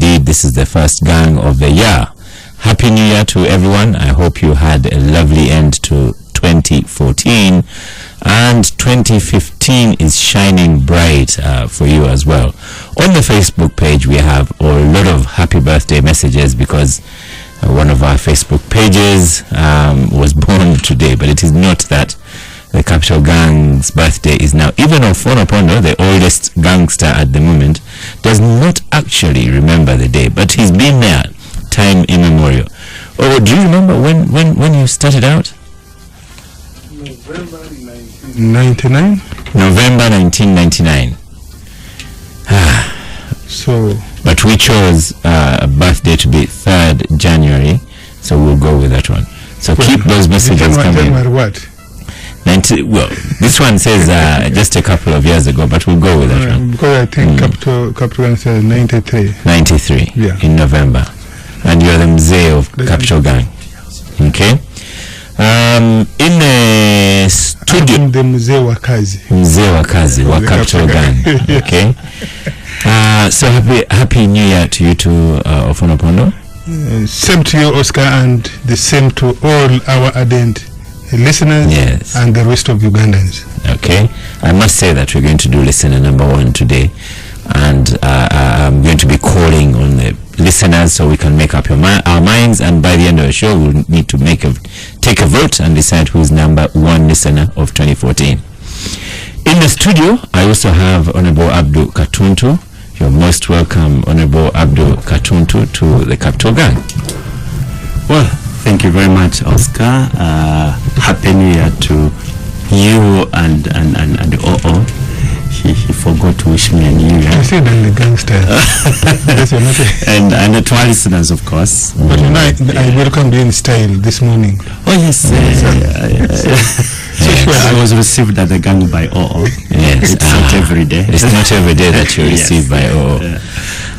Indeed, this is the first gang of the year. Happy New Year to everyone. I hope you had a lovely end to 2014, and 2015 is shining bright for you as well. On the Facebook page, we have a lot of happy birthday messages because one of our Facebook pages was born today, but it is not that the Capital Gang's birthday is now. Even Opondo, the oldest gangster at the moment, does not actually remember the day, but he's been there time immemorial. Oh, do you remember when you started out? November 1999. November 1999. So, but we chose a birthday to be 3rd January, so we'll go with that one. So keep those messages coming. January what? Well, this one says just a couple of years ago, but we'll go with that one. Because I think Capital Gang says 93. 93, yeah. In November. And you're the Mzee of Capital Gang. Okay? In the studio. I'm the Mzee wa Kazi. Mzee wa Kazi wa Capital Gang. Okay? So happy New Year to you too, Ofwono. Same to you, Oscar, and the same to all our ardent listeners, yes, and the rest of Ugandans. Okay, I must say that we're going to do listener number 1 today, and I'm going to be calling on the listeners so we can make up our minds, and by the end of the show we'll need to take a vote and decide who's number 1 listener of 2014. In the studio, I also have Honorable Abdul Katuntu. You're most welcome, Honorable Abdul Katuntu, to the Capital Gang. Well, thank you very much, Oscar. Happy New Year to you and OO. He forgot to wish me a New Year. I said I'm the Gangsters. and to our listeners, of course. But you know, I welcomed you in style this morning. Oh yes, I was received at the gang by OO. Yes, it's not every day. It's not every day that you're received by OO.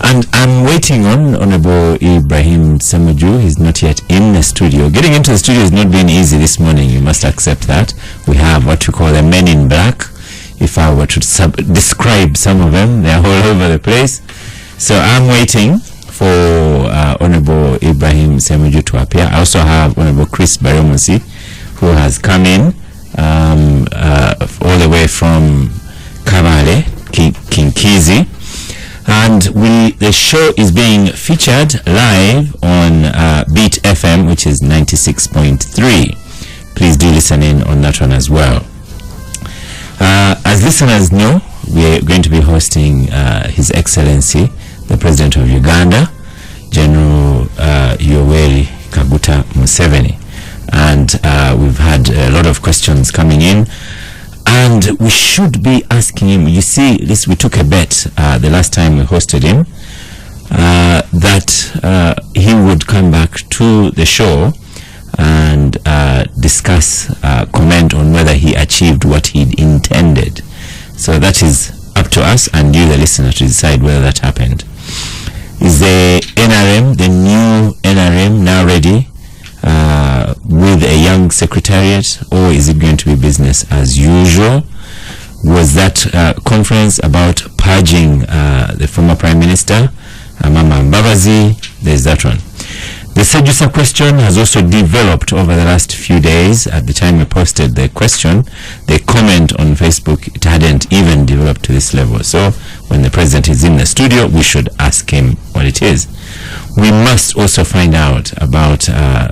And I'm waiting on Honorable Ibrahim Ssemujju. He's not yet in the studio. Getting into the studio has not been easy this morning. You must accept that. We have what you call the men in black. If I were to describe some of them, they're all over the place. So I'm waiting for Honorable Ibrahim Ssemujju to appear. I also have Honorable Chris Baromosi, who has come in all the way from Kabale, Kinkizi. And the show is being featured live on Beat FM, which is 96.3. Please do listen in on that one as well. As listeners know, we're going to be hosting His Excellency, the President of Uganda, General Yoweri Kaguta Museveni. And we've had a lot of questions coming in. And we should be asking him, you see, we took a bet the last time we hosted him, that he would come back to the show and discuss, comment on whether he achieved what he intended. So that is up to us and you, the listener, to decide whether that happened. Is the NRM, the new NRM, now ready with a young secretariat, or is it going to be business as usual? Was that conference about purging the former Prime Minister, Mama Mbabazi? There's that one. The Sejusa question has also developed over the last few days. At the time we posted the question, the comment on Facebook, it hadn't even developed to this level. So when the President is in the studio, we should ask him what it is. We must also find out about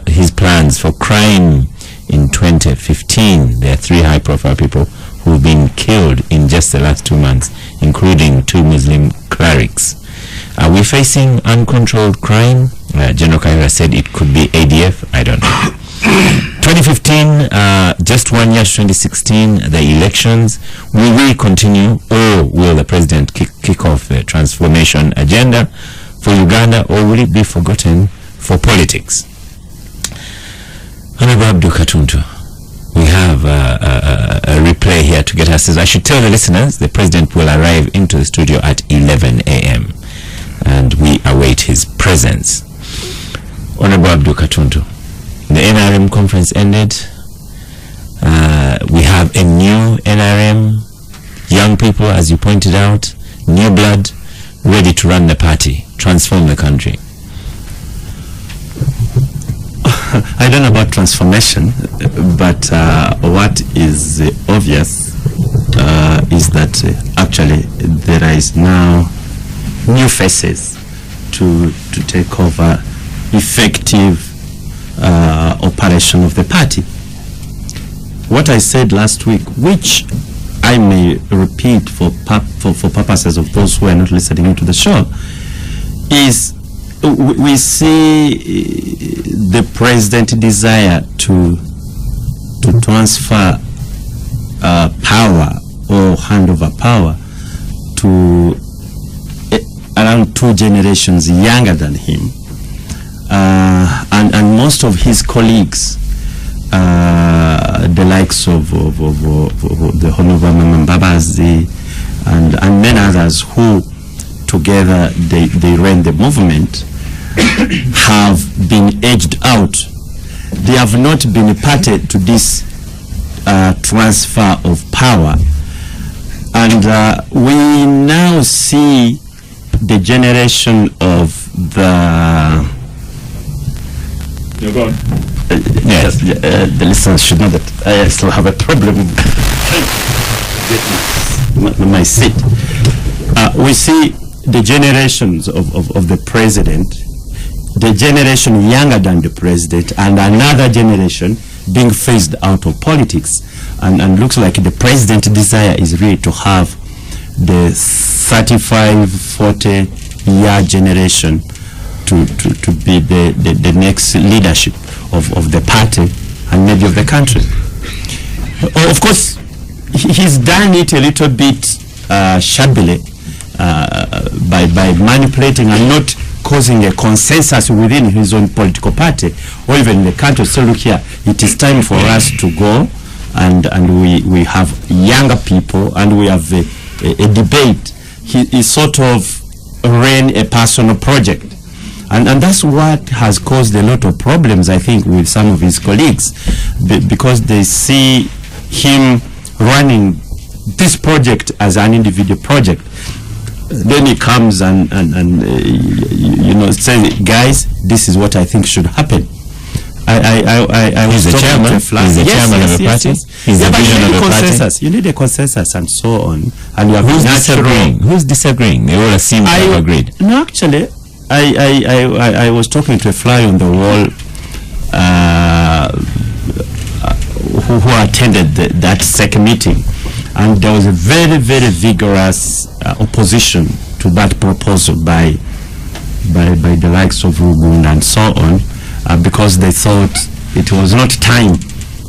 his plans for crime in 2015. There are 3 high-profile people who've been killed in just the last 2 months, including 2 Muslim clerics. Are we facing uncontrolled crime? General Kaira said it could be ADF. I don't know. 2015, just 1 year to 2016, the elections. Will we continue, or will the President kick off the transformation agenda for Uganda, or will it be forgotten for politics? Honorable Abdul Katuntu, we have a replay here to get us. I should tell the listeners the President will arrive into the studio at 11 a.m. and we await his presence. Honorable Abdul Katuntu, the NRM conference ended. We have a new NRM, young people, as you pointed out, new blood, ready to run the party. transform the country? I don't know about transformation, but what is obvious is that actually there is now new faces to take over effective operation of the party. What I said last week, which I may repeat for purposes of those who are not listening to the show, is we see the president desire to transfer power or hand over power to around 2 generations younger than him, and most of his colleagues, the likes of the Honorable Mbabazi and many others who together they ran the movement, have been edged out. They have not been parted to this transfer of power, and we now see the generation of the yes, the listeners should know that I still have a problem with my seat. We see the generations of the president, the generation younger than the president, and another generation being phased out of politics, and looks like the president's desire is really to have the 35-40 year generation to be the next leadership of the party and maybe of the country. Of course, he's done it a little bit shabbily by manipulating and not causing a consensus within his own political party or even the country. So look here, it is time for us to go and we have younger people and we have a debate. He sort of ran a personal project. And that's what has caused a lot of problems, I think, with some of his colleagues, because they see him running this project as an individual project. Then he comes and says, guys, this is what I think should happen. I was the chairman. He's the chairman of the party. He's the vision of the party. You need a consensus and so on. And you have who's disagreeing? Who's disagreeing? They all seem to have agreed. No, actually, I was talking to a fly on the wall who attended that second meeting, and there was a very, very vigorous opposition to that proposal by the likes of Nganda and so on, because they thought it was not time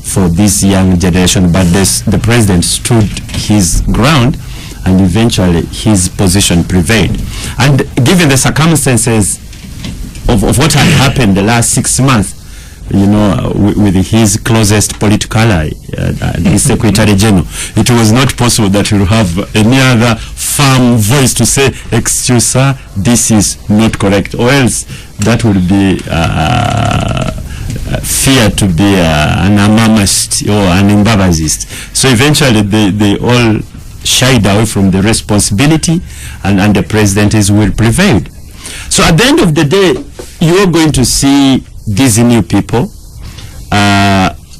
for this young generation, but the president stood his ground, and eventually his position prevailed. And given the circumstances of what had happened the last 6 months, with his closest political ally, the Secretary General, it was not possible that you have any other firm voice to say, excuse sir, this is not correct, or else that would be feared to be an amamist or an imbabazist. So eventually they all shied away from the responsibility, and the president will prevail. So at the end of the day, you are going to see these new people.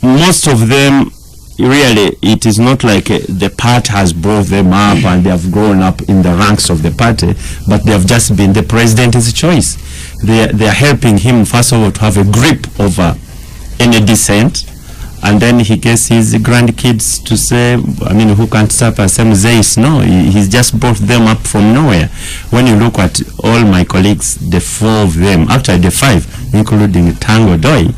Most of them, really, it is not like the party has brought them up and they have grown up in the ranks of the party, but they have just been the president's choice. They are helping him, first of all, to have a grip over any dissent, and then he gets his grandkids to say, who can't stop Ssemujju? No, he's just brought them up from nowhere. When you look at all my colleagues, the 4 of them, actually the 5, including Tango Doi,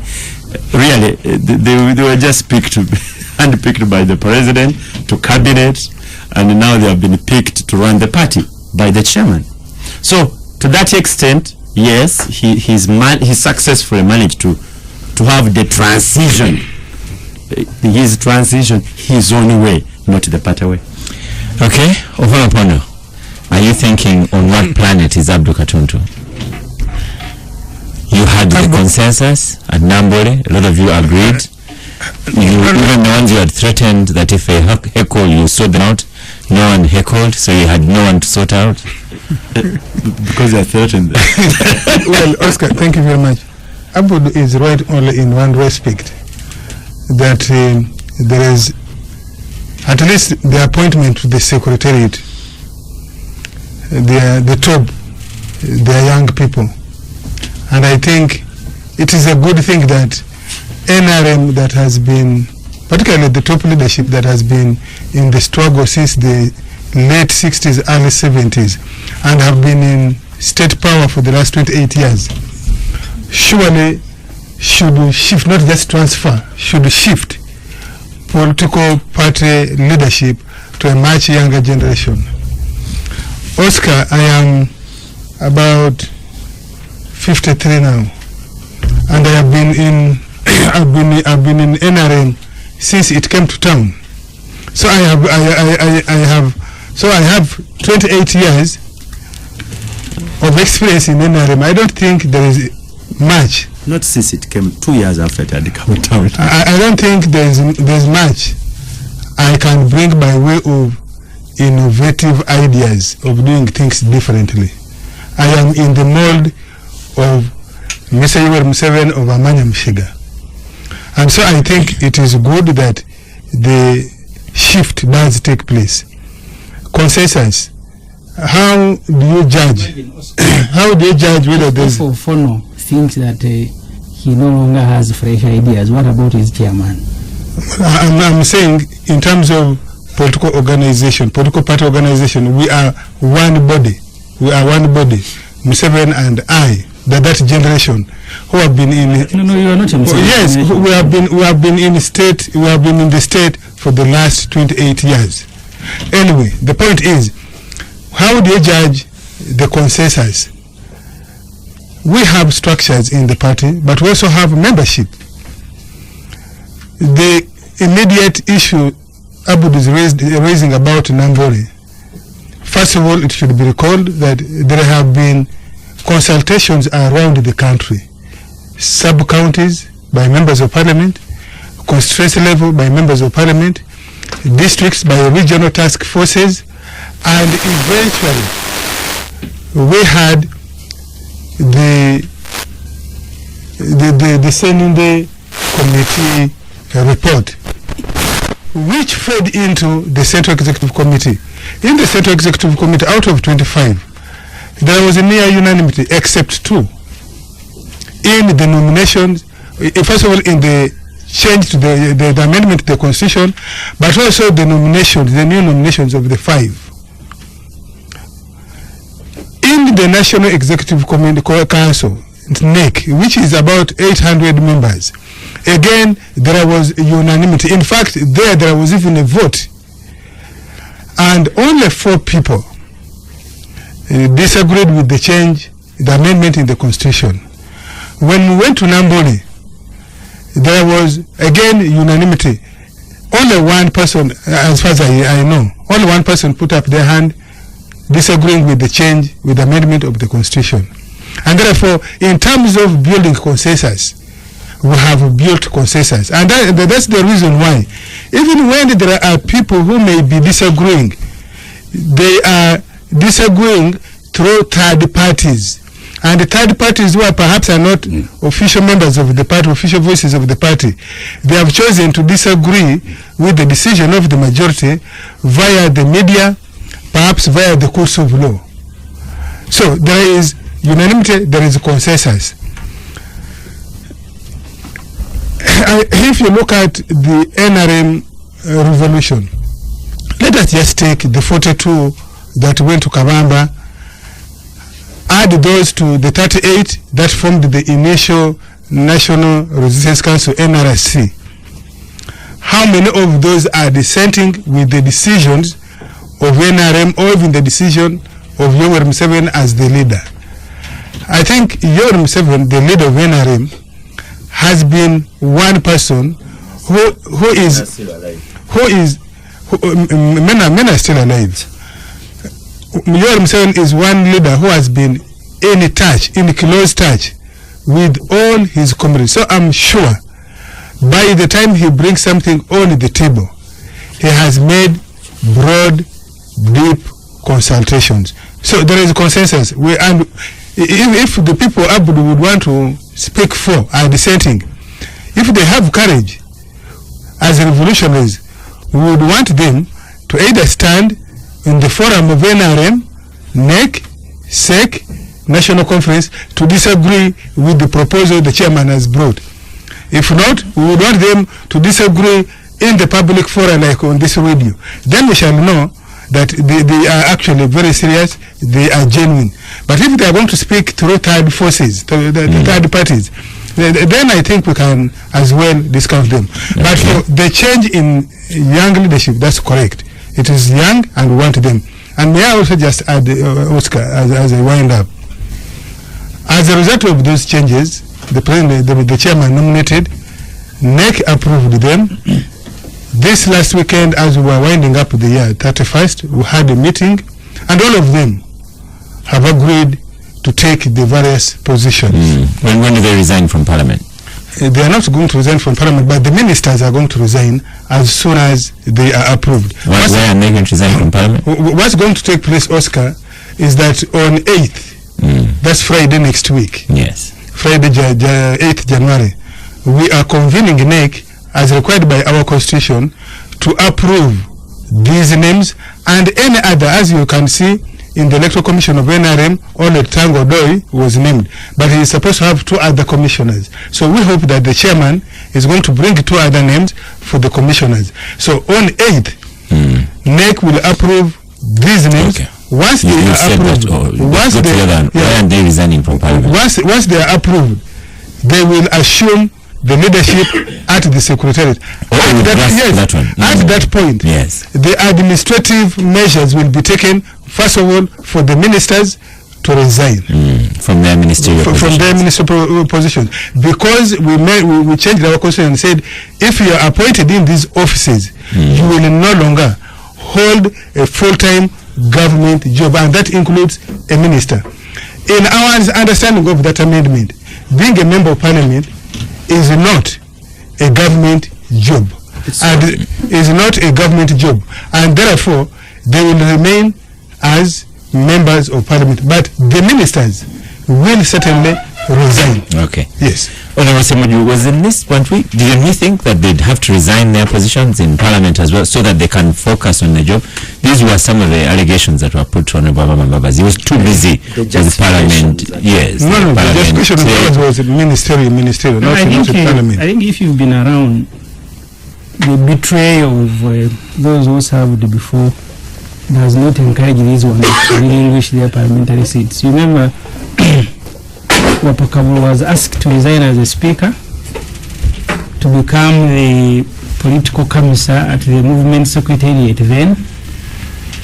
really, they were just handpicked by the president to cabinet, and now they have been picked to run the party by the chairman. So, to that extent, yes, he successfully managed to have the transition. His transition his own way, not the party way. Okay, Opondo, are you thinking on what planet is Abdul Katuntu? You had the consensus at Nambole, a lot of you agreed. Even the ones you had threatened that if a heckle you saw them out, No one heckled, so you had no one to sort out? Because they're threatened. Well, Oscar, thank you very much. Abdul is right only in one respect, that there is at least the appointment to the secretariat, the top, they are young people. And I think it is a good thing that NRM that has been, particularly the top leadership that has been in the struggle since the late 60s, early 70s, and have been in state power for the last 28 years, surely should shift, not just transfer, should shift political party leadership to a much younger generation. Oscar, I am about 53 now, and I have been in I've been in NRM since it came to town. So I have 28 years of experience in NRM. I don't think there is much. Not since it came 2 years after it had come to town. I don't think there's much I can bring by way of innovative ideas of doing things differently. I am in the mold of Mr. Yoweri Museveni of Amanya Mshiga. And so I think it is good that the shift does take place. Consensus. How do you judge? How do you judge whether there's... Ofwono thinks that he no longer has fresh ideas. What about his chairman? I'm saying in terms of political organization, political party organization, we are one body. We are one body. Museveni and I, that generation who have been in... No, you are not in yes, we have been in the state for the last 28 years. Anyway, the point is, how do you judge the consensus? We have structures in the party, but we also have membership. The immediate issue Abdul is raising about Nambole. First of all, it should be recalled that there have been consultations around the country, sub-counties by members of parliament, constituency level by members of parliament, districts by regional task forces, and eventually we had the Seninde committee report, which fed into the Central Executive Committee. In the Central Executive Committee, out of 25, there was a near unanimity, except 2. In the nominations, first of all, in the change to the amendment to the Constitution, but also the nominations, the new nominations of the 5. In the National Executive Council, NEC, which is about 800 members, again, there was unanimity. In fact, there was even a vote. And only 4 people disagreed with the change, the amendment in the Constitution. When we went to Nambole, there was, again, unanimity. Only one person, as far as I know, only one person put up their hand disagreeing with the change, with the amendment of the Constitution. And therefore, in terms of building consensus, we have built consensus. And that's the reason why, even when there are people who may be disagreeing, they are disagreeing through third parties. And the third parties who are perhaps are not official members of the party, official voices of the party, they have chosen to disagree with the decision of the majority via the media, perhaps via the courts of law. So there is unanimity, there is consensus. If you look at the NRM revolution, let us just take the 42 that went to Kabamba, add those to the 38 that formed the initial National Resistance Council, NRSC. How many of those are dissenting with the decisions of NRM or even the decision of Yoweri Museveni as the leader? I think Yoweri Museveni, the leader of NRM, has been one person men are still alive. Yoweri Museveni is one leader who has been in close touch with all his comrades. So I'm sure by the time he brings something on the table, he has made broad deep consultations. So there is consensus. And if the people Abdul would want to speak for are dissenting, if they have courage as revolutionaries, we would want them to either stand in the forum of NRM, NEC, SEC, National Conference, to disagree with the proposal the chairman has brought. If not, we would want them to disagree in the public forum, like on this radio. Then we shall know that they are actually very serious, they are genuine. But if they are going to speak through third forces, the third parties, then I think we can as well discuss them. Okay. But for the change in young leadership, that's correct. It is young and we want them. And may I also just add, Oscar, as I wind up, as a result of those changes, the president, the chairman nominated, NEC approved them. This last weekend, as we were winding up the year 31st, we had a meeting, and all of them have agreed to take the various positions. When do they resign from Parliament? They are not going to resign from Parliament, but the ministers are going to resign as soon as they are approved. Why are they going to resign from Parliament? What's going to take place, Oscar, is that on 8th, that's Friday next week. Yes. Friday, 8th January, we are convening NEC as required by our constitution to approve these names and any other. As you can see in the Electoral Commission of NRM, only Tango Doi was named, but he is supposed to have 2 other commissioners. So we hope that the chairman is going to bring 2 other names for the commissioners. So on 8th, NEC will approve these names. Okay. Once they are approved, why aren't they resigning from Parliament? Once they are approved, they will assume the leadership at the secretariat. At that point, yes, the administrative measures will be taken, first of all, for the ministers to resign from their ministerial positions. Because we changed our constitution and said, if you are appointed in these offices, you will no longer hold a full-time government job, and that includes a minister. In our understanding of that amendment, being a member of Parliament is not a government job, and therefore they will remain as members of Parliament, but the ministers will certainly resign. Okay. Yes. Honorable Ssemujju, was in this one week, didn't we think that they'd have to resign their positions in Parliament as well so that they can focus on the job? These were some of the allegations that were put on Honorable Mbabazi. He was too busy with Parliament. Yes. No, the justification was ministerial, not Parliament. I think if you've been around, the betrayal of those who served before does not encourage these ones to relinquish their parliamentary seats. You remember Wapakabul was asked to resign as a speaker to become the political commissar at the movement secretariat then,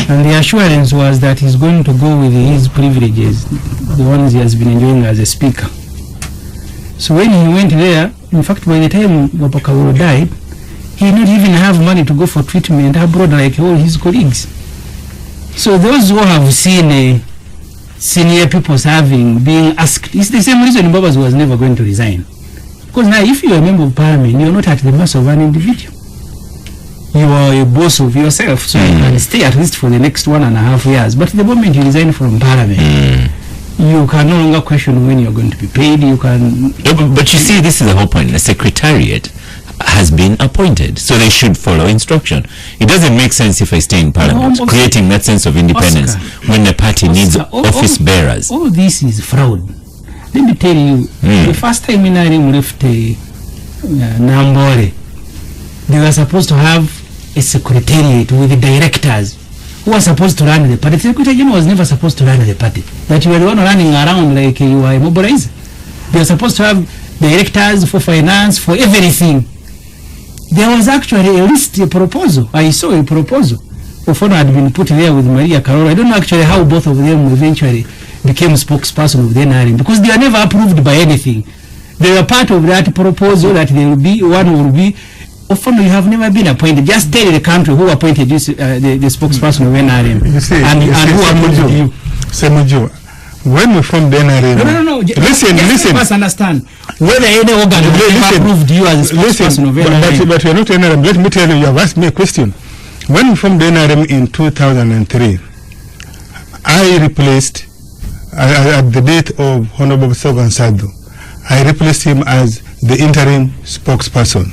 and the assurance was that he's going to go with his privileges, the ones he has been enjoying as a speaker. So when he went there, in fact by the time Wapakabul died, he did not even have money to go for treatment abroad like all his colleagues. So those who have seen senior people serving being asked, it's the same reason Mbabazi was never going to resign. Because now if you are a member of Parliament, you're not at the mercy of an individual. You are a boss of yourself, so you can stay at least for the next 1.5 years. But the moment you resign from Parliament, you can no longer question when you're going to be paid. You can. But you see, this is the whole point. The secretariat has been appointed, so they should follow instruction. It doesn't make sense if I stay in Parliament, creating that sense of independence when the party needs office bearers. All this is fraud. Let me tell you, the first time Inarim left Nambore, they were supposed to have a secretariat with the directors who are supposed to run the party. The Secretary General was never supposed to run the party. That you were the one running around like you were immobilized. They were supposed to have directors for finance, for everything. There was actually a proposal. I saw a proposal. Ofwono had been put there with Maria Carol. I don't know actually how both of them eventually became spokesperson of the NRM, because they were never approved by anything. They were part of that proposal that there will be, one will be, Ofwono, you have never been appointed. Just tell the country who appointed you, the spokesperson of NRM. And who appointed you. Ssemujju, when we formed the NRM... No. Listen. You must understand whether any organ approved you as a spokesperson of NRM. But you're not NRM. Let me tell you, you have asked me a question. When we formed the NRM in 2003, I replaced, at the date of Honorable Sogan Sadu, I replaced him as the interim spokesperson.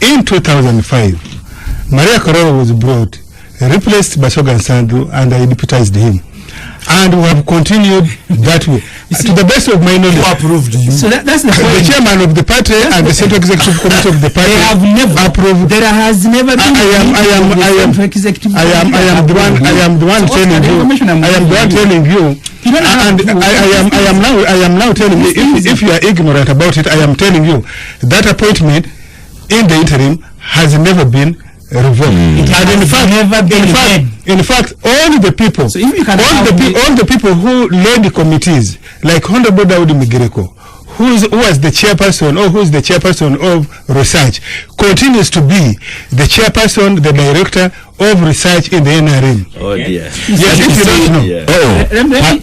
In 2005, Maria Kororo was brought, replaced by Sogan Sadu, and I deputized him. And we have continued that way. To the best of my knowledge, who approved you? So that's the point. The chairman of the party and the Central Executive Committee of the party have never approved. There has never been. I am the one telling you. And I am now telling you. If you are ignorant about it, I am telling you that appointment in the interim has never been revoked. In fact, all the people, so all the people who led the committees, like Honorable Daudi Migireko, who was the chairperson or who is the chairperson of research, continues to be the chairperson, the director of research in the NRM. Oh dear. Yes, if you don't know. Yeah.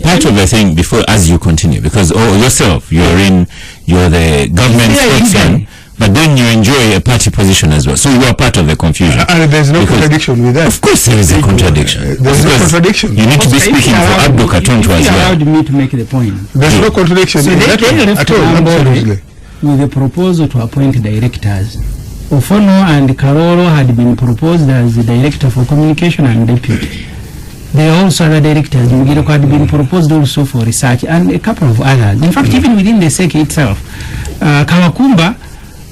Part of the thing before, as you continue, because yourself, you're the government spokesman. But then you enjoy a party position as well. So you are part of the confusion. And there's no contradiction with that. Of course there is a contradiction. There's no contradiction. You need to be speaking for Abdul Katuntu as well. Allowed me to make the point. There's no contradiction So in they that left at all. Absolutely. with a proposal to appoint directors. Ofwono and Karoro had been proposed as the director for communication and deputy. There are also other directors. Mugireko had been proposed also for research and a couple of others. In fact, even within the SEC itself, Kawakumba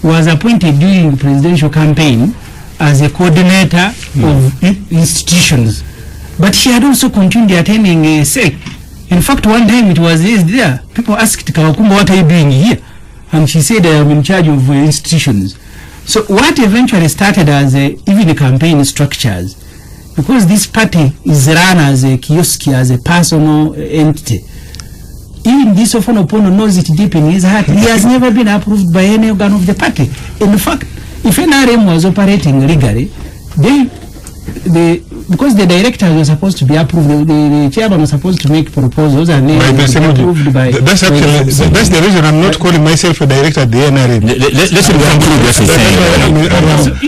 was appointed during the presidential campaign as a coordinator of institutions. But she had also continued attending SEC. In fact, one time it was there. People asked Kawakumba, what are you doing here? And she said, I am in charge of institutions. So what eventually started as even campaign structures, because this party is run as a kiosk, as a personal entity. Even this Ofwono Opondo knows it deep in his heart. He has never been approved by any organ of the party. In fact, if NRM was operating legally, because the directors were supposed to be approved, the chairman was supposed to make proposals and they were approved by... That's the reason I'm not calling myself a director at the NRM. Let's conclude what he's saying.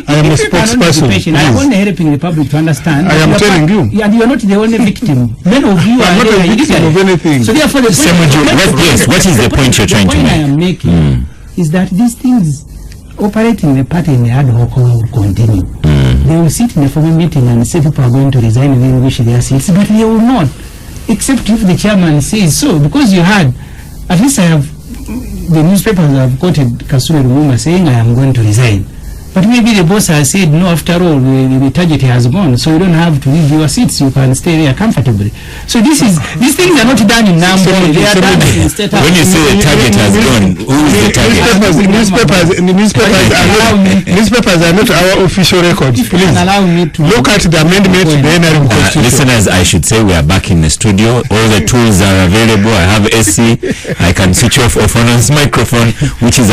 I am a spokesperson. I am only helping the public to understand. I am telling you. And you are not the only victim. Many of you are not a victim of anything. So therefore, the what is the point you're trying to make? The point I am making is that these things operating the party in the ad hoc will continue. They will sit in a formal meeting and say people are going to resign and then wish their seats, but they will not, except if the chairman says so. Because you had, at least the newspapers have quoted Kasure Lumumba saying, I am going to resign. But maybe the boss has said, no, after all, the target has gone, so you don't have to leave your seats, you can stay there comfortably. So these things are not done in Nambo, they are done in State House. When you say the target has gone, who is the target? Newspapers are not our official records. Please look at the amendment to the NRM Constitution. Listeners, I should say we are back in the studio. All the tools are available. I have AC. I can switch off Ofwono's microphone, which is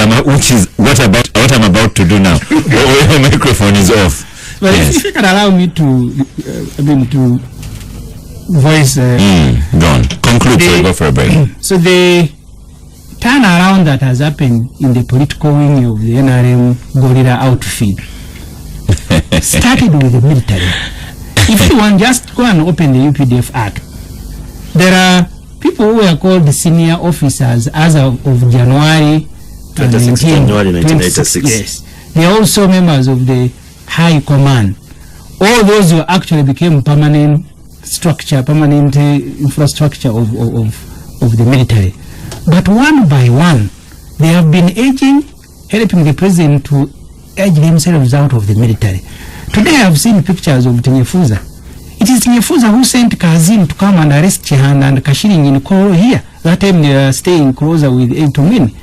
what I'm about to do now. Your microphone is off. But yes. If you can allow me to voice... go on. Conclude, so go for a break. So the turnaround that has happened in the political wing of the NRM gorilla outfit started with the military. If you want, just go and open the UPDF Act. There are people who were called senior officers as of January 1986. Yes. They are also members of the high command. All those who actually became permanent infrastructure of the military. But one by one, they have been helping the president to edge themselves out of the military. Today I have seen pictures of Tinyefuza. It is Tinyefuza who sent Kazim to come and arrest Chihanda and Kashiring in Koro here. That time they are staying closer with Eitumini.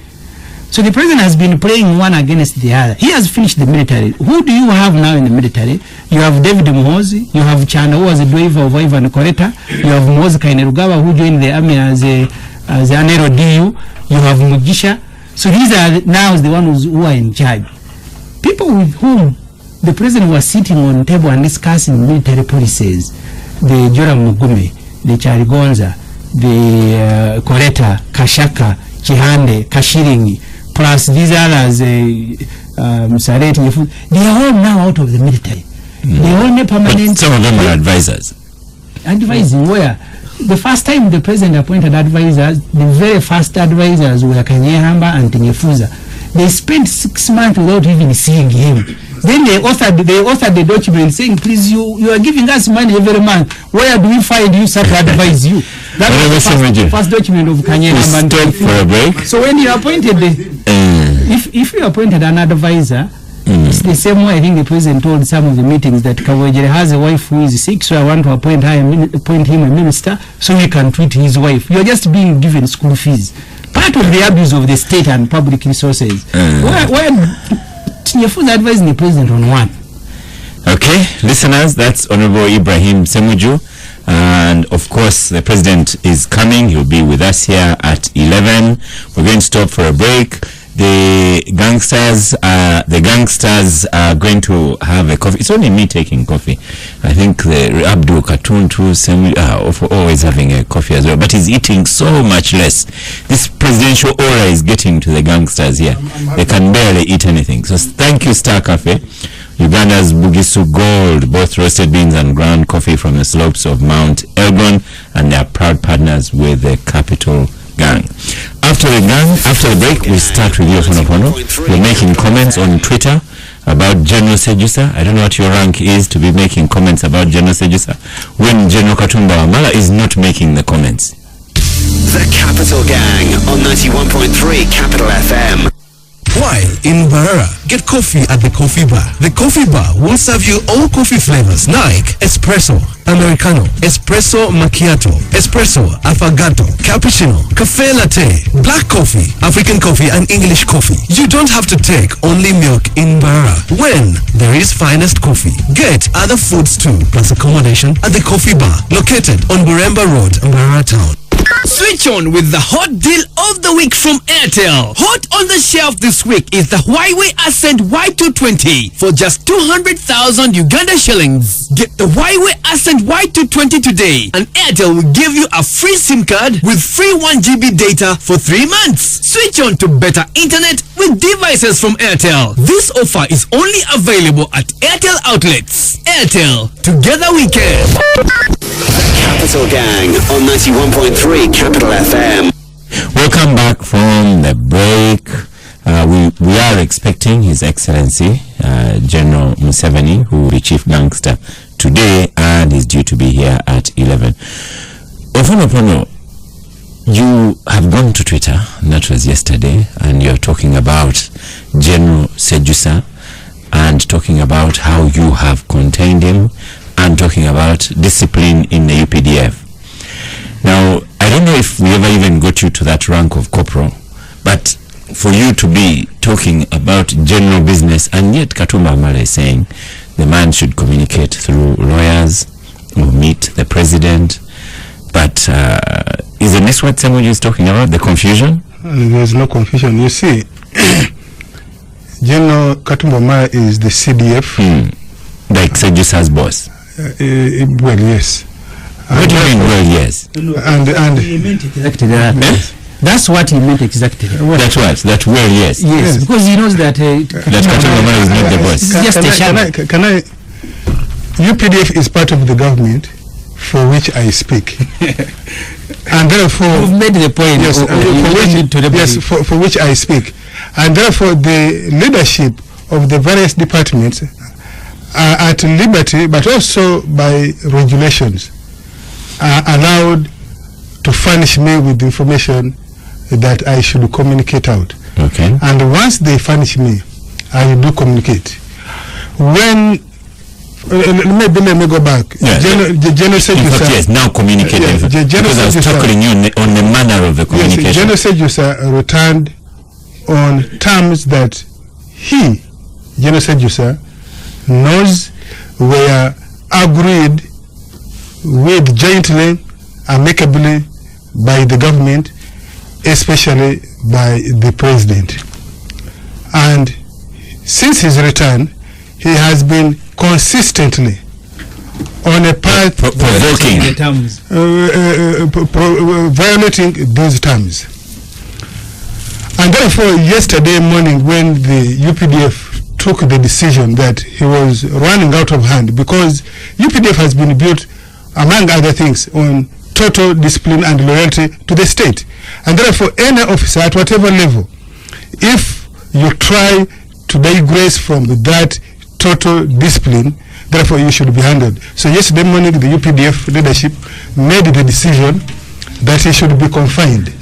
So the president has been playing one against the other. He has finished the military. Who do you have now in the military? You have David Muhozi, you have Chanda, who was a driver of Ivan Koreta, you have Mozi Kainerugawa, who joined the army as an LDU, you have Mugisha. So these are now the ones who are in charge. People with whom the president was sitting on table and discussing military policies, the Joram Mugume, the Charigonza, the Koreta, Kashaka, Chihande, Kashiringi, plus these others, Sareti, they are all now out of the military. The only permanent... But some of them are advisors. Advising where? The first time the president appointed advisors, the very first advisors were Kanyehamba and Tinyefuza. They spent 6 months without even seeing him. Then they authored the document saying, please, you are giving us money every month. Where do we find you to advise you? That was the first document of Kanyehamba. Stop for a break. So when you appointed if you appointed an advisor, it's the same way I think the president told some of the meetings that Kawajiri has a wife who is sick, so I want to appoint him a minister so he can treat his wife. You're just being given school fees. Part of the abuse of the state and public resources. Where Tinyefuza advising the president on what? Okay, listeners, that's Honorable Ibrahim Ssemujju. And of course, the president is coming. He'll be with us here at 11. We're going to stop for a break. The gangsters are going to have a coffee. It's only me taking coffee. I think the Abdul, Katuntu, Ssemujju always having a coffee as well. But he's eating so much less. This presidential aura is getting to the gangsters here. They can barely eat anything. So thank you, Star Cafe. Uganda's Bugisu Gold, both roasted beans and ground coffee from the slopes of Mount Elgon, and they are proud partners with the Capital Gang. After the break, we start with you, Ofwono. You're making comments on Twitter about General Ssemujju. I don't know what your rank is to be making comments about General Ssemujju when General Katumba Wamala is not making the comments. The Capital Gang on 91.3 Capital FM. While in Barara, get coffee at the Coffee Bar. The Coffee Bar will serve you all coffee flavors like espresso, americano, espresso macchiato, espresso affogato, cappuccino, cafe latte, black coffee, African coffee, and English coffee. You don't have to take only milk in Barara when there is finest coffee. Get other foods too, plus accommodation at the Coffee Bar, located on Buremba Road, Barara Town. Switch on with the hot deal of the week from Airtel. Hot on the shelf this week is the Huawei Ascent Y220 for just 200,000 Uganda shillings. Get the Huawei Ascent Y220 today and Airtel will give you a free SIM card with free 1 GB data for 3 months. Switch on to better internet with devices from Airtel. This offer is only available at Airtel outlets. Airtel, together we can. Capital Gang on 91.3 Capital FM. Welcome back from the break. We are expecting His Excellency General Museveni, who will be Chief Gangster today, and is due to be here at 11. Ofwono, you have gone to Twitter, and that was yesterday, and you're talking about General Ssemujju and talking about how you have contained him, and talking about discipline in the UPDF. Now, I don't know if we ever even got you to that rank of corporal, but for you to be talking about general business, and yet Katumba Wamala is saying the man should communicate through lawyers or meet the president. But isn't this what Ssemujju is talking about, the confusion? There's no confusion. You see, General Katumba Wamala is the CDF. Like Ssemujju's boss. Well, yes. What do you mean, well, yes? And he meant exactly that. That's what he meant exactly. That's what? That well, yes. Yes, because he knows that that Katumba Wamala is not the boss. It's just a shadow. Can I UPDF is part of the government for which I speak. And therefore you've made the point. Yes, for which I speak. And therefore the leadership of the various departments are at liberty, but also by regulations, are allowed to furnish me with information that I should communicate out. Okay. And once they furnish me, I do communicate. When let me go back. Yeah. General Ssemujju, yes, now communicate. Because I was tackling you on the manner of the communication. Yes, General Ssemujju returned on terms that he, General Ssemujju, knows were agreed with jointly, amicably by the government, especially by the president. And since his return, he has been consistently on a path provoking violating those terms. And therefore, yesterday morning, when the UPDF took the decision that he was running out of hand, because UPDF has been built, among other things, on total discipline and loyalty to the state. And therefore, any officer at whatever level, if you try to digress from that total discipline, therefore you should be handled. So yesterday morning, the UPDF leadership made the decision that he should be confined.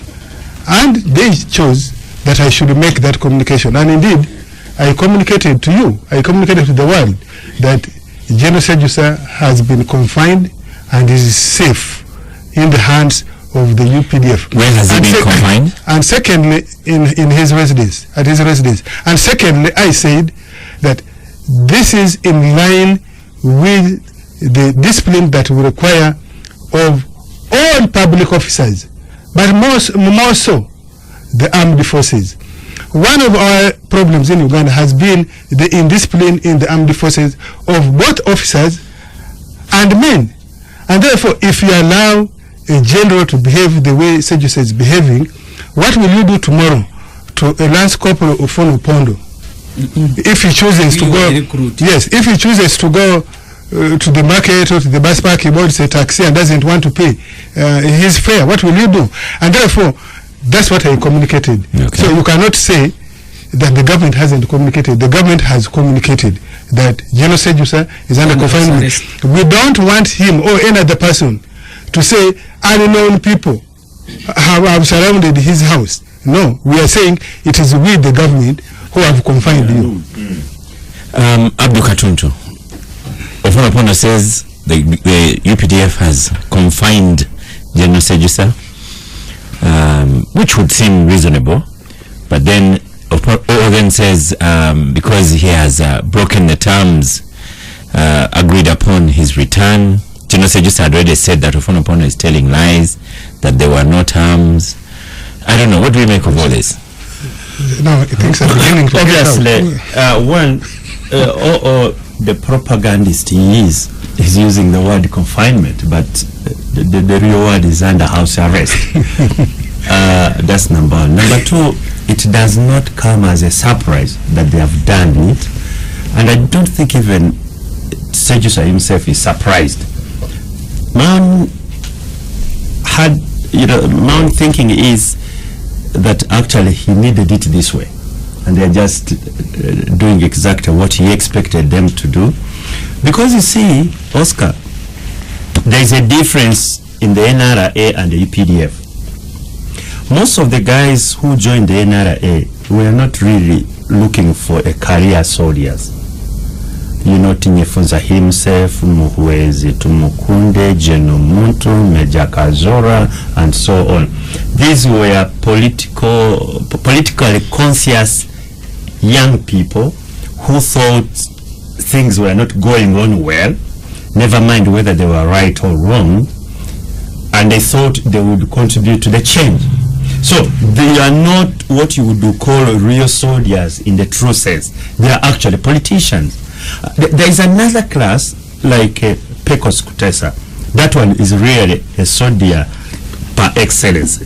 And they chose that I should make that communication. And indeed, I communicated to you, I communicated to the world that General Ssemujju has been confined and is safe in the hands of the UPDF. Where has he been confined? And secondly, in his residence, at his residence. And secondly, I said that this is in line with the discipline that we require of all public officers, but more so the armed forces. One of our problems in Uganda has been the indiscipline in the armed forces of both officers and men. And therefore, if you allow a general to behave the way Ssemujju is behaving, what will you do tomorrow to a Lance Corporal Opondo? If he chooses to go, yes, if he chooses to go to the market or to the bus park, he boards a taxi and doesn't want to pay his fare, what will you do? And therefore, that's what I communicated. Okay. So you cannot say that the government hasn't communicated. The government has communicated that General Ssemujju is under confinement. We don't want him or any other person to say unknown people have surrounded his house. No, we are saying it is we, the government, who have confined you. Abdul Katuntu, Ofwono says the UPDF has confined General Ssemujju, which would seem reasonable, but then Owen says because he has broken the terms agreed upon his return. General Ssemujju had already said that Ofwono is telling lies, that there were no terms. I don't know, what do we make of all this? No, things are beginning to obviously, one, the propagandist he is using the word confinement, but the real word is under house arrest. That's number one. Number two, it does not come as a surprise that they have done it, and I don't think even Ssemujju himself is surprised. My thinking is that actually he needed it this way, and they're just doing exactly what he expected them to do. Because you see, Oscar, there is a difference in the NRA and the UPDF. Most of the guys who joined the NRA were not really looking for a career soldiers. Tinyefunza himself, Muhwezi, Tumukunde, Genomuntu, Meja Kazora, and so on. These were politically conscious young people who thought things were not going on well, never mind whether they were right or wrong, and they thought they would contribute to the change. So they are not what you would call real soldiers in the true sense. They are actually politicians. There is another class like Pecos Kutesa. That one is really a soldier par excellence.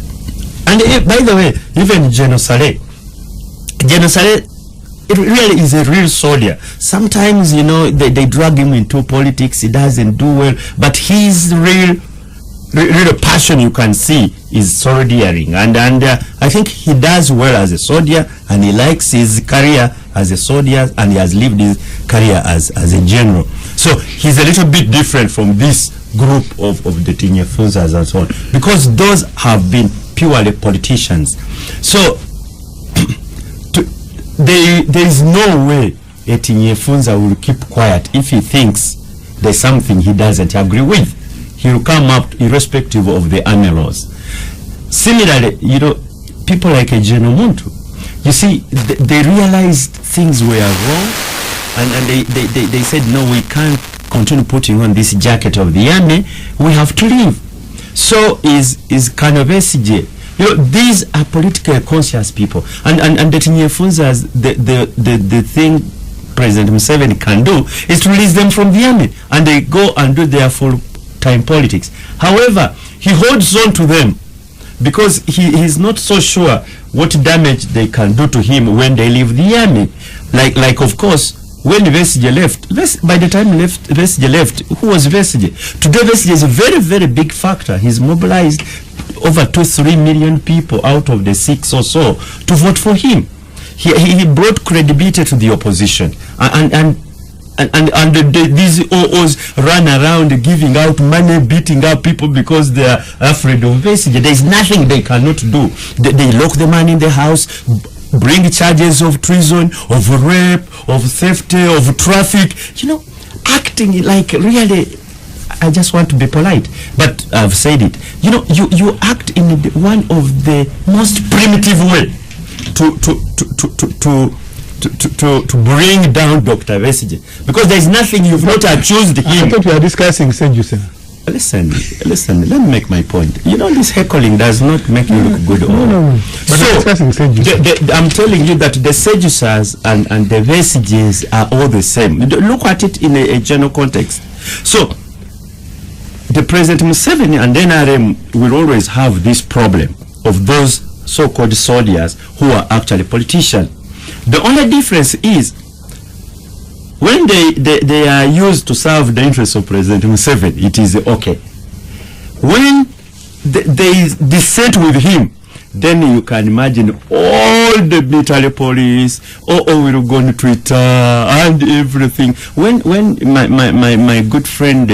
And by the way, even General Saleh, it really is a real soldier. Sometimes, they drag him into politics. He doesn't do well, but his real passion you can see is soldiering, and I think he does well as a soldier, and he likes his career as a soldier, and he has lived his career as a general. So he's a little bit different from this group of the Tinyefunzas and so on, because those have been purely politicians. So there is no way a Tinyefunza will keep quiet if he thinks there's something he doesn't agree with. He will come up irrespective of the army laws. Similarly, people like a General Muntu, you see, they realized things were wrong, and they said, no, we can't continue putting on this jacket of the army, we have to leave. So is kind of SJ. These are politically conscious people, and the Tinyefunzas, the thing President Museveni can do is to release them from the army, and they go and do their full-time politics. However, he holds on to them. because he's not so sure what damage they can do to him when they leave the army. Like of course, when Vesige left, by the time Vesige left, who was Vesige? Today Vesige is a very, very big factor. He's mobilized over 2-3 million people out of the 6 or so to vote for him. He brought credibility to the opposition, and these OOs run around giving out money, beating up people because they are afraid of Vesige. There is nothing they cannot do. They lock the man in the house, bring charges of treason, of rape, of theft, of traffic, acting like really, I just want to be polite, but I've said it. You act in one of the most primitive way to bring down Dr. Vesige, because there is nothing you've not accused him. I thought we are discussing Ssemujju, sir. Listen, let me make my point. This heckling does not make you look good. No. But I'm telling you that the Sejusas and the Vesiges are all the same. Look at it in a general context. So, the President Museveni and NRM will always have this problem of those so-called soldiers who are actually politicians. The only difference is when they are used to serve the interests of President Museveni, it is okay. When they dissent with him, then you can imagine all the military police, will go on Twitter and everything. When my good friend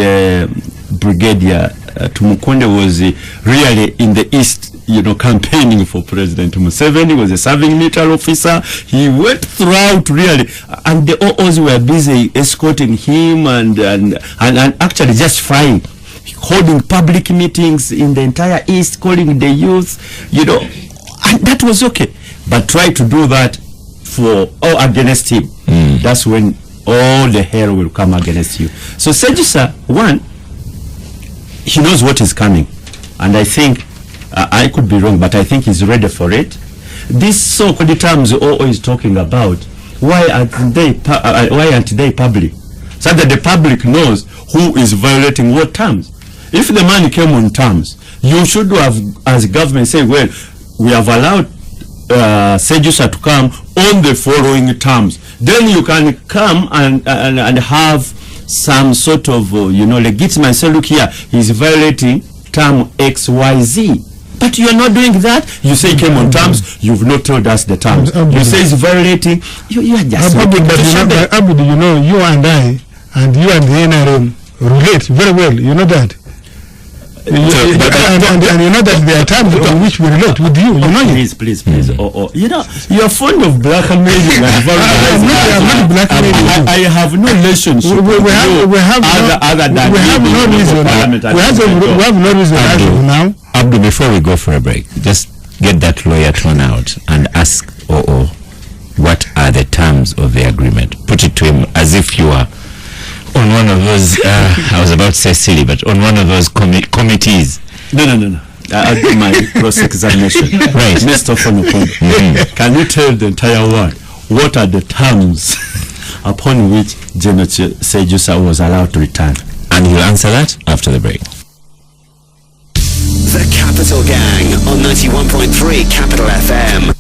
Brigadier Tumukunde was really in the East, campaigning for President Museveni, was a serving military officer. He went throughout really, and the OOs were busy escorting him and actually just flying, holding public meetings in the entire East, calling the youth, and that was okay. But try to do that for or against him, that's when all the hell will come against you. So Sejusha, one, he knows what is coming, and I think I could be wrong, but I think he's ready for it. These so-called terms OO is talking about, why aren't they public? So that the public knows who is violating what terms. If the man came on terms, you should have, as government, say, well, we have allowed Sejusha to come on the following terms. Then you can come and have some sort of, legitimacy. Say, look here, he's violating term XYZ. But you are not doing that. You say he came on terms. You've not told us the terms. You say he's violating. You are just. Abdul, you and I, and you and the NRM relate very well. You know that. And you know that there are times on which we relate with you. Please. You are fond of blackmailing. I'm not blackmailing. I have no relationship. We have no reason. We have no reason as of now. Abdul, before we go for a break, just get that lawyer thrown out and ask OO what are the terms of the agreement. Put it to him as if you are on one of those, I was about to say silly, but on one of those committees. No. I'll do my cross-examination. Right. Mr. Ofwono, can you tell the entire world what are the terms upon which General Sejusha was allowed to return? And he'll answer that after the break. The Capital Gang on 91.3 Capital FM.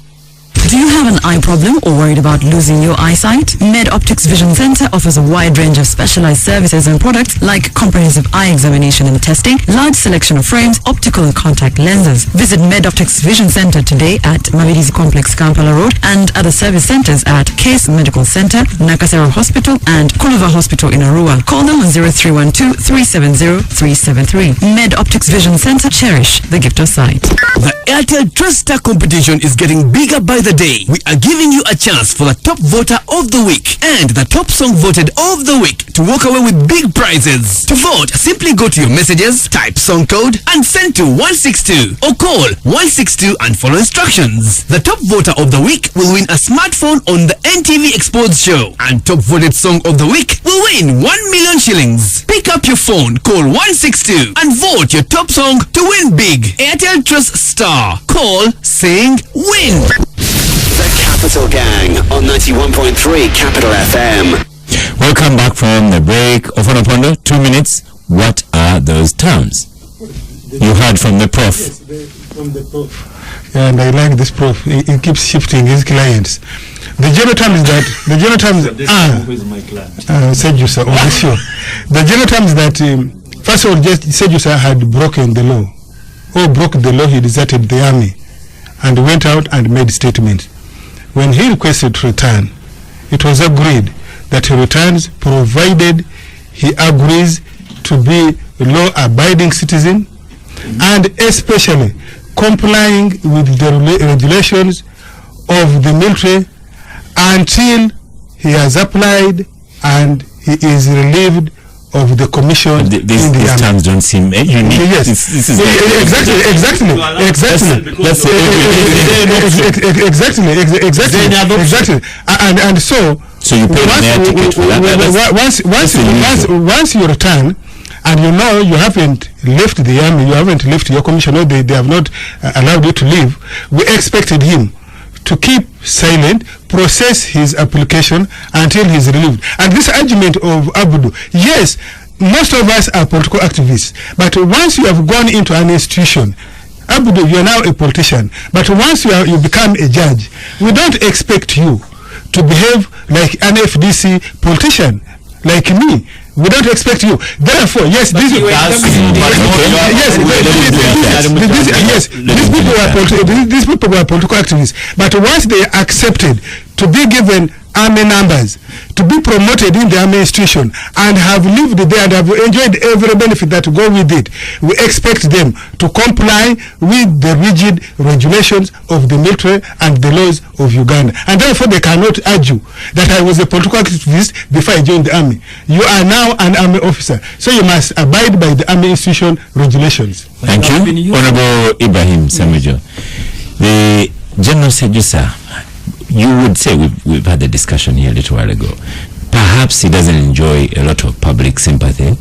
Do you have an eye problem or worried about losing your eyesight? Med Optics Vision Center offers a wide range of specialized services and products like comprehensive eye examination and testing, large selection of frames, optical and contact lenses. Visit Med Optics Vision Center today at Mabirizi Complex, Kampala Road, and other service centers at Case Medical Center, Nakasero Hospital, and Kuluva Hospital in Arua. Call them on 0312-370-373. Med Optics Vision Center. Cherish the gift of sight. The Airtel Trust Star competition is getting bigger by the day. We are giving you a chance for the top voter of the week and the top song voted of the week to walk away with big prizes. To vote, simply go to your messages, type song code and send to 162 or call 162 and follow instructions. The top voter of the week will win a smartphone on the NTV Exposed show, and top voted song of the week will win 1 million shillings. Pick up your phone, call 162 and vote your top song to win big. Airtel Trust Star. Call, sing, win. The Capital Gang on 91.3 Capital FM. Welcome back from the break. Opondo, 2 minutes. What are those terms? You heard from the prof. Yeah, and I like this prof. He keeps shifting his clients. The general term is that Ssemujju on this show. The general term is that first of all, just Ssemujju had broken the law, or broke the law. He deserted the army and went out and made statements. When he requested to return, it was agreed that he returns provided he agrees to be a law-abiding citizen and especially complying with the regulations of the military until he has applied and he is relieved of the commission. These terms don't seem unique. Yes, this is exactly. And so you pay an air ticket for that. Once you return, and you know you haven't left the army, you haven't left your commission, or they have not allowed you to leave, we expected him to keep silent, process his application until he's relieved. And this argument of Abdul, yes, most of us are political activists, but once you have gone into an institution, Abdul, you are now a politician, but once you become a judge, we don't expect you to behave like an FDC politician, like me. We don't expect you. Therefore, yes, these people are political activists. But once they are accepted to be given army numbers, to be promoted in the administration, and have lived there and have enjoyed every benefit that go with it, we expect them to comply with the rigid regulations of the military and the laws of Uganda. And therefore, they cannot argue that I was a political activist before I joined the army. You are now an army officer, so you must abide by the army institution regulations. Thank you. Honorable Ibrahim Ssemujju. The General Ssemujju, you would say, we've had the discussion here a little while ago, perhaps he doesn't enjoy a lot of public sympathy,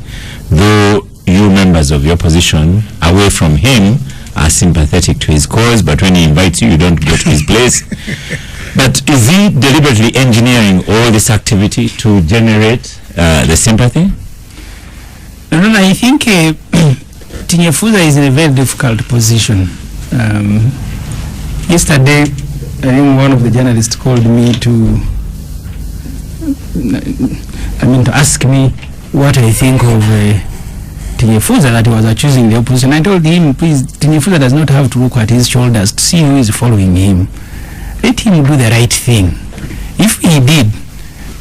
though you members of your opposition away from him are sympathetic to his cause, but when he invites you, you don't go to his place. But is he deliberately engineering all this activity to generate the sympathy? No, I think Tinyefuza is in a very difficult position. Yesterday, I think one of the journalists called me to ask me what I think of Tinyefuza, that he was accusing the opposition. I told him, please, Tinyefuza does not have to look at his shoulders to see who is following him. Let him do the right thing. If he did,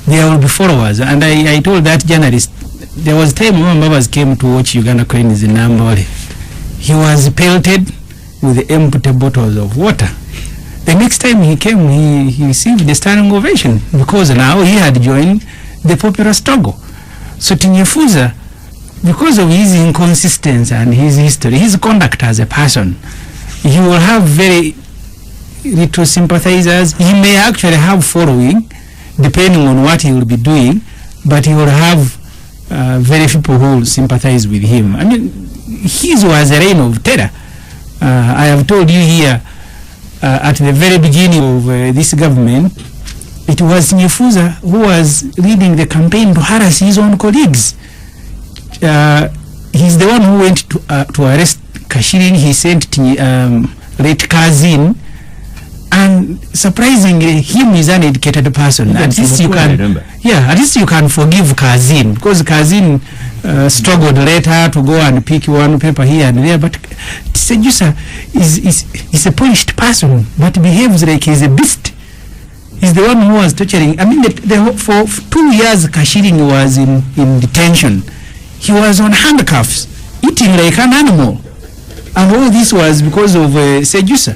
there will be followers. And I told that journalist, there was a time when Babas came to watch Uganda Cranes in Nambole. He was pelted with empty bottles of water. The next time he came, he received the standing ovation because now he had joined the popular struggle. So Tinyefuza, because of his inconsistency and his history, his conduct as a person, he will have very little sympathizers. He may actually have following, depending on what he will be doing, but he will have very few people who will sympathize with him. I mean, his was a reign of terror. I have told you here, at the very beginning of this government, it was Tinyefuza who was leading the campaign to harass his own colleagues. He's the one who went to arrest Kashirin. He sent late Kazin, and surprisingly, him is an educated person. At least you can, at least you can forgive Kazin, because Kazin struggled later to go and pick one paper here and there. But Ssemujju is a polished person, but behaves like he's a beast. He's the one who was torturing. I mean, for 2 years, Kashirin was in detention. He was on handcuffs, eating like an animal, and all this was because of Ssemujju.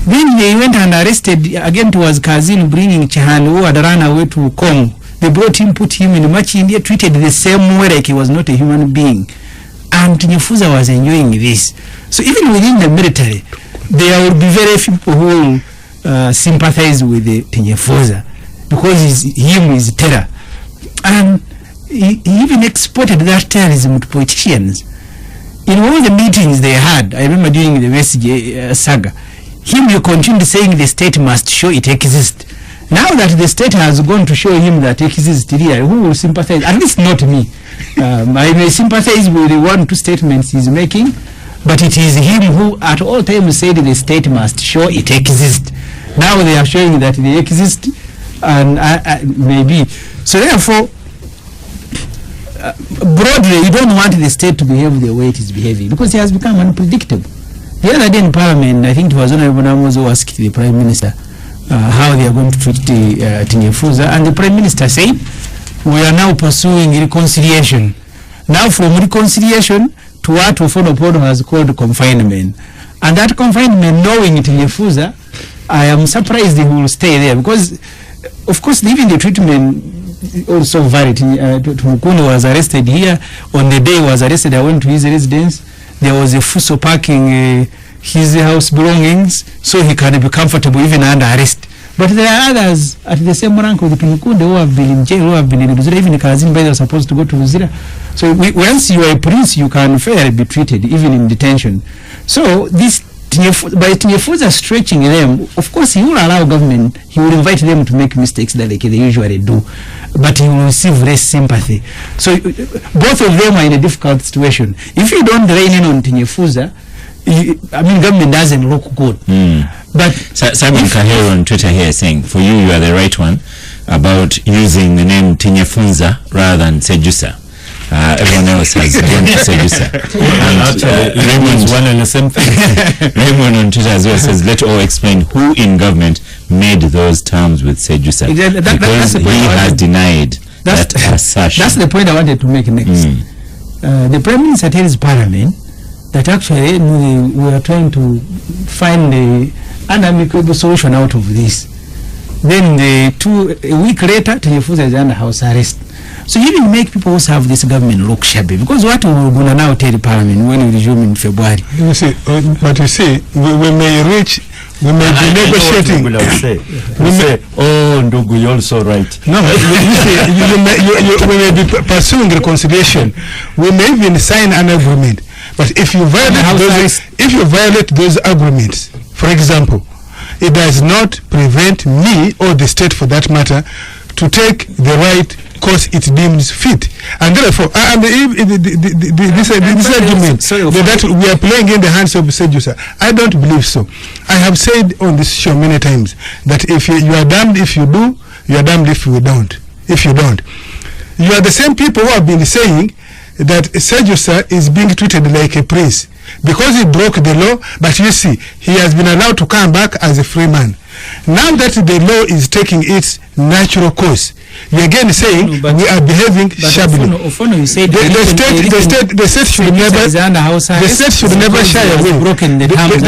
Then they went and arrested, again it was Kazin bringing Chahan, who had run away to Congo. They brought him, put him in Machi India, treated the same way like he was not a human being. And Tinyefuza was enjoying this. So even within the military, there will be very few people who will sympathize with Tinyefuza, because him is terror. And he even exported that terrorism to politicians. In all the meetings they had, I remember during the Westgate saga, you continued saying the state must show it exists. Now that the state has gone to show him that it exists, who will sympathize? At least not me. I may sympathize with the 1 2 statements he's making, But it is him who at all times said the state must show it exists. Now they are showing that they exist, and maybe. So therefore, broadly, you don't want the state to behave the way it is behaving, because it has become unpredictable. The other day in Parliament, I think it was Honorable Namozo who asked the Prime Minister how they are going to treat Tinyefuza, and the Prime Minister said, we are now pursuing reconciliation. Now from reconciliation to what Opondo has called confinement. And that confinement, knowing Tinyefuza, I am surprised he will stay there, because, of course, even the treatment also varied. Tumukunde was arrested here. On the day he was arrested, I went to his residence. There was a fuso packing his house belongings so he can be comfortable even under arrest. But there are others at the same rank with Tumukunde who have been in jail, who have been in Luzira. Even Kazimba, they are supposed to go to Luzira. So once you are a prince, you can fairly be treated, even in detention. So this by Tinyefuza stretching them, of course he will allow government, he will invite them to make mistakes that like they usually do, but he will receive less sympathy. So both of them are in a difficult situation. If you don't rein in on Tinyefuza, government doesn't look good. But Simon Kahero on Twitter here saying, for you are the right one about using the name Tinyefuza rather than Sejusa. Everyone else has gone to Ssemujju. And Raymond's one and the same thing. Raymond on Twitter as well says, let all explain who in government made those terms with Ssemujju. Exactly. Because he has denied that assertion. That's the point I wanted to make next. The Prime Minister tells Parliament that actually we are trying to find an amicable solution out of this. Then a week later, Tinyefuza is under house arrest. So you even make people who have this government look shabby, because what we will now tell the Parliament when we resume in February. You see, but you see, we may be negotiating. We say, oh, Ndugu, you're also right. No, we may be pursuing reconciliation. We may even sign an agreement. But if you violate those agreements, for example, it does not prevent me or the state, for that matter, to take the right course it deems fit. And therefore, this argument that we are playing in the hands of Ssemujju, I don't believe so. I have said on this show many times that if you are damned if you do, you are damned if you don't. If you don't, you are the same people who have been saying that Ssemujju is being treated like a prince because he broke the law, but you see, he has been allowed to come back as a free man. Now that the law is taking its natural course, you're again saying we are behaving shabbily. Ofwono, you said the state should never shy away. The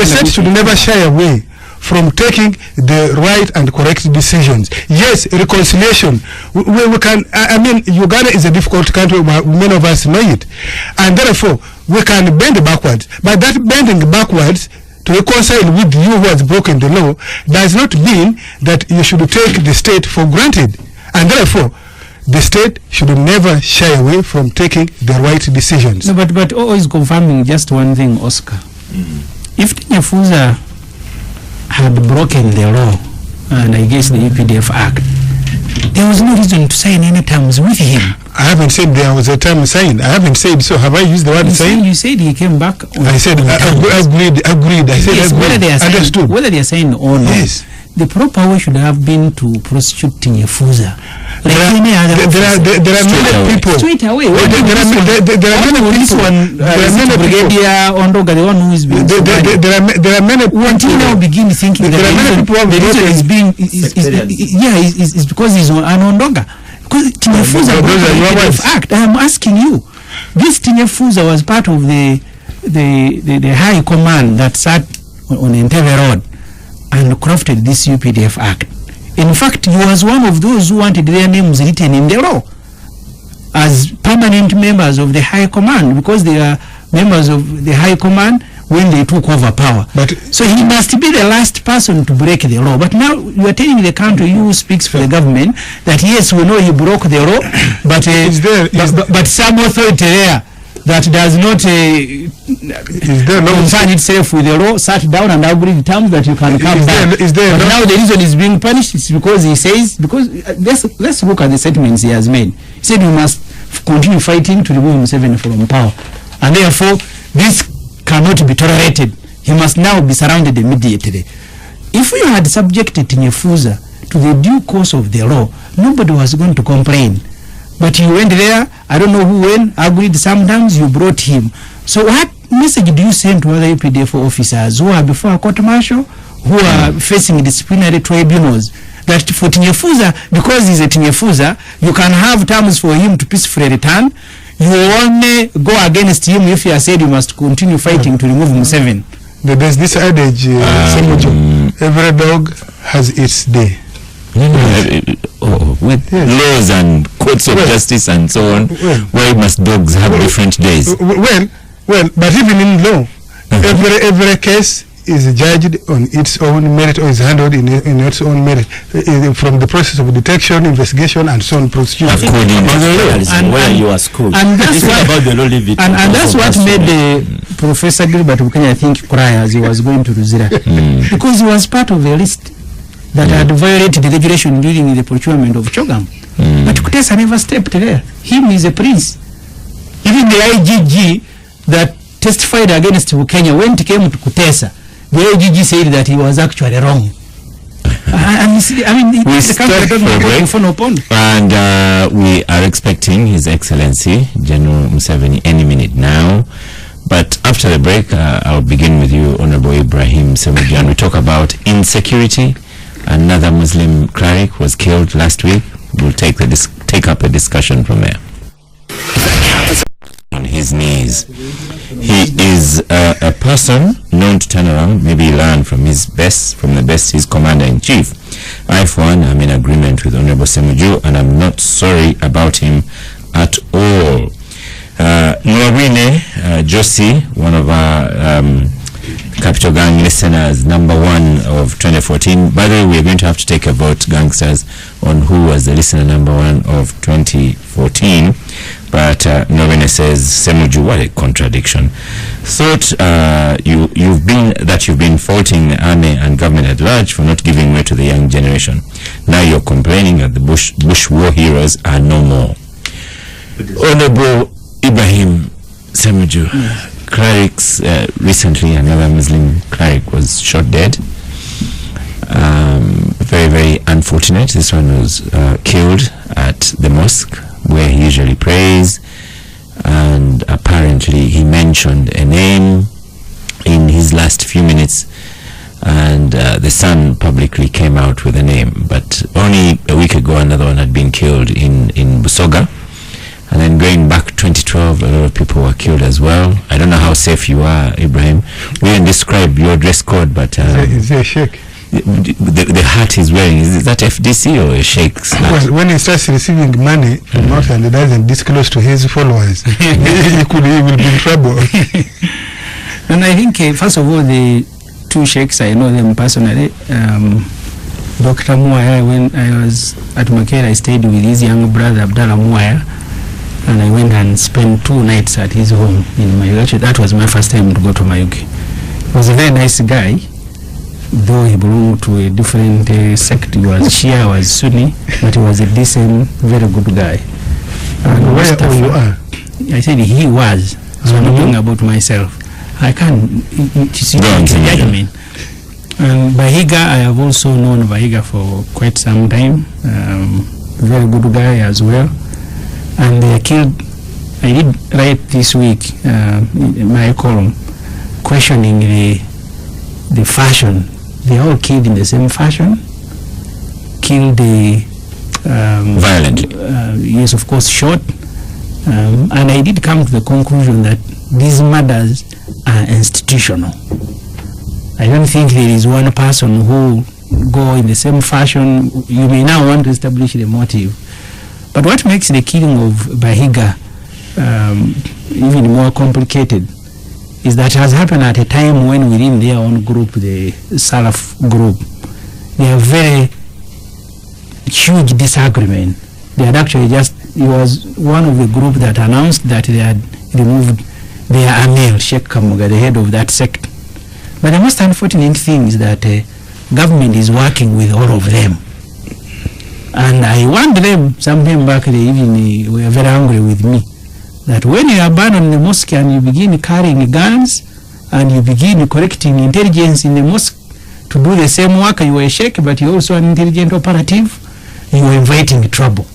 state should never shy away from taking the right and correct decisions. Yes, reconciliation. We can. Uganda is a difficult country. Many of us know it, and therefore we can bend backwards. But that bending backwards to reconcile with you who has broken the law does not mean that you should take the state for granted. And therefore, the state should never shy away from taking the right decisions. No, but always confirming just one thing, Oscar. If Tinyefuza had broken the law, and I guess the EPDF Act, there was no reason to sign any terms with him. I haven't said there was a term signed. I haven't said so. Have I used the word signed? You said he came back. I said agreed. I said yes, agreed. Understood. Whether they are saying or not. Yes. The proper way should have been to prosecute Tinyefuza. Like any other there are many people. Straight away. There are many people. Brigadier Ondoga, the one who is being. There are many people. Until now, begin thinking that the reason is being is because he's an Ondoga. Because Tinyefuza Act. I am asking you, this Tinyefuza was part of the high command that sat on Entebbe Road and crafted this UPDF Act. In fact, he was one of those who wanted their names written in the law as permanent members of the High Command, because they are members of the High Command when they took over power. So he must be the last person to break the law. But now you are telling the country, you who speaks for the government, that yes, we know he broke the law, but some authority there that does not concern itself with the law sat down and agreed the terms that you can come back. But now the reason he's being punished is because he says, let's look at the statements he has made. He said we must continue fighting to remove Museveni from power. And therefore, this cannot be tolerated. He must now be surrounded immediately. If you had subjected Nyefuza to the due course of the law, nobody was going to complain. But you went there, I don't know who went, agreed, sometimes you brought him. So what message do you send to other UPDF officers who are before a court martial, who are facing disciplinary tribunals, that for Nyefuza, because he's a Nyefuza, you can have terms for him to peacefully return. You only go against him if you are said you must continue fighting to remove Museveni. There's this adage, Ssemujju, every dog has its day. With laws and courts of justice and so on, why must dogs have different days? Well, but even in law, every case is judged on its own merit, or is handled in its own merit, from the process of detection, investigation, and so on, prosecution. According to the law. And where you are schooled. And that's what, about the law, leave it. And that's what made the Professor Gilbert Bukenya, I think, cry as he was going to Ruzira. Because he was part of a list that had violated the regulation during the procurement of Chogam. But Kutesa never stepped there. Him is a prince. Even the IGG that testified against Bukenya, when it came to Kutesa, the IGG said that he was actually wrong. And you see, I mean, we start for a break, Opondo. and we are expecting His Excellency General Museveni any minute now. But after the break, I'll begin with you, Honorable Ibrahim Ssemujju, and we talk about insecurity. Another Muslim cleric was killed last week. We'll take up a discussion from there. On his knees. He is a person known to turn around, maybe learn from the best, his commander-in-chief. I, for one, am in agreement with Honorable Ssemujju, and I'm not sorry about him at all. Yoweri, Josie, one of our Capital Gang listeners, number one of 2014. By the way, we're going to have to take a vote, Gangsters, on who was the listener number one of 2014. But Yoweri says, Ssemujju, what a contradiction. Thought you've been faulting the army and government at large for not giving way to the young generation. Now you're complaining that the Bush war heroes are no more. Honorable Ibrahim Ssemujju, clerics, recently another Muslim cleric was shot dead. Very, very unfortunate. This one was killed at the mosque where he usually prays, and apparently he mentioned a name in his last few minutes, and the son publicly came out with a name. But only a week ago another one had been killed in Busoga. And then going back 2012, a lot of people were killed as well. I don't know how safe you are, Ibrahim. We didn't describe your dress code, but is it a sheikh? The hat he's wearing, is that FDC or a sheikh's hat? When he starts receiving money from outside and doesn't disclose to his followers, he will be in trouble. And I think, first of all, the two sheikhs, I know them personally. Dr. Muaya, when I was at Makere, I stayed with his younger brother, Abdul Muaya. And I went and spent 2 nights at his home in Mayugi. Actually, that was my first time to go to Mayugi. He was a very nice guy, though he belonged to a different sect. He was Shia, was Sunni, but he was a decent, very good guy. And where you are? I said he was, so I'm not talking about myself. I can't, it's a judgment. And Bahiga, I have also known Bahiga for quite some time. Very good guy as well. And they killed, I did write this week in my column questioning the fashion. They all killed in the same fashion, killed violently. Yes, of course, shot. And I did come to the conclusion that these murders are institutional. I don't think there is one person who go in the same fashion. You may now want to establish the motive. But what makes the killing of Bahiga even more complicated is that it has happened at a time when within their own group, the Salaf group, they have very huge disagreement. They had actually it was one of the group that announced that they had removed their Amir, Sheikh Kamuga, the head of that sect. But the most unfortunate thing is that government is working with all of them. And I warned them sometime back, they even were very angry with me, that when you abandon the mosque and you begin carrying guns and you begin collecting intelligence in the mosque to do the same work. You are a sheikh, but you're also an intelligent operative. You are inviting trouble.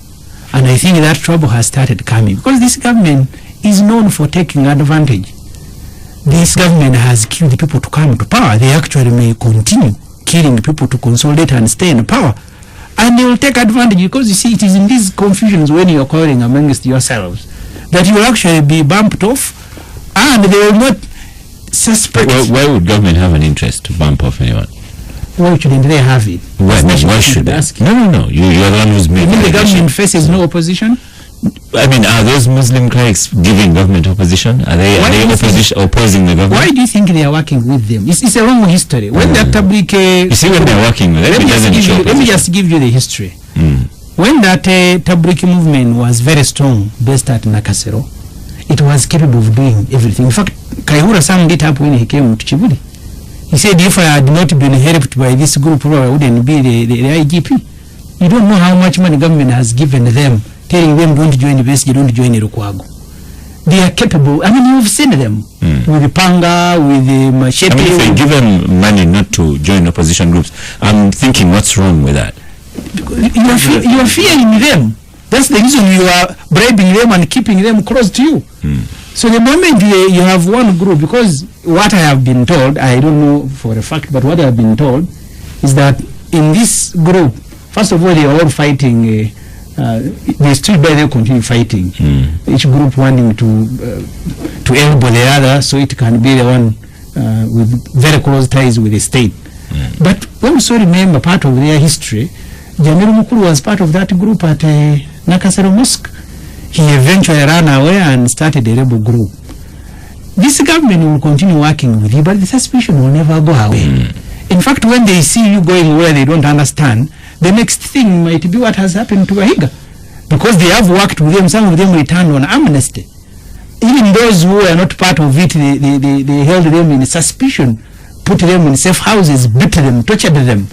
And I think that trouble has started coming because this government is known for taking advantage. This government has killed people to come to power. They actually may continue killing people to consolidate and stay in power. And they will take advantage because you see, it is in these confusions when you are quarreling amongst yourselves that you will actually be bumped off and they will not suspect. Why would government have an interest to bump off anyone? Why shouldn't they have it? Why should they? No. You are the one who's made. You mean the government faces no opposition? I mean, are those Muslim clerics giving government opposition? Are they opposing the government? Why do you think they are working with them? It's a long history. When that public... you see, when they're working with them, let me just give you the history. When that Tabriki movement was very strong, based at Nakasero, it was capable of doing everything. In fact, Kaihura summed it up when he came to Chibuli. He said, if I had not been helped by this group, I wouldn't be the IGP. You don't know how much money government has given them, telling them don't join the West, don't join the Rukwago. They are capable. I mean, you've seen them with the panga, with the machete. I mean, if they give them money not to join opposition groups, I'm thinking, what's wrong with that? You are fearing them. That's the reason you are bribing them and keeping them close to you. So the moment you have one group, because what I have been told, I don't know for a fact, but what I have been told is that in this group, first of all, they are all fighting. They still by they continue fighting. Each group wanting to elbow the other, so it can be the one with very close ties with the state. But also remember part of their history. Jamilu Mukulu was part of that group at Nakasero Mosque. He eventually ran away and started a rebel group. This government will continue working with you, but the suspicion will never go away. In fact, when they see you going where they don't understand, the next thing might be what has happened to Wahiga. Because they have worked with them, some of them returned on amnesty. Even those who are not part of it, they held them in suspicion, put them in safe houses, beat them, tortured them.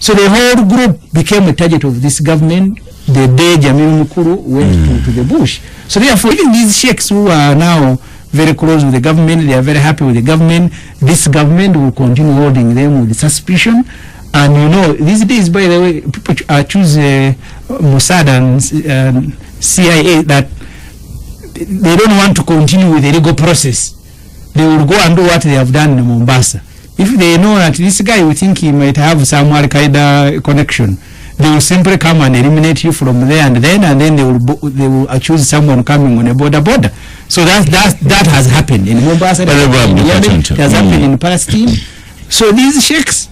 So the whole group became a target of this government the day Jamil Mukuru went to the bush. So therefore, even these sheikhs who are now very close with the government, they are very happy with the government. This government will continue holding them with suspicion. And you know, these days, by the way, people choose Mossad and CIA that they don't want to continue with the legal process. They will go and do what they have done in Mombasa. If they know that this guy, we think he might have some Al-Qaeda connection, they will simply come and eliminate you from there and then they will accuse someone coming on a border. So that has happened in Mombasa, it has happened in Palestine. So these sheikhs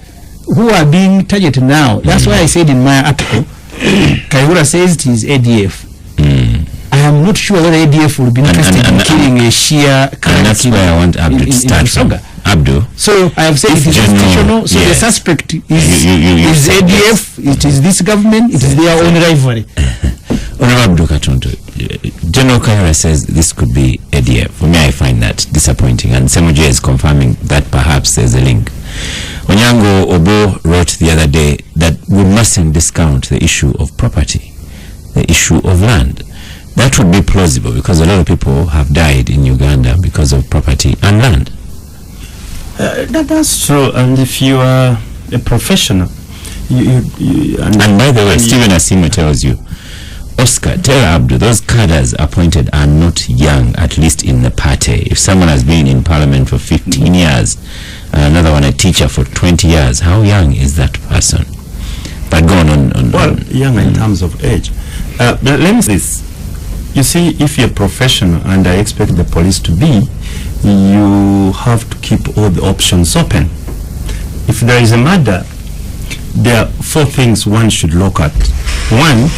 who are being targeted now, that's why I said in my article, Kaihura says it is ADF. I am not sure whether ADF will be interested in killing a Shia. And that's where I want Abdul to start from. Abdul. So I have said it is institutional. So the suspect is ADF. It is this government. It is their own rivalry. Honorable Abdul Katuntu, General Kaihura says this could be ADF. For me, I find that disappointing. And Ssemujju is confirming that perhaps there's a link. Onyango Obo wrote the other day that we mustn't discount the issue of property, the issue of land. That would be plausible because a lot of people have died in Uganda because of property and land. That's true. And if you are a professional, and by the way, Stephen Asima tells you, Oscar, tell Abdul, those cadres appointed are not young, at least in the party. If someone has been in parliament for 15 years, another one a teacher for 20 years, how young is that person? But go on. Well, young in terms of age. But let me say this. You see, if you're a professional, and I expect the police to be, you have to keep all the options open. If there is a murder, there are 4 things one should look at. 1,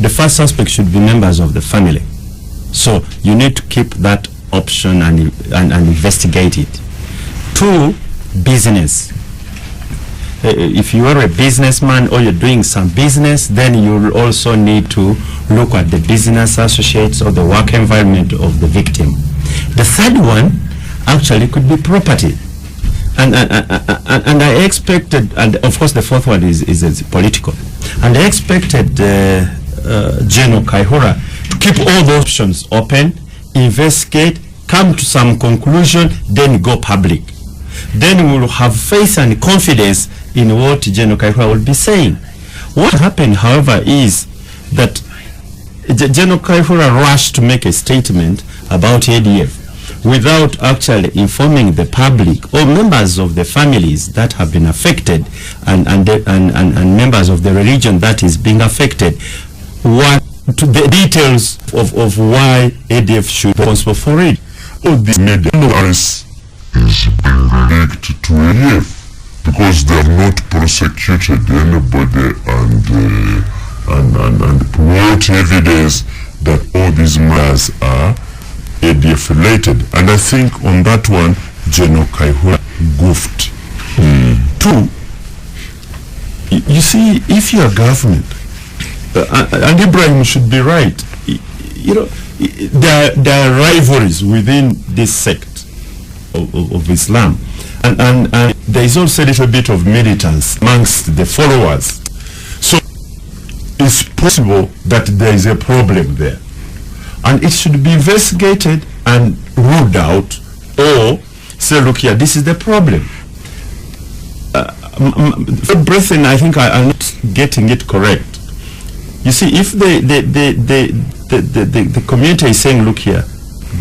the first suspect should be members of the family. So you need to keep that option and investigate it. 2, business. If you are a businessman or you're doing some business, then you will also need to look at the business associates or the work environment of the victim. The third one actually could be property. And I expected, and of course the fourth one is political. And I expected General Kaihura to keep all the options open, investigate, come to some conclusion, then go public. Then we will have faith and confidence in what General Kaihura will be saying. What happened, however, is that General Kaihura rushed to make a statement about ADF without actually informing the public or members of the families that have been affected and members of the religion that is being affected what to the details of why ADF should be responsible for it. All this media is being linked to ADF because they have not prosecuted anybody and promote evidence that all these matters are ADF related. And I think on that one, General Kaihura goofed. Two, you see, if you're government, and Ibrahim should be right, you know, there are rivalries within this sect of Islam. And there is also a little bit of militance amongst the followers. So it's possible that there is a problem there. And it should be investigated and ruled out, or say, look here, this is the problem. Brethren, I think I'm not getting it correct. You see, if the community is saying, look here,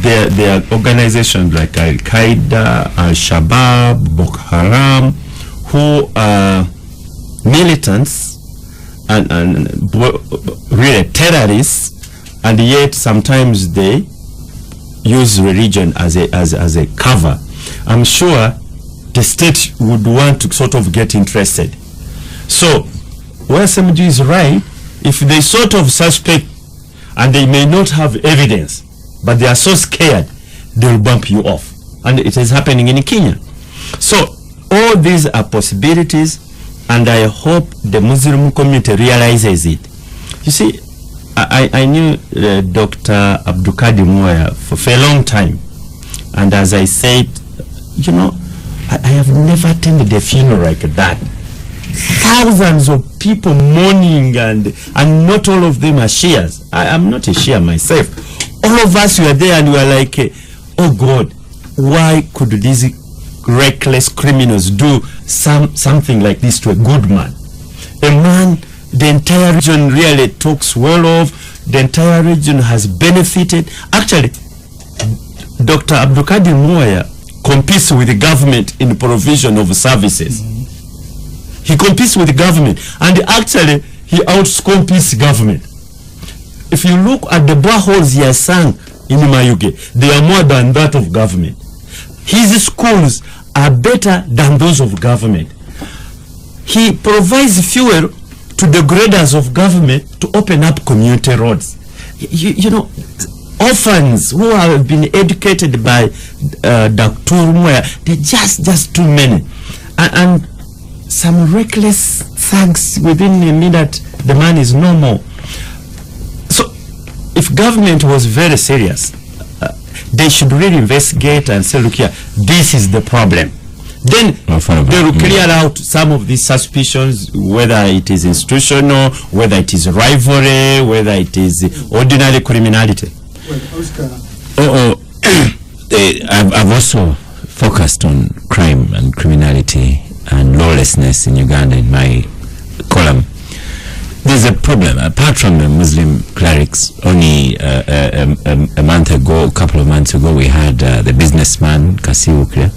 there are organizations like Al-Qaeda, Al-Shabaab, Boko Haram, who are militants and really terrorists, and yet sometimes they use religion as a cover. I'm sure the state would want to sort of get interested. So, where Ssemujju is right, if they sort of suspect and they may not have evidence, but they are so scared, they will bump you off. And it is happening in Kenya. So, all these are possibilities, and I hope the Muslim community realizes it. You see, I knew Dr. Abdul for a long time, and as I said, you know, I have never attended a funeral like that. Thousands of people mourning, and not all of them are Shias. I'm not a Shia myself. All of us were there and we were like, oh God, why could these reckless criminals do something like this to a good man? A man the entire region really talks well of, the entire region has benefited. Actually, Dr. Abdul competes with the government in provision of services. He competes with the government, and actually he outcompetes government. If you look at the boreholes he has sung in Mayuge, they are more than that of government. His schools are better than those of government. He provides fuel to the graders of government to open up community roads. You know, orphans who have been educated by Dr. Moya, they're just too many. And some reckless thugs within a minute, the man is no more. So, if government was very serious, they should really investigate and say, look here, this is the problem. Then they will clear out some of these suspicions, whether it is institutional, whether it is rivalry, whether it is ordinary criminality. I've also focused on crime and criminality and lawlessness in Uganda in my column. There's a problem. Apart from the Muslim clerics, only a couple of months ago, we had the businessman, Kasiwukre,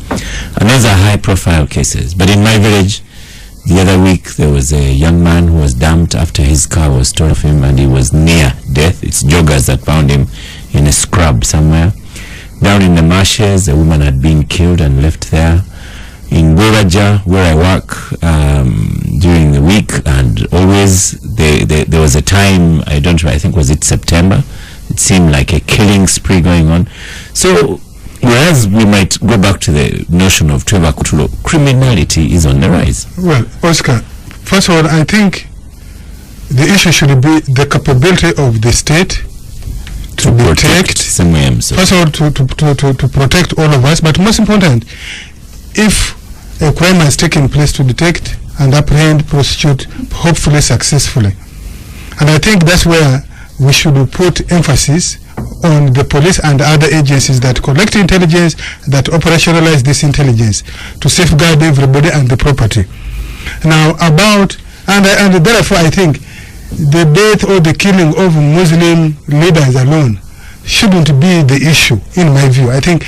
and those are high-profile cases. But in my village, the other week, there was a young man who was dumped after his car was stolen from him, and he was near death. It's joggers that found him in a scrub somewhere. Down in the marshes, a woman had been killed and left there. In Buraja, where I work, during the week, and always there was a time, I don't know, I think was it September, it seemed like a killing spree going on. So whereas we might go back to the notion of Tweba Kutulo, criminality is on the rise. Well, Oscar, first of all, I think the issue should be the capability of the state to protect first of all to protect all of us, but most important, if a crime has taken place, to detect and apprehend, prosecute, hopefully successfully. And I think that's where we should put emphasis on the police and other agencies that collect intelligence, that operationalize this intelligence to safeguard everybody and the property. Now and therefore I think the death or the killing of Muslim leaders alone shouldn't be the issue in my view. I think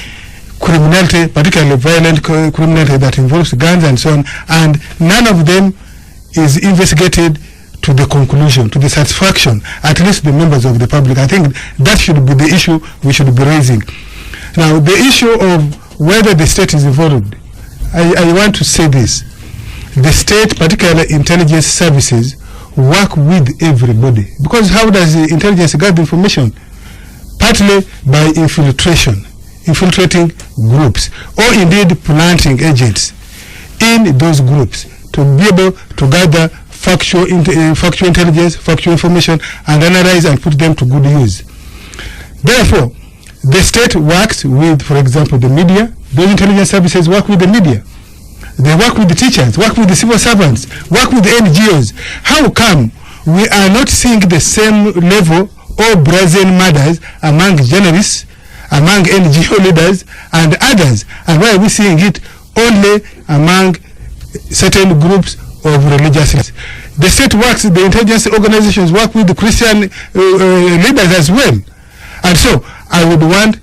criminality, particularly violent criminality that involves guns and so on, and none of them is investigated to the conclusion, to the satisfaction, at least the members of the public. I think that should be the issue we should be raising. Now, the issue of whether the state is involved, I want to say this. The state, particularly intelligence services, work with everybody. Because how does the intelligence gather information? Partly by infiltrating groups, or indeed planting agents in those groups to be able to gather factual intelligence, factual information, and analyze and put them to good use. Therefore, the state works with, for example, the media. Those intelligence services work with the media. They work with the teachers, work with the civil servants, work with the NGOs. How come we are not seeing the same level of brazen murders among journalists, among NGO leaders, and others? And why are we seeing it only among certain groups of religious leaders? The state works, the intelligence organizations work with the Christian leaders as well. And so I would want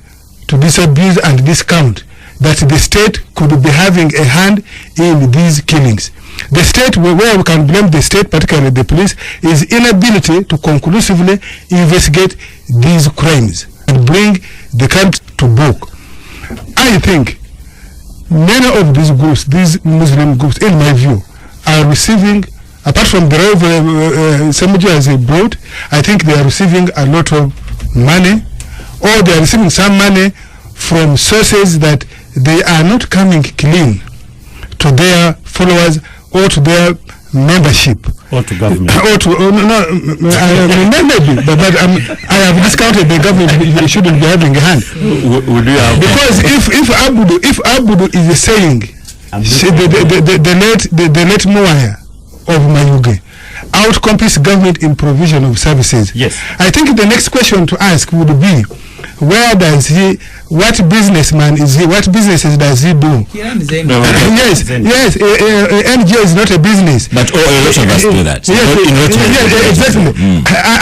to disabuse and discount that the state could be having a hand in these killings. The state, where we can blame the state, particularly the police, is inability to conclusively investigate these crimes and bring the country to book. I think many of these groups, these Muslim groups, in my view, are receiving, apart from the Ssemujju as a brought, I think they are receiving a lot of money, or they are receiving some money from sources that they are not coming clean to their followers or to their membership. Or to government. Maybe, but I have discounted the government. You shouldn't be having a hand. Would you have? Because if Abdul is saying the late Muaya of Mayuge outcompetes government in provision of services. Yes. I think the next question to ask would be, where does he, what businessman is he, what businesses does he do? Yes, NGO is not a business. But a lot of us do that. Yes, exactly.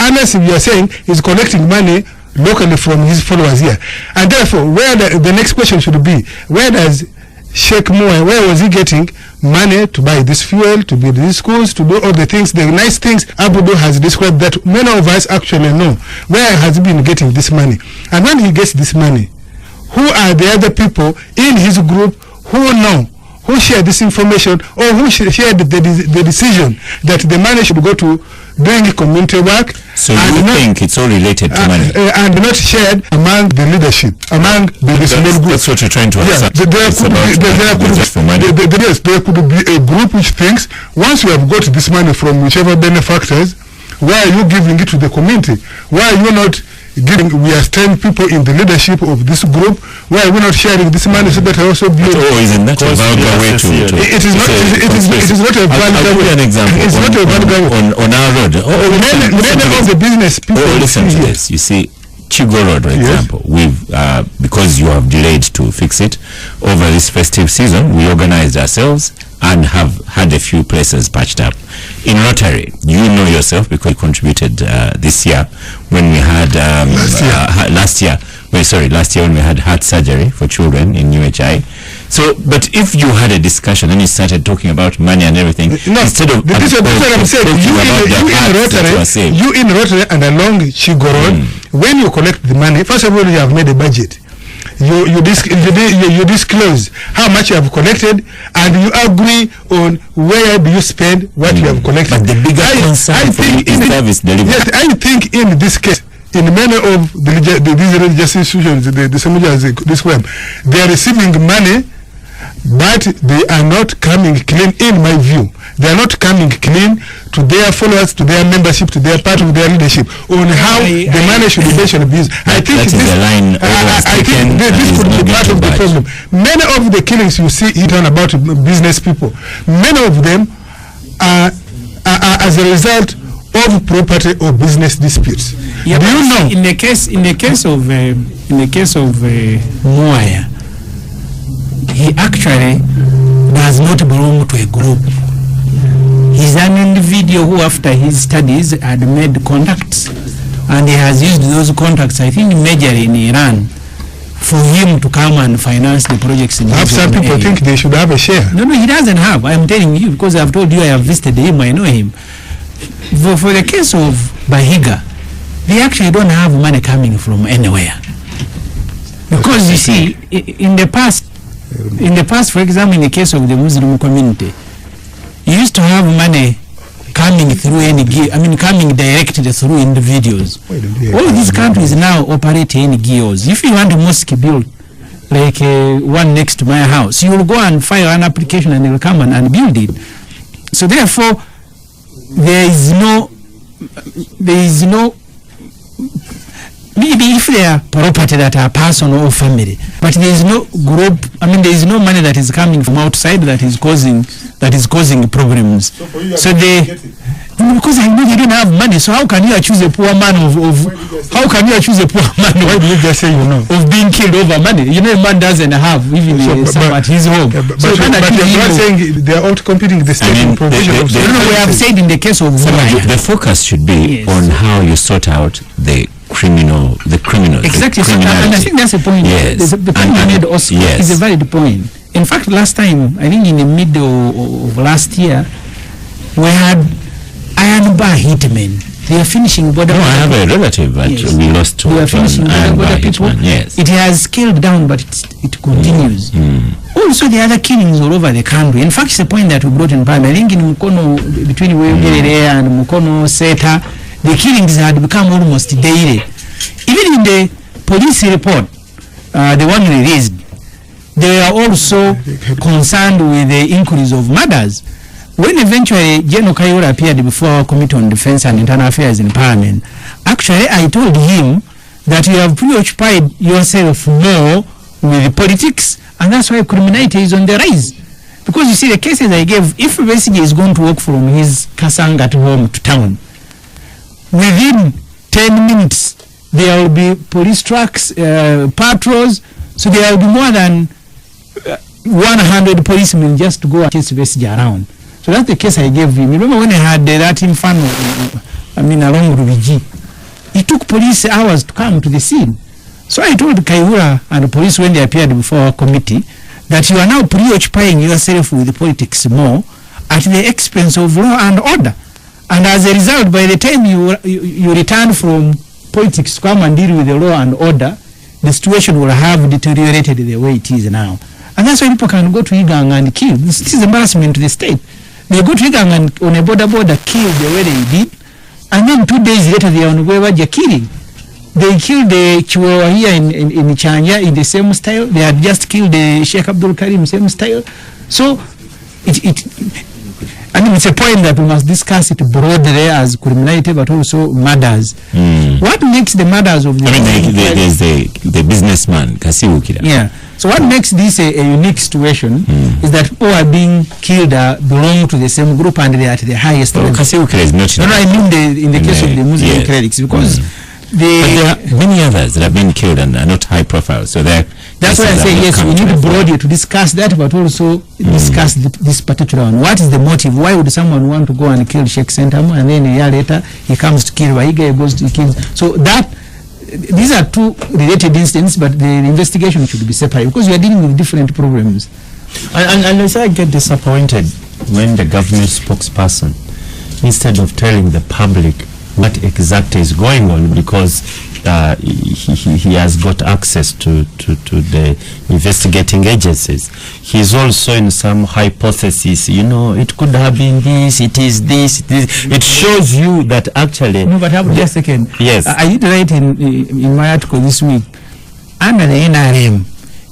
Unless you are saying he's collecting money locally from his followers here. And therefore, where the next question should be, where does Sheikh Muai, where was he getting money to buy this fuel, to build these schools, to do all the things, the nice things Abdul has described that many of us actually know? Where has he been getting this money? And when he gets this money, who are the other people in his group who know, who share this information, or who shared the decision that the money should go to doing community work? So you think it's all related to money? And not shared among the leadership, among the small group. That's what you're trying to understand. There could be a group which thinks, once you have got this money from whichever benefactors, why are you giving it to the community? Why are you not giving? We are 10 people in the leadership of this group. Why are we not sharing this money so that I also build? Isn't that a vulgar way to? It is not a vulgar way. I'll give you an example. It's not a vulgar way. On our road. Many of the business people. Listen to this. You see, Chigo Road, for example, we've because you have delayed to fix it over this festive season, we organized ourselves and have had a few places patched up. In Rotary, you know yourself because you contributed this year when we had last year when we had heart surgery for children in UHI. So, but if you had a discussion and you started talking about money and everything, instead of this is what I'm saying. You in Rotary and along Chigo Road, when you collect the money, first of all, you have made a budget. You disclose how much you have collected, and you agree on where do you spend what you have collected. But the bigger concern for you is service delivery. Yes, I think in this case, in many of these religious institutions, the Ssemujju has described, they are receiving money, but they are not coming clean, in my view. They are not coming clean to their followers, to their membership, to their part of their leadership, on how the money should be used. I think this could be part of the problem. Many of the killings you see done about business people, many of them are as a result of property or business disputes. Yeah, do you know? In the case of Moya, he actually does not belong to a group. He's an individual who, after his studies, had made contacts, and he has used those contacts, I think, majorly in Iran, for him to come and finance the projects in Perhaps some people area. think they should have a share. No, he doesn't have. I'm telling you, because I've told you I have visited him, I know him. For the case of Bahiga, they actually don't have money coming from anywhere. Because you see, in the past, for example, in the case of the Muslim community, you used to have money coming through coming directly through individuals. All these countries now operate in NGOs. If you want a mosque built, like one next to my house, you will go and file an application and they will come and build it. So therefore, there is no, maybe if they are property that are personal or family, but there is no group, there is no money that is coming from outside that is causing problems. So because I know they don't have money, so how can you accuse a poor man of how can you accuse a poor man Why do you just say you know? of being killed over money? You know, a man doesn't have even some at his home. But you're not saying they are out competing the state in provision of we have said in the case of the focus should be on how you sort out the criminals. Exactly, so, and I think that's the point. Yes. The point you made also is a valid point. In fact, last time, I think in the middle of last year, we had iron bar hitmen. They are finishing border. No, I have a relative that we lost to they are finishing border people. Yes. It has scaled down, but it continues. Also, the other killings all over the country. In fact, it's a point that we brought in Parliament. I think in Mukono, between Yoweri and Mukono Seta, the killings had become almost daily. Even in the police report, the one released, they are also concerned with the increase of murders. When eventually General Kayihura appeared before our Committee on Defense and Internal Affairs in Parliament, actually I told him that you have preoccupied yourself more with politics, and that's why criminality is on the rise. Because you see, the cases I gave, if Besigye is going to walk from his Kasanga at home to town, within 10 minutes there will be police trucks, patrols, so there will be more than 100 policemen just to go and chase Besigye around. So that's the case I gave him. Remember when I had that infano, along Rubiji, it took police hours to come to the scene. So I told Kayihura and the police when they appeared before our committee that you are now preoccupying yourself with politics more at the expense of law and order. And as a result, by the time you return from politics to come and deal with the law and order, the situation will have deteriorated the way it is now. And that's why people can go to Iganga and kill. This is embarrassment to the state. They go to Iganga and on a border kill the way they did, and then 2 days later they are on Wewaja killing. They killed the Chihuahua here in Chanya in the same style. They had just killed the Sheikh Abdul Karim same style. So it's a point that we must discuss it broadly as criminality, but also murders. What makes the murders of the there's the businessman Kasiwukira. Yeah. So what makes this a unique situation is that people are being killed belong to the same group and they are at the highest level. Kasiwukira is not. No, I mean in the case of the Muslim clerics, because but there are many others that have been killed and are not high profile. So that's why I say yes, we need broadly to discuss that, but also discuss this particular one. What is the motive? Why would someone want to go and kill Sheikh Sentamu and then a year later he comes to kill Waiga, he goes to kill? So these are two related incidents, but the investigation should be separate because we are dealing with different problems. And I get disappointed when the government spokesperson, instead of telling the public what exactly is going on, because he has got access to the investigating agencies, he's also in some hypothesis, it could have been this, it is this, it shows you that actually. No, but just a second. Yes. I did write in my article this week, under the NRM,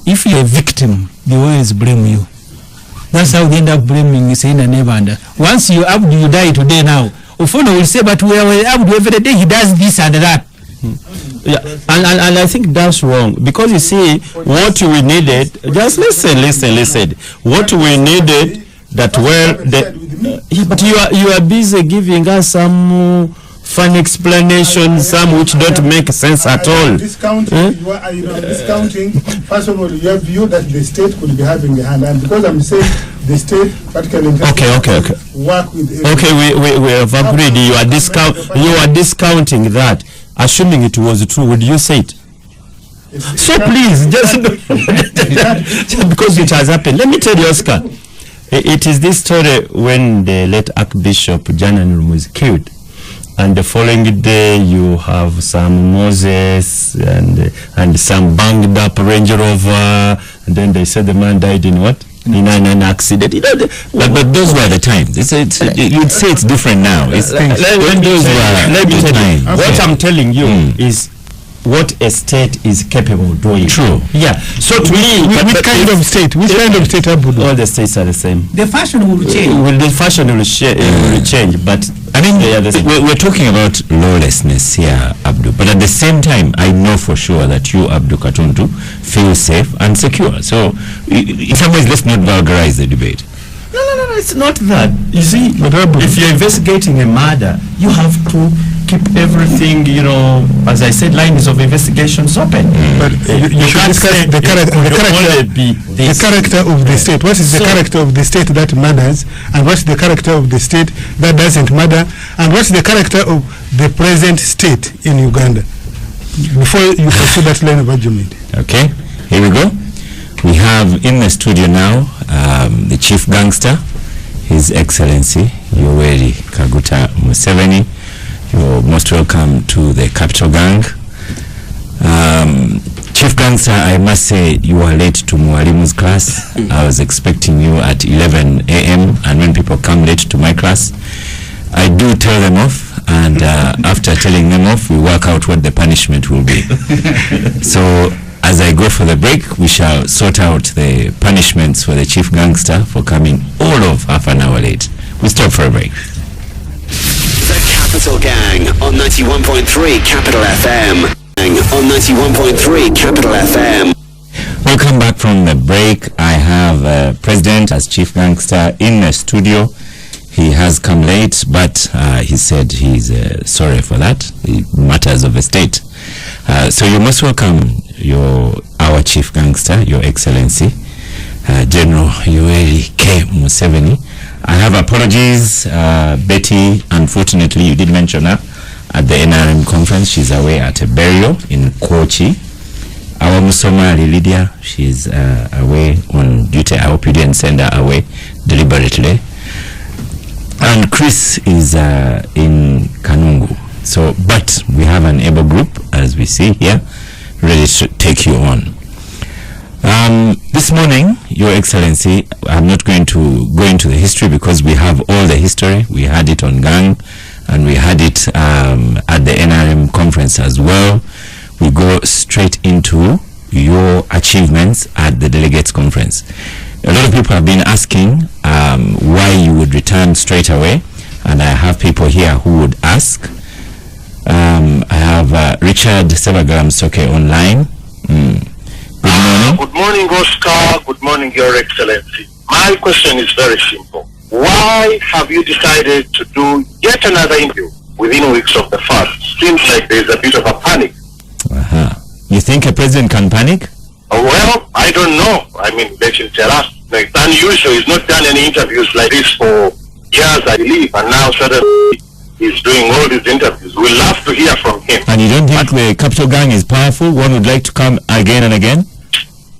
if you're a victim, they always blame you. That's how they end up blaming Saina Nevanda. Once you die today now, Ofwono will say, but we are Abdul every day, he does this and that. Yeah, and I think that's wrong, because you see, what we needed, just listen, what we needed, that but you are busy giving us some fun explanations, some which don't make sense at all. Discounting, discounting. First of all, your view that the state could be having a hand, and because I'm saying the state, particularly Okay. work with. Okay, we have agreed. You are discounting that, assuming it was true. Would you say it? So please, just because it has happened. Let me tell you, Oscar. It is this story when the late Archbishop Janan was killed. And the following day, you have some Moses and some banged up Range Rover, and then they said the man died in what? In an accident. You know, but those were the times. You'd say it's different now. What I'm telling you is what a state is capable of doing. True. Yeah. So to me, which kind of state? Which kind of state, Abdul? All the states are the same. The fashion will change. The fashion will change, but I mean, we're talking about lawlessness here, Abdul. But at the same time, I know for sure that you, Abdul Katuntu, feel safe and secure. So, in some ways, let's not vulgarize the debate. No, it's not that. You see, if you're investigating a murder, you have to keep everything, as I said, lines of investigations open. But you should discuss the character of the state. What is the character of the state that murders, and what's the character of the state that doesn't murder, and what's the character of the present state in Uganda? Before you pursue that line of argument. Okay, here we go. We have in the studio now the chief gangster, His Excellency Yoweri Kaguta Museveni. You're most welcome to the Capital Gang. Chief Gangster, I must say you are late to Mwalimu's class. I was expecting you at 11 a.m. and when people come late to my class, I do tell them off, and after telling them off, we work out what the punishment will be. So as I go for the break, we shall sort out the punishments for the Chief Gangster for coming all of half an hour late. We stop for a break. The Capital Gang on 91.3 Capital FM. On 91.3 Capital FM. Welcome back from the break. I have President as Chief Gangster in the studio. He has come late, but he said he's sorry for that. Matters of a state. So you must welcome our Chief Gangster, Your Excellency, General Yoweri K. Museveni. I have apologies, Betty. Unfortunately, you did mention her at the NRM conference. She's away at a burial in Kochi. Our Musomali Lydia, she's away on duty. I hope you didn't send her away deliberately. And Chris is in Kanungu. So, but we have an able group, as we see here, ready to take you on. This morning, Your Excellency, I'm not going to go into the history because we have all the history. We had it on Gang, and we had it at the NRM conference as well. We go straight into your achievements at the delegates conference. A lot of people have been asking why you would return straight away, and I have people here who would ask. I have Richard Sebagaram Soke online. Good morning. Good morning, Oscar. Good morning, Your Excellency. My question is very simple. Why have you decided to do yet another interview within weeks of the first? Seems like there's a bit of a panic. You think a president can panic? Well, I don't know. I mean, let him tell us. It's unusual. He's not done any interviews like this for years, I believe, and now suddenly he's doing all these interviews. We'll love to hear from him. And you don't think the Capital Gang is powerful? One would like to come again and again?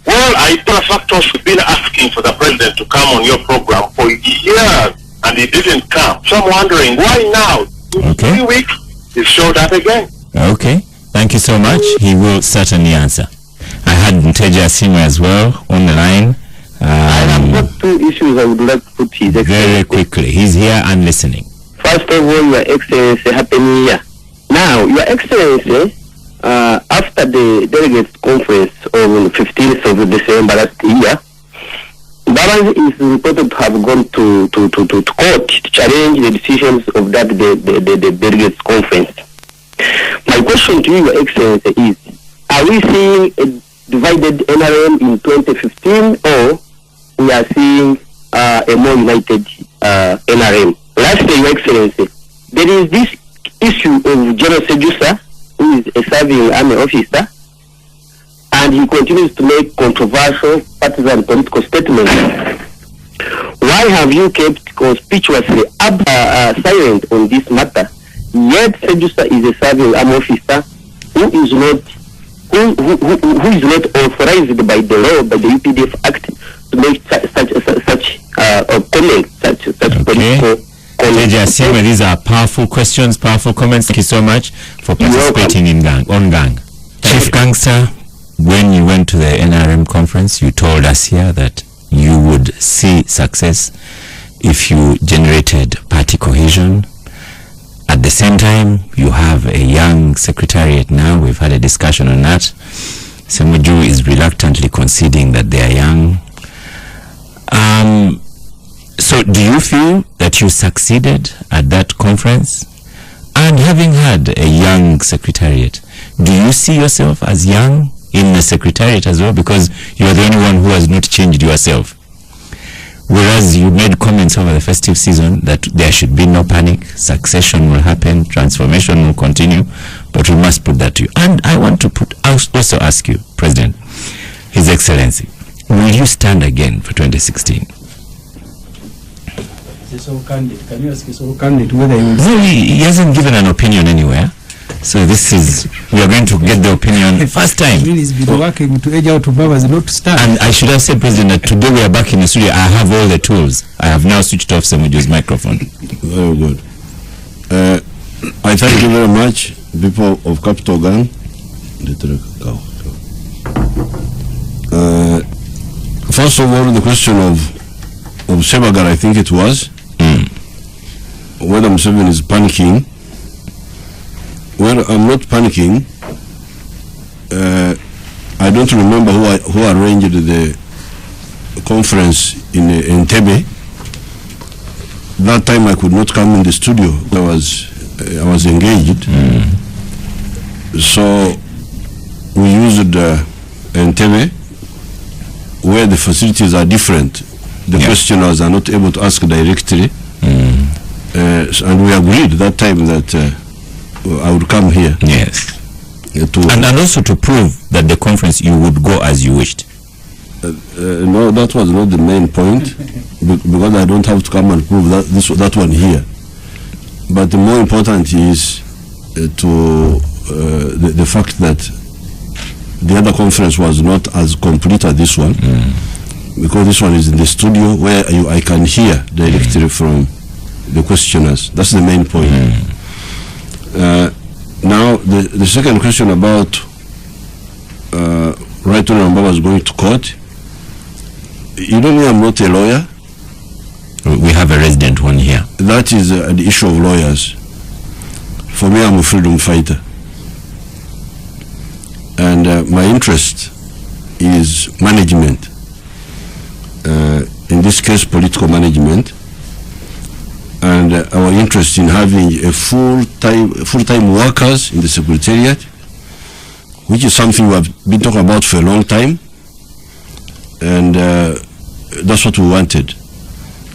Well, I know factors have been asking for the president to come on your program for years, and he didn't come. So I'm wondering, why now? In 3 weeks, he showed up again. Okay. Thank you so much. He will certainly answer. I had Nteja Asima as well on the line. I have got two issues I would like to put his Excellency. Very quickly. He's here and listening. First of all, Your Excellency, Happy New Year. Now, Your Excellency, after the delegates conference on the 15th of December last year, Balance is reported to have gone to court to challenge the decisions of that the delegates conference. My question to you, Your Excellency, is: are we seeing a divided NRM in 2015, or we are seeing a more united NRM? Lastly, Your Excellency, there is this issue of General Ssemujju, who is a serving army officer, and he continues to make controversial partisan political statements. Why have you kept conspicuously silent on this matter? Yet Ssemujju is a serving army officer who is not authorized by the law, by the UPDF Act, to make such comments, such political comments. These are powerful questions, powerful comments. Thank you so much for participating in Gang. Chief Gangster, when you went to the NRM conference, you told us here that you would see success if you generated party cohesion. At the same time, you have a young secretariat now. We've had a discussion on that. Ssemujju is reluctantly conceding that they are young. So do you feel that you succeeded at that conference? And having had a young secretariat, do you see yourself as young in the secretariat as well? Because you're the only one who has not changed yourself. Whereas you made comments over the festive season that there should be no panic, succession will happen, transformation will continue, but we must put that to you. And I want to also ask you, President, His Excellency, will you stand again for 2016? Can you ask so candid whether he will? No, he hasn't given an opinion anywhere. So we are going to get the opinion first time. He's been working to edge out Obama's not to start. And I should have said, President, that today we are back in the studio. I have all the tools. I have now switched off Ssemujju's microphone. Very good. I thank you very much, people of Capital Gang. First of all, the question of Sebagar, I think it was, whether Museveni is panicking. Well, I'm not panicking. I don't remember who arranged the conference in Entebbe. That time I could not come in the studio. I was engaged. So we used Entebbe, where the facilities are different. The questioners are not able to ask directly. And we agreed that time that I would come here. Yes. And also to prove that the conference you would go as you wished. No, that was not the main point, because I don't have to come and prove that one here. But the more important is the fact that the other conference was not as complete as this one, because this one is in the studio where I can hear directly from the questioners. That's the main point. Now, the second question about Right Honorable Mbaba going to court. You know me, I'm not a lawyer. We have a resident one here. That is the issue of lawyers. For me, I'm a freedom fighter. And my interest is management. In this case, political management. And our interest in having a full-time workers in the secretariat, which is something we have been talking about for a long time, and that's what we wanted.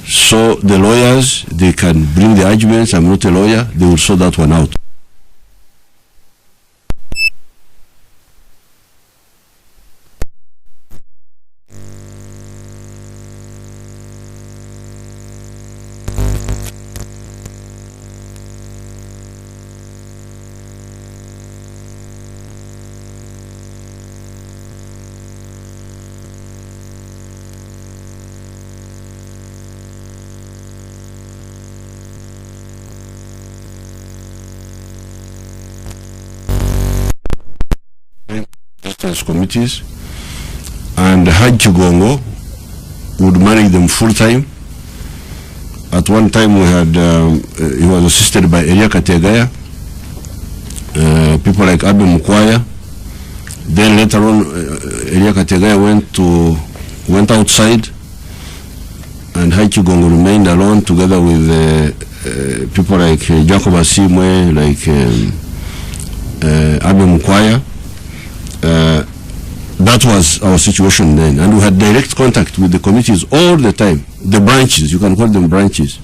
So the lawyers, they can bring the arguments. I'm not a lawyer. They will sort that one out. Committees, and Haji Gongo would manage them full time. At one time we had he was assisted by Elia Kategaya, people like Abe Mukwaya. Then later on Elia Kategaya went outside, and Haji Gongo remained alone together with people like Jacob Asimwe, like Abe Mukwaya. That was our situation then, and we had direct contact with the committees all the time. The branches, you can call them branches.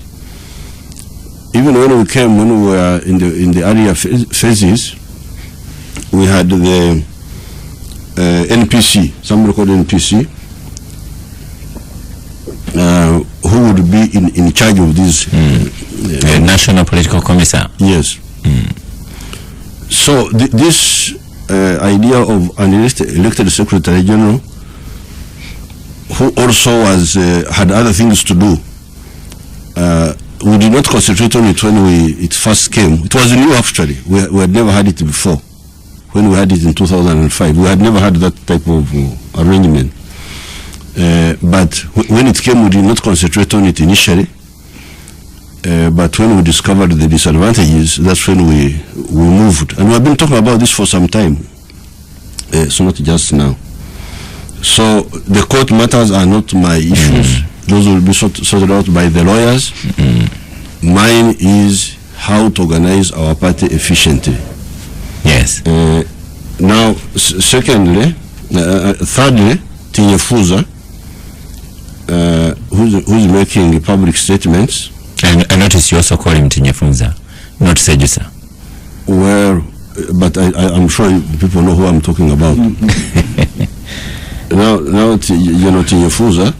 even when we came, when we were in the earlier phases, we had the NPC, somebody called NPC, who would be in charge of this. The National Political Commissar. Yes. So this idea of an elected Secretary General, who also had other things to do, we did not concentrate on it when it first came. It was new actually. We had never had it before. When we had it in 2005, we had never had that type of arrangement. But when it came, we did not concentrate on it initially. But when we discovered the disadvantages, that's when we moved. And we have been talking about this for some time. So not just now. So the court matters are not my issues. Those will be sorted out by the lawyers. Mine is how to organize our party efficiently. Yes. Now, thirdly, Tinyefuza, who's making public statements. And I notice you also call him Tinyefuza, not Sejusa. Well, but I'm sure people know who I'm talking about. now, Tinyefuza,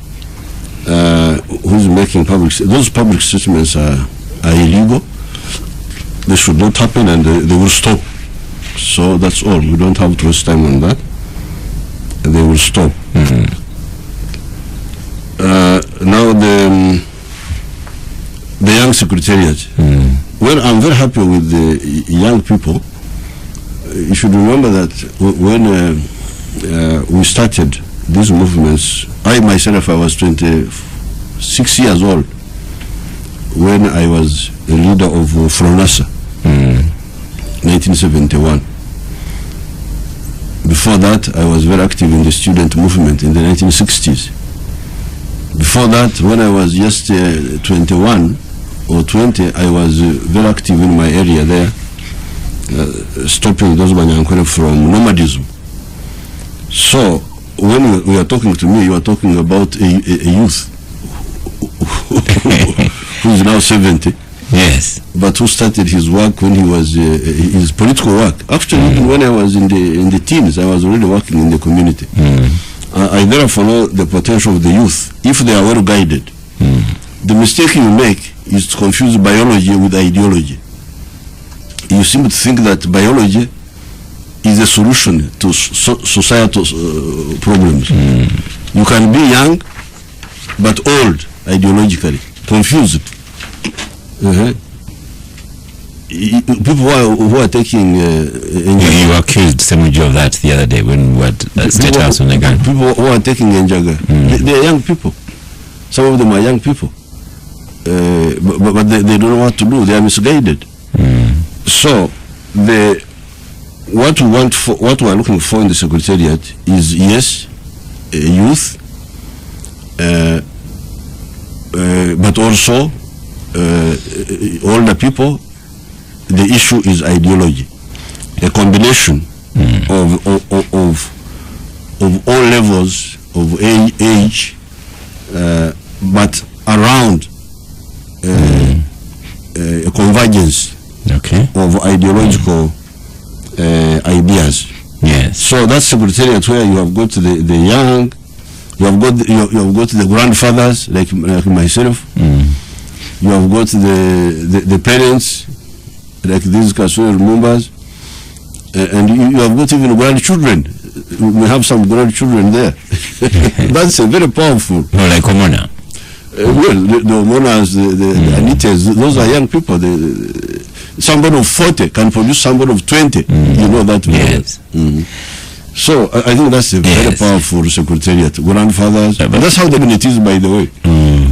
who's making those public statements are illegal. They should not happen, and they will stop. So that's all. We don't have to waste time on that. They will stop. Now the young secretariat. Well, I'm very happy with the young people. You should remember that when we started these movements, I myself, I was 26 years old when I was the leader of Fronasa, 1971. Before that, I was very active in the student movement in the 1960s. Before that, when I was just 21 or 20, I was very active in my area there, stopping those Banyankole from nomadism. So, when we are talking to me, you are talking about a youth who is now 70. Yes. But who started his work when he was his political work. Actually, even when I was in the teens, I was already working in the community. I therefore know the potential of the youth if they are well guided. The mistake you make is to confuse biology with ideology. You seem to think that biology is a solution to societal problems. You can be young but old ideologically, confused. People who are taking you accused Ssemujju of that the other day when we were at State House on the gun. People who are taking Njaga, they are young people. Some of them are young people, but they don't know what to do. They are misguided. So what we are looking for in the secretariat is, yes, youth, but also older people. The issue is ideology, a combination of all levels of age, but around a convergence of ideological ideas. Yes. So that's secretariat where you have got the young, you have got the grandfathers like myself. You have got the parents like these Kasuri members, and you have got even grandchildren. We have some grandchildren there. That's very powerful. No, like Omona. Well, the Omonas, the Anitas, those are young people. Somebody of 40 can produce somebody of 20. You know that very well. So I think that's a very powerful secretariat. Grandfathers. That's how the cabinet is, by the way.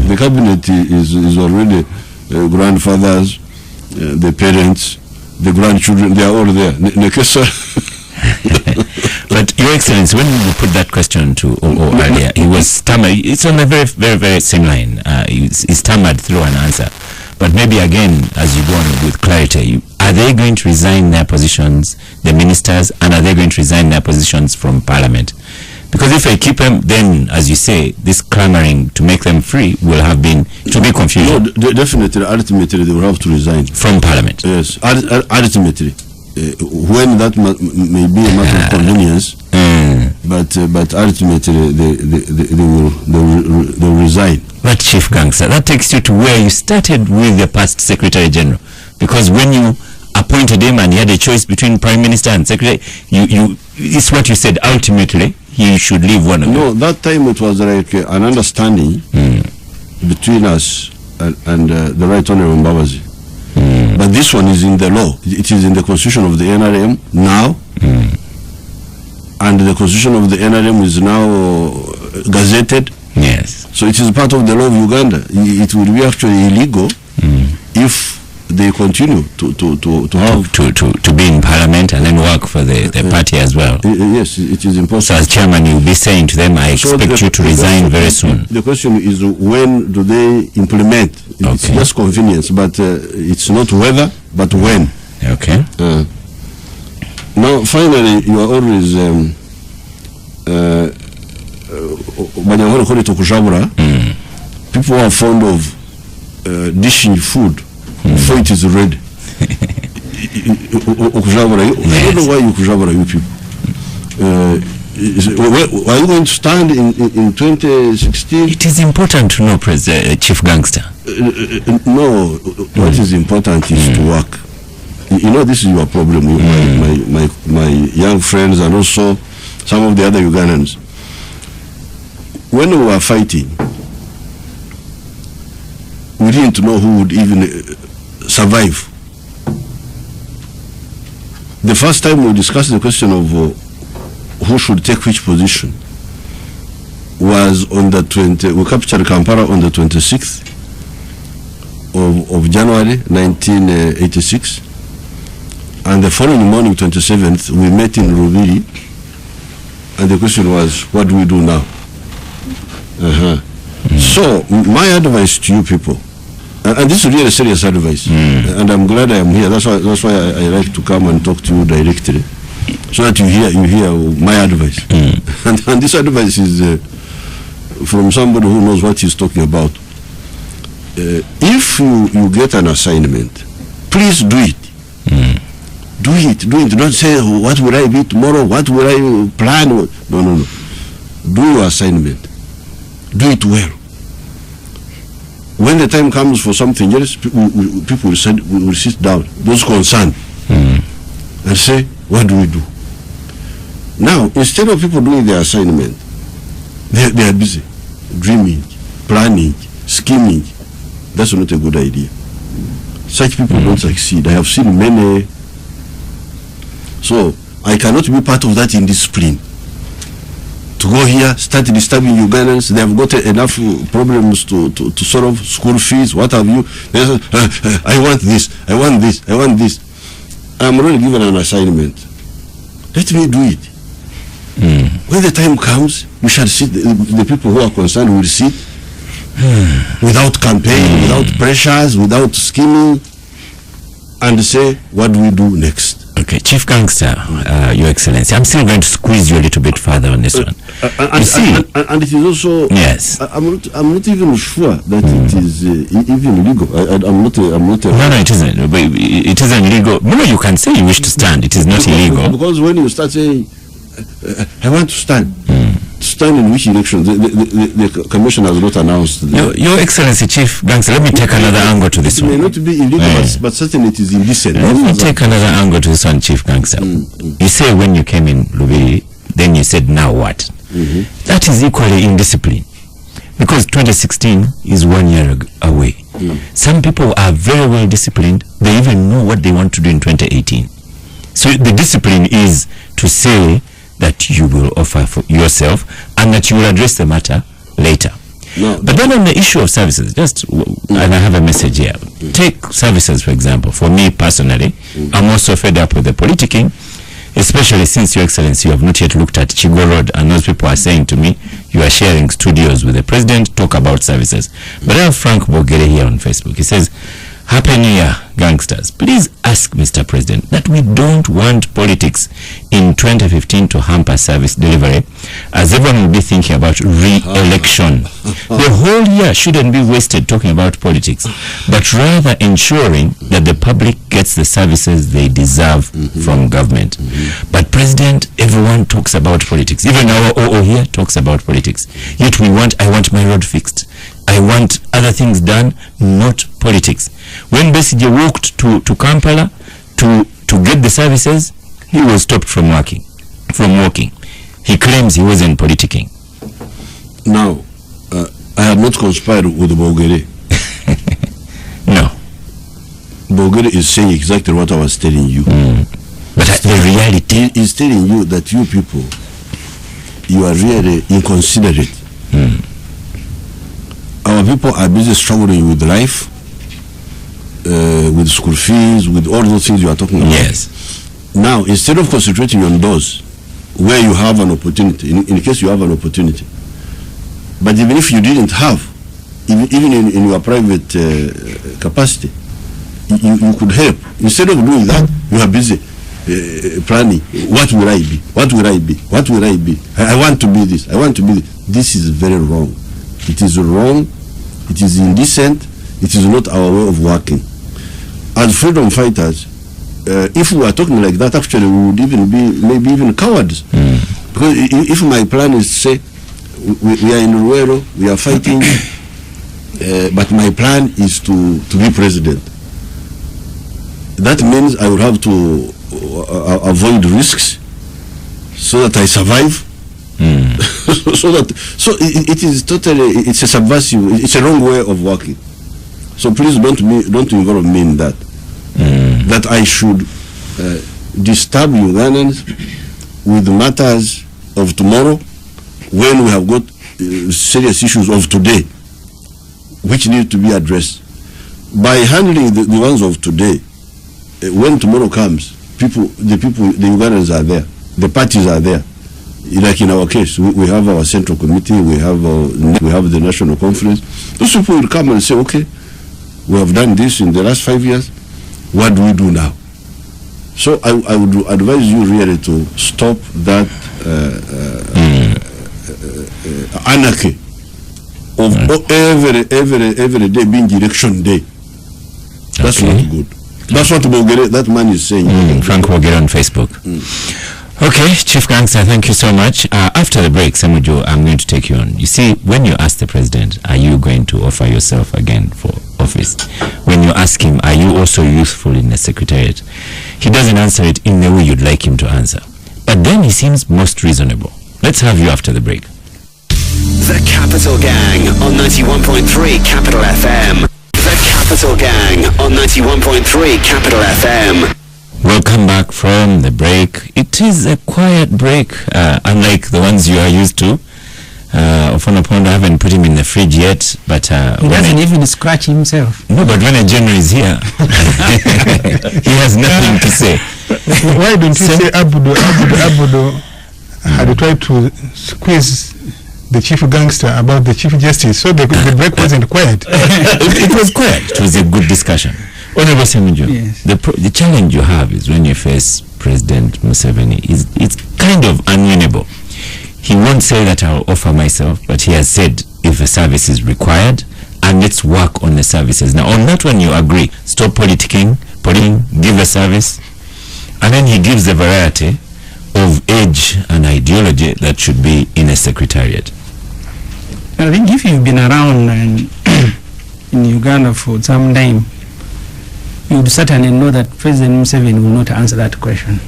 The cabinet is already grandfathers, the parents, the grandchildren. They are all there. But Your Excellency, when you put that question to O earlier, he was stammered. It's on a very, very, very same line. He stammered through an answer. But maybe again, as you go on with clarity, are they going to resign their positions, the ministers, and are they going to resign their positions from Parliament? Because if I keep them, then, as you say, this clamoring to make them free will have been, to be confusion. No, definitely, ultimately, they will have to resign. From Parliament? Yes, ultimately. When that may be a matter of convenience, but ultimately they will resign. But Chief Gangster, that takes you to where you started with the past Secretary General, because when you appointed him and he had a choice between Prime Minister and Secretary, it's what you said. Ultimately, he should leave one of them. No, that time it was like an understanding between us and the Right Honourable Mbabazi. But this one is in the law. It is in the constitution of the NRM now, and the constitution of the NRM is now gazetted. Yes. So it is part of the law of Uganda. It will be actually illegal if they continue to be in Parliament and then work for the party as well. Yes, it is impossible. So as chairman, you'll be saying to them, I expect you to resign very soon. The question is, when do they implement? It's just convenience, but it's not whether, but when. Okay. Now, finally, you are always people are fond of dishing food before it is ready. I don't know why you kujabura, you people. Are you going to stand in 2016? It is important to know, Chief Gangster. No, what is important is to work. You know, this is your problem, my young friends and also some of the other Ugandans. When we were fighting, we didn't know who would even survive. The first time we discussed the question of who should take which position was on the we captured Kampala on the 26th of January 1986, and the following morning, 27th, we met in Rubiri, and the question was, what do we do now? So my advice to you people, and this is really serious advice, and I'm glad I am here. That's why I like to come and talk to you directly, so that you hear my advice. And this advice is from somebody who knows what he's talking about. If you get an assignment, please do it. Do it. Don't say, what will I be tomorrow? What will I plan? No. Do your assignment. Do it well. When the time comes for something else, people will sit down, those concerned, and say, what do we do? Now, instead of people doing their assignment, they are busy dreaming, planning, scheming. That's not a good idea. Such people don't succeed. I have seen many. So I cannot be part of that indiscipline. To go here, start disturbing Ugandans. They have got enough problems to solve, school fees, what have you. I want this, I want this, I want this. I'm already given an assignment. Let me do it. When the time comes, we shall sit, the people who are concerned will sit without campaign, without pressures, without scheming, and say, what do we do next? Okay, Chief Gangster, Your Excellency, I'm still going to squeeze you a little bit further on this one. And it is also, yes. I'm not even sure that it is even legal. I'm not. No, it isn't. It isn't legal. No, you can say you wish to stand. It is not illegal. Because when you start saying, I want to stand. Stand in which election? The commission has not announced. Your Excellency, Chief Gangster, let me take another angle to this one. It may not be illegal, but certainly it is indecent. Let me take another angle to this one, Chief Gangster. You say when you came in Lubiri, then you said, now what? That is equally indiscipline. Because 2016 is 1 year away. Some people are very well disciplined. They even know what they want to do in 2018. So the discipline is to say that you will offer for yourself and that you will address the matter later. No, but then on the issue of services, and I have a message here. Take services, for example. For me personally, I'm also fed up with the politicking, especially since, Your Excellency, you have not yet looked at Chigo Road, and those people are saying to me, you are sharing studios with the president, talk about services. But I have Frank Bogere here on Facebook. He says, Happy New Year, gangsters. Please ask Mr. President that we don't want politics in 2015 to hamper service delivery, as everyone will be thinking about re-election. The whole year shouldn't be wasted talking about politics, but rather ensuring that the public gets the services they deserve from government. But President, everyone talks about politics. Even our OO here talks about politics. Yet I want my road fixed. I want other things done, not politics. When Besigye walked to Kampala to get the services, he was stopped from walking. He claims he wasn't politicking. Now, I have not conspired with Bogere. No. Bogere is saying exactly what I was telling you. But the reality is telling you that you people, you are really inconsiderate. Our people are busy struggling with life, with school fees, with all those things you are talking about. Yes. Now, instead of concentrating on those where you have an opportunity, in case you have an opportunity, but even if you didn't have, even in your private capacity, you could help. Instead of doing that, you are busy planning. What will I be? What will I be? What will I be? I want to be this. I want to be this. This is very wrong. It is wrong. It is indecent. It is not our way of working. As freedom fighters, if we are talking like that, actually we would even be maybe even cowards. Because if my plan is to say, we are in Ruero, we are fighting, but my plan is to be president. That means I will have to avoid risks so that I survive. So it is totally, it's a subversive, it's a wrong way of working. So please don't involve me in that. That I should disturb Ugandans with matters of tomorrow when we have got serious issues of today which need to be addressed. By handling the ones of today, when tomorrow comes, the Ugandans are there, the parties are there. Like in our case, we have our central committee, we have the national conference. Those people will come and say, okay, we have done this in the last 5 years, what do we do now? So I would advise you really to stop that anarchy of every day being election day. That's not good. That's what that man is saying. Frank Bogere on Facebook. Okay, Chief Gangster, thank you so much. After the break, Ssemujju, I'm going to take you on. You see, when you ask the president, are you going to offer yourself again for office? When you ask him, are you also useful in the secretariat? He doesn't answer it in the way you'd like him to answer. But then he seems most reasonable. Let's have you after the break. The Capital Gang on 91.3 Capital FM. The Capital Gang on 91.3 Capital FM. Welcome back from the break. It is a quiet break, unlike the ones you are used to. Ofwono, I haven't put him in the fridge yet, but he doesn't even scratch himself. No, but when a general is here, he has nothing to say. Why don't you say Abdul had tried to squeeze the chief gangster about the chief justice, so the break wasn't quiet. It was quiet. It was a good discussion. Honorable Ssemujju, yes. The challenge you have is when you face President Museveni, it's kind of unwinnable. He won't say that I'll offer myself, but he has said if a service is required, and let's work on the services. Now, on that one you agree. Stop politicking, give a service, and then he gives the variety of age and ideology that should be in a secretariat. I think if you've been around in Uganda for some time, you would certainly know that President Museveni will not answer that question.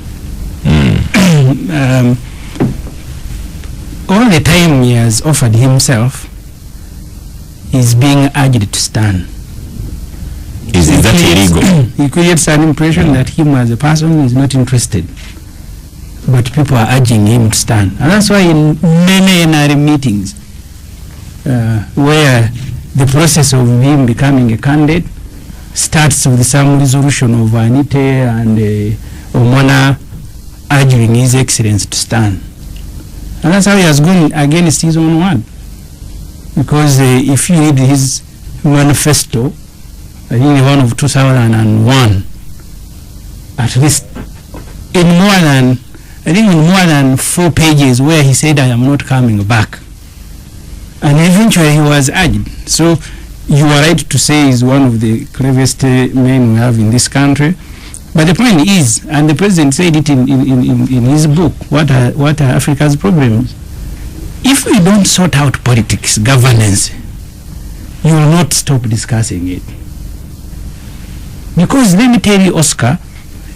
All the time he has offered himself, he's being urged to stand. Is that illegal? He creates an impression that him as a person is not interested. But people are urging him to stand. And that's why in many NRM meetings, where the process of him becoming a candidate starts with some resolution of Anite and Omona urging His Excellency to stand. And that's how he has gone against his own word. Because if you read his manifesto, I think the one of 2001, at least in more than 4 pages where he said, I am not coming back. And eventually he was urged. So you are right to say he's one of the cleverest men we have in this country. But the point is, and the president said it in his book, what are Africa's problems? If we don't sort out politics, governance, you will not stop discussing it. Because let me tell you, Oscar,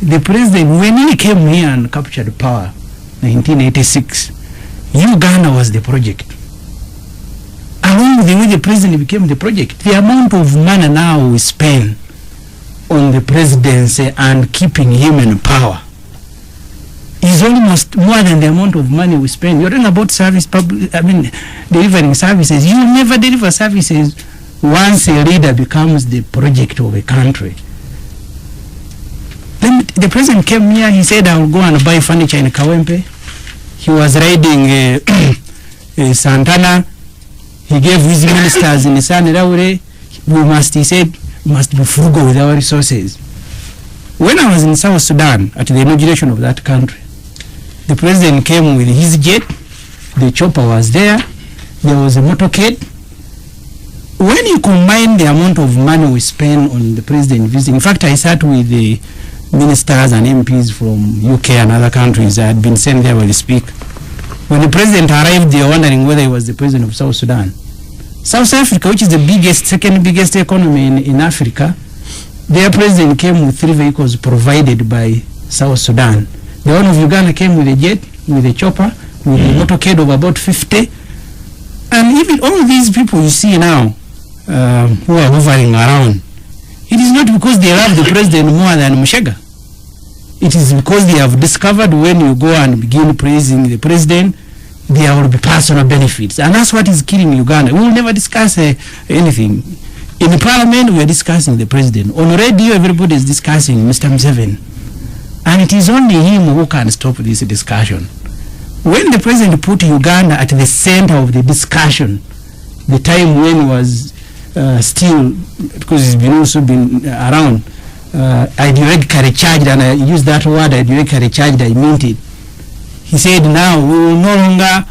the president, when he came here and captured power, 1986, Uganda was the project. Along with the way the president became the project, the amount of money now we spend on the presidency and keeping him in power is almost more than the amount of money we spend. You're talking about delivering services. You never deliver services once a leader becomes the project of a country. Then the president came here, he said, I will go and buy furniture in Kawempe. He was riding Santana. He gave his ministers in Saniraure, he said, must be frugal with our resources. When I was in South Sudan at the inauguration of that country, the president came with his jet, the chopper was there was a motorcade. When you combine the amount of money we spend on the president visiting, in fact, I sat with the ministers and MPs from UK and other countries that had been sent there by the speaker. When the president arrived, they were wondering whether he was the president of South Sudan. South Africa, which is the second biggest economy in Africa, their president came with 3 vehicles provided by South Sudan. The one of Uganda came with a jet, with a chopper, with a motorcade of about 50. And even all these people you see now who are hovering around, it is not because they love the president more than Mushega. It is because they have discovered when you go and begin praising the president, there will be personal benefits. And that's what is killing Uganda. We will never discuss anything. In the parliament, we are discussing the president. On radio, everybody is discussing Mr. Museveni. And it is only him who can stop this discussion. When the president put Uganda at the center of the discussion, the time when he was still, because he's also been around, ideologically charged, and I use that word, ideologically charged, I meant it. He said, now we will no longer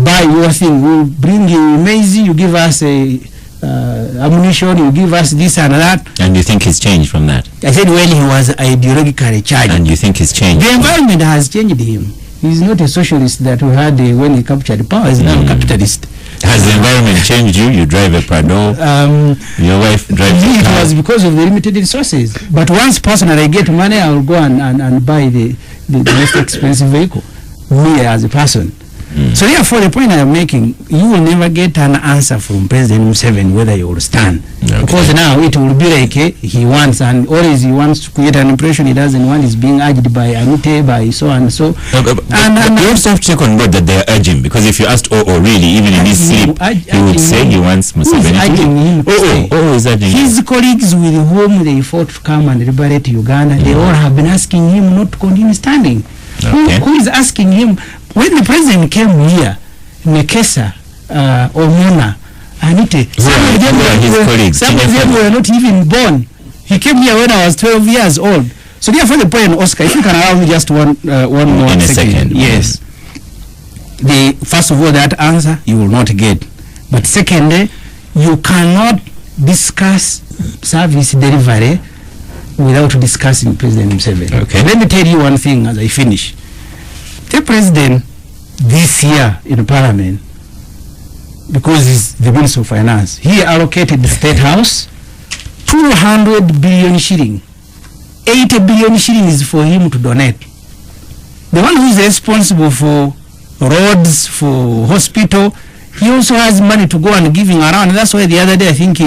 buy your thing. We will bring you maize, you give us ammunition, you give us this and that. And you think he's changed from that? I said when he was ideologically charged. And you think he's changed? The environment has changed him. He's not a socialist that we had when he captured power. He's now a capitalist. Has the environment changed you? You drive a Prado, your wife drives a car. It was because of the limited resources. But once personally I get money, I will go and buy the most expensive vehicle, me as a person. So therefore, the point I am making, you will never get an answer from President Museveni whether you will stand. Okay. Because now it will be like he wants, and always he wants to create an impression he doesn't want, is being urged by Anite, by so and so. And you also have to check on board that they are urging, because if you asked really, even in his sleep, he would say he wants Museveni to is urging his colleagues with whom they fought to come and liberate Uganda, they all have been asking him not to continue standing. Okay. Who is asking him? When the president came here, Nekesa, Omona, Anite, some of them were not even born. He came here when I was 12 years old. So therefore the point, Oscar, if you can allow me just one more second. Yes. First of all, that answer you will not get. But secondly, you cannot discuss service delivery without discussing President Museveni. Okay. Let me tell you one thing as I finish. The president this year in Parliament, because he's the Minister of Finance, he allocated the State House 200 billion shilling. 80 billion shilling is for him to donate. The one who is responsible for roads, for hospital, he also has money to go and giving around. That's why the other day I think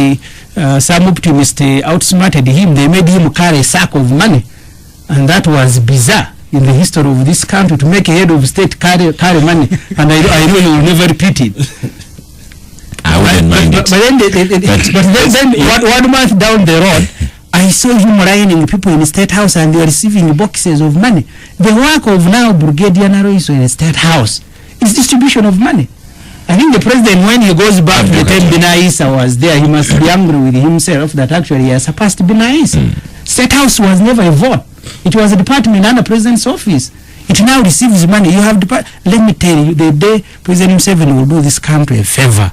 some optimists outsmarted him. They made him carry a sack of money, and that was bizarre in the history of this country, to make a head of state carry money, and I know he will never repeat it. I wouldn't mind it. But then one month down the road, I saw him lining people in the State House, and they were receiving boxes of money. The work of now Brigadier Naroiso in the State House is distribution of money. I think the president, when he goes back to the time Binaisa was there, he must be angry with himself that actually he has surpassed Binaisa. State House was never a vote. It was a department under President's office. It now receives money. You have let me tell you, the day President Museveni will do this country a favor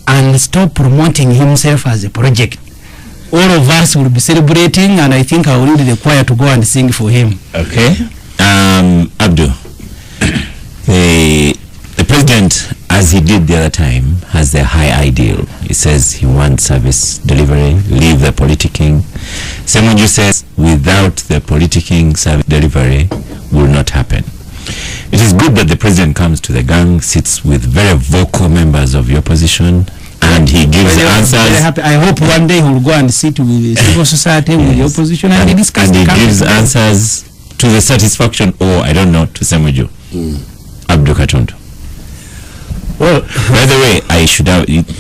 and stop promoting himself as a project, all of us will be celebrating, and I think I will need the choir to go and sing for him. Okay. Abdul, the president, as he did the other time, has the high ideal. He says he wants service delivery, leave the politicking. Ssemujju says without the politicking, service delivery will not happen. It is good that the president comes to the gang, sits with very vocal members of the opposition, and he gives answers. I hope one day he will go and sit with the civil society, with the opposition, and discuss. And he gives answers to the satisfaction, or I don't know, to Ssemujju. Abdul Katuntu. Well, by the way,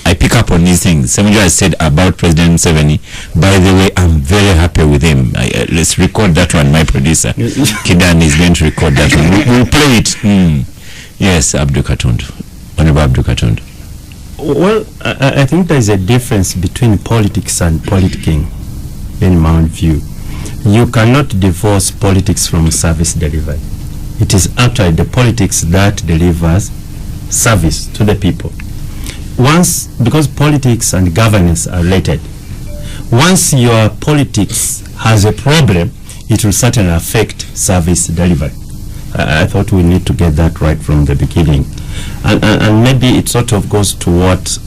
I pick up on these things. Ssemujju has said about President Museveni. By the way, I'm very happy with him. Let's record that one. My producer, Kidan, is going to record that one. We'll play it. Yes, Abdul Katuntu. Honorable Abdul Katuntu. Well, I think there is a difference between politics and politicking, in my view. You cannot divorce politics from service delivery. It is actually the politics that delivers service to the people. Because politics and governance are related, once your politics has a problem, it will certainly affect service delivery. I thought we need to get that right from the beginning. And maybe it sort of goes to what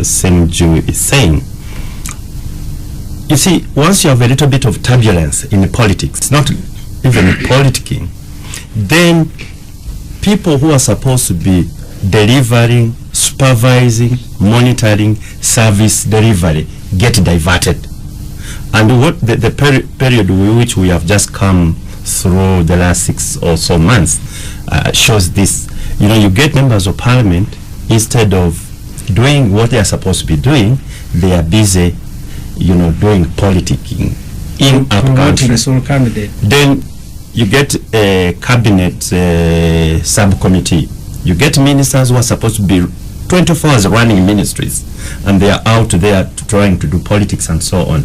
Ssemujju is saying. You see, once you have a little bit of turbulence in politics, not even politicking, then people who are supposed to be delivering, supervising, monitoring service delivery get diverted. And what the period which we have just come through the last 6 or so months shows this. You know, you get members of parliament, instead of doing what they are supposed to be doing, they are busy, doing politicking in our country. Then you get a cabinet subcommittee. You get ministers who are supposed to be 24 hours running ministries, and they are out there trying to do politics and so on.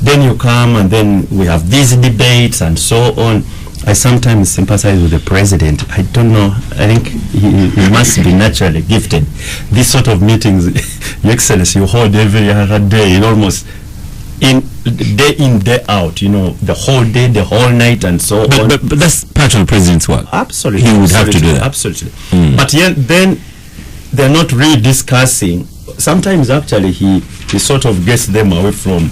Then you come, and then we have these debates and so on. I sometimes sympathize with the president. I don't know. I think he must be naturally gifted. These sort of meetings, Your Excellency, you hold every other day, almost day in, day out, the whole day, the whole night, and so on. But that's part of the president's work. Absolutely. He would have to do that. Absolutely. But yet, then they're not really discussing. Sometimes, actually, he sort of gets them away from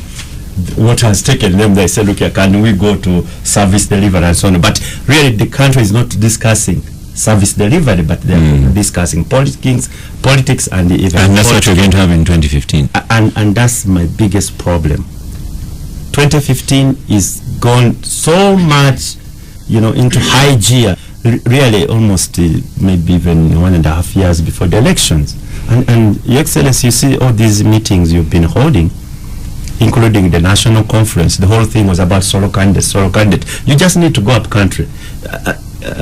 what has taken them. They say, look, can we go to service delivery and so on? But really, the country is not discussing service delivery, but they're discussing politics, and even. And that's what you're going to have in 2015. And that's my biggest problem. 2015 is gone so much, into high gear. Really, almost maybe even 1.5 years before the elections. And Your Excellency, you see all these meetings you've been holding, including the national conference. The whole thing was about solo candidate. You just need to go up country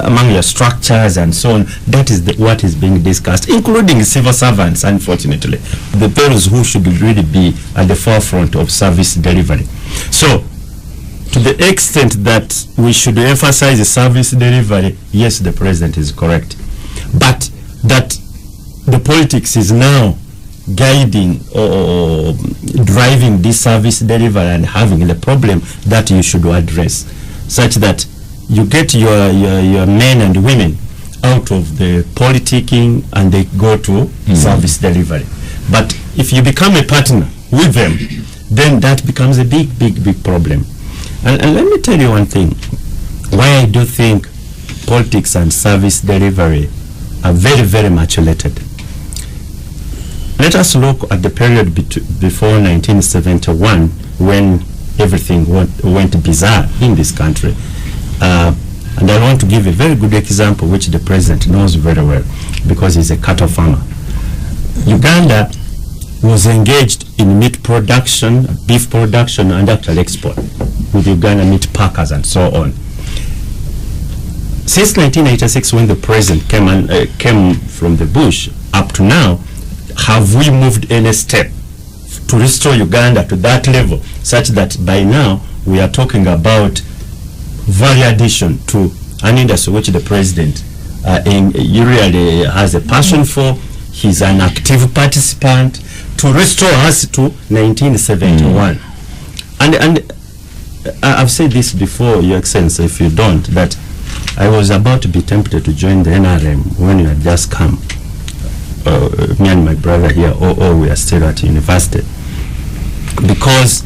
among your structures and so on. That is what is being discussed, including civil servants, unfortunately. The those who should really be at the forefront of service delivery. So, to the extent that we should emphasize the service delivery, yes, the president is correct. But that the politics is now guiding or driving this service delivery and having the problem that you should address, such that you get your men and women out of the politicking and they go to service delivery. But if you become a partner with them, then that becomes a big problem. And let me tell you one thing, why I do think politics and service delivery are very, very much related. Let us look at the period before 1971, when everything went bizarre in this country. And I want to give a very good example, which the president knows very well, because he's a cattle farmer. Uganda was engaged in meat production, beef production, and actual export with Uganda meat packers and so on. since 1986, when the president came from the bush up to now, have we moved any step to restore Uganda to that level, such that by now we are talking about value addition to an industry which the president really has a passion for? He's an active participant to restore us to 1971. And I've said this before, Your Excellency, if you don't, that I was about to be tempted to join the NRM when you had just come. Me and my brother here, we are still at university. Because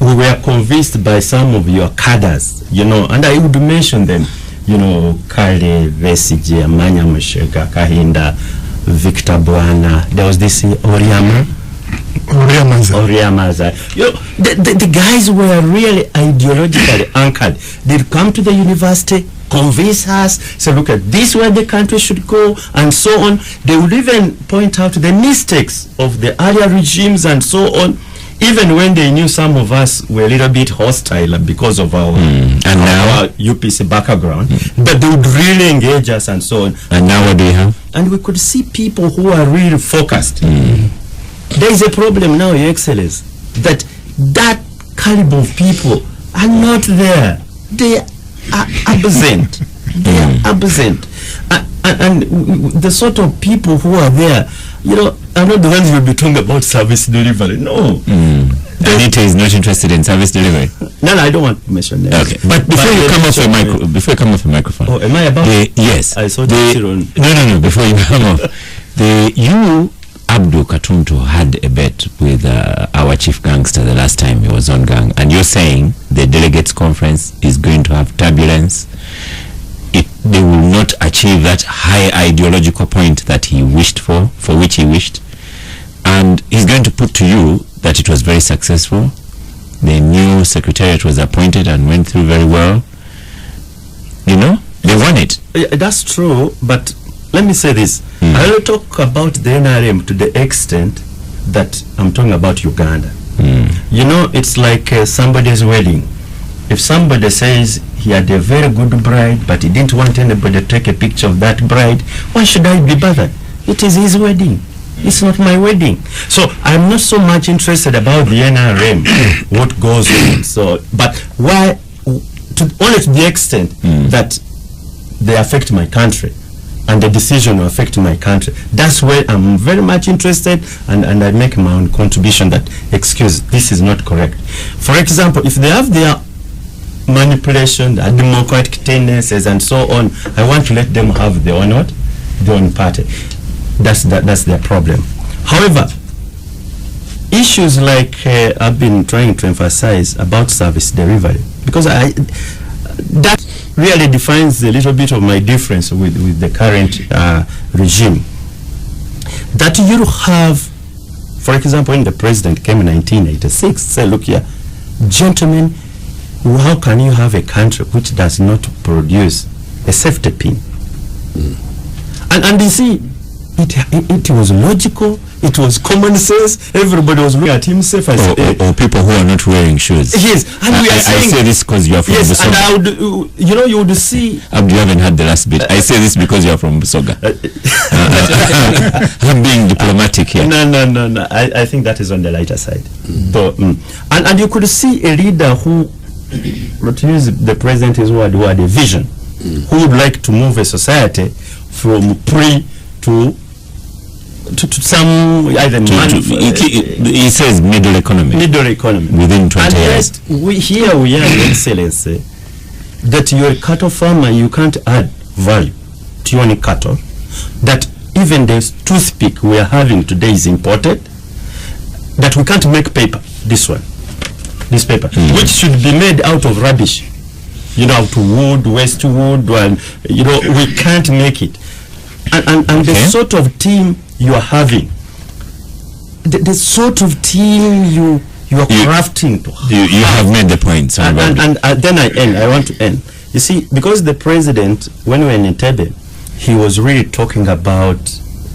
we were convinced by some of your cadres, and I would mention them, Kale, Vesije, Amanya Mushega, Kahinda, Victor Buana, there was this Oriamaza. The guys were really ideologically anchored. They'd come to the university, convince us, say, look at this where the country should go, and so on. They would even point out the mistakes of the earlier regimes and so on, even when they knew some of us were a little bit hostile because of our UPC background. But they would really engage us and so on. And now what do you have? And we could see people who are really focused. There is a problem now, Your Excellency, that caliber of people are not there. They are absent. They are absent. And the sort of people who are there, are not the ones who will be talking about service delivery. No. Anita is not interested in service delivery. No, I don't want to mention that. Okay, but before you come off the microphone. Oh, am I about? Yes. I saw No. Before you come off, Abdul Katuntu had a bet with our chief gangster the last time he was on Gang, and you're saying the delegates conference is going to have turbulence. They will not achieve that high ideological point that he wished for which he wished, and he's going to put to you that it was very successful. The new secretariat was appointed and went through very well. They won it. That's true, but let me say this. I will talk about the NRM to the extent that I'm talking about Uganda. It's like somebody's wedding. If somebody says he had a very good bride, but he didn't want anybody to take a picture of that bride, why should I be bothered? It is his wedding. It's not my wedding. So I'm not so much interested about the NRM, what goes on. So, but why, only to the extent that they affect my country, and the decision will affect my country. That's where I'm very much interested, and I make my own contribution that, this is not correct. For example, if they have their manipulation, the democratic tendencies and so on, I want to let them have their own party. That's their problem. However, issues like I've been trying to emphasize about service delivery, because that really defines a little bit of my difference with the current regime. That you have, for example, when the president came in 1986, say, look here, gentlemen, how can you have a country which does not produce a safety pin? And you see, it was logical, it was common sense, everybody was looking at himself as or people who are not wearing shoes. Yes, and we are saying, I say this because you are from Busoga. And I would, you would see. You haven't had the last bit. I say this because you are from Busoga. I'm being diplomatic here. No. I think that is on the lighter side. So, and you could see a leader who, to use the president's word, who had a vision, who would like to move a society from pre to some either he says middle economy within 20 years. Here we are in Excellency that you're a cattle farmer, you can't add value to your cattle, that even the toothpick we are having today is imported, that we can't make paper, this paper, which should be made out of rubbish, out of wood, waste wood, and we can't make it. And the sort of team you are having, the sort of team you are crafting to you have made the point. And then I want to end. You see, because the president, when we were in Entebbe, he was really talking about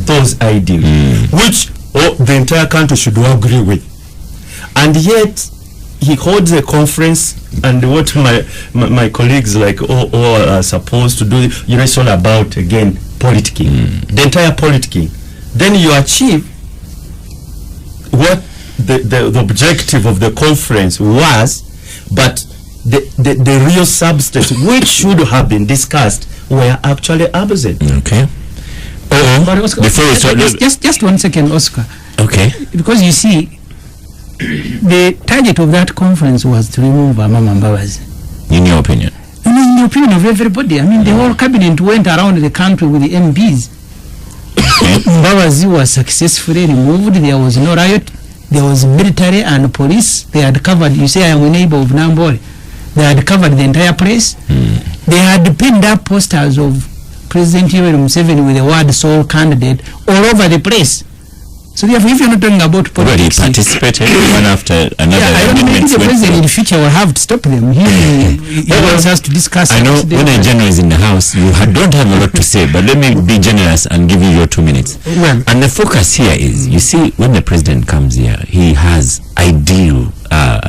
those ideals, which the entire country should agree with. And yet, he holds a conference, and what my colleagues like all are supposed to do, it's all about, again, politicking, the entire politicking. Then you achieve what the objective of the conference was, but the real substance which should have been discussed were actually absent. Okay. But Oscar, Before we start, just 1 second, Oscar. okay. Because you see, the target of that conference was to remove Amama Mbabazi. In your opinion? In the opinion of everybody. I mean, the whole cabinet went around the country with the MPs. Mbabazi was successfully removed. There was no riot. There was military and police. They had covered, you say I am a neighbor of Nambole. They had covered the entire place. They had pinned up posters of President Yoweri Museveni with the word sole candidate all over the place. So therefore, if you're not talking about Well, he politics, participated one after another. I don't know if the president in the future will have to stop them. He wants us to discuss. I know when a general is in the house, you don't have a lot to say, but let me be generous and give you your 2 minutes. Well, And the focus here is, you see, when the president comes here, he has ideal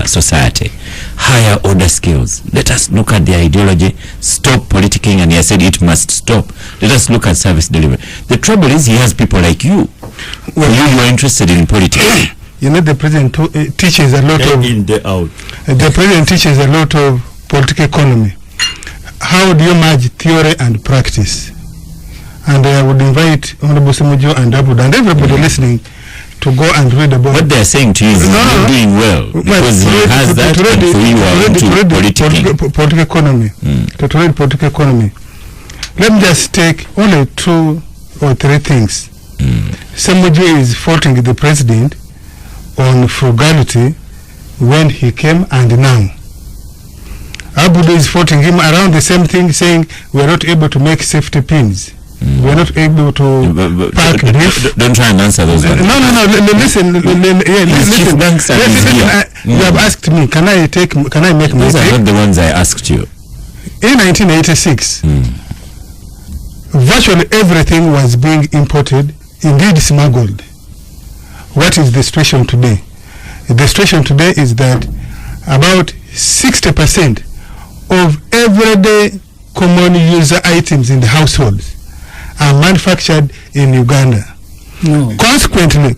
society, higher order skills. Let us look at the ideology, stop politicking, and he has said it must stop. Let us look at service delivery. The trouble is, he has people like you. Well, you are interested in politics. you know, the president teaches a lot Day of. in, day out. The president teaches a lot of political economy. How do you merge theory and practice? And I would invite Honorable Ssemujju and Abdul and everybody listening to go and read about. What they're saying to you is not doing well, because he has that, and for you are into politicking. Political economy. To read political economy. Let me just take only 2 or 3 things. Ssemujju is faulting the president on frugality when he came and now. Abdul is faulting him around the same thing, saying we are not able to make safety pins. We are not able to park beef. Don't try and answer those ones. No. Listen. Listen. You have asked me. Can I make my Those are take? not the ones I asked you. In 1986, virtually everything was being imported, indeed smuggled. What is the situation today? The situation today is that about 60% of everyday common user items in the households are manufactured in Uganda. No. Consequently,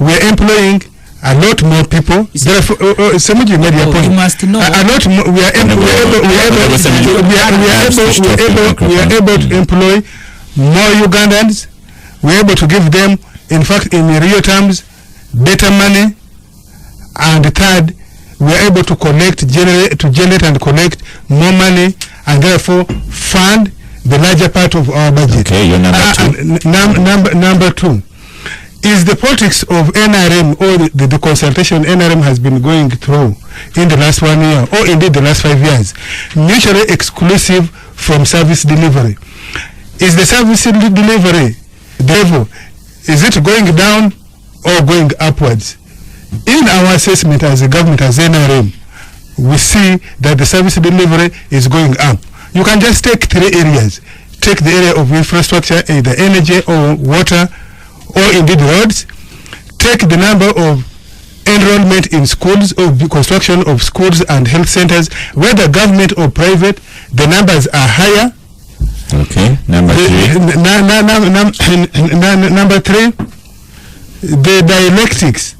we're employing a lot more people. Therefore, Ssemujju made your point. You must know. A lot more. We are able to employ more Ugandans. We're able to give them, in fact, in real terms, better money. And third, we're able to generate and collect more money, and therefore fund the larger part of our budget. Okay, you're number 2. Number 2 is the politics of NRM, or the consultation NRM has been going through in the last 1 year, or indeed the last 5 years, mutually exclusive from service delivery. Is the service delivery level, is it going down or going upwards? In our assessment as a government, as NRM, we see that the service delivery is going up. You can just take 3 areas. Take the area of infrastructure, either energy or water, or indeed roads. Take the number of enrollment in schools, or the construction of schools and health centers, whether government or private, the numbers are higher. Okay, number 3. Number 3, the dialectics.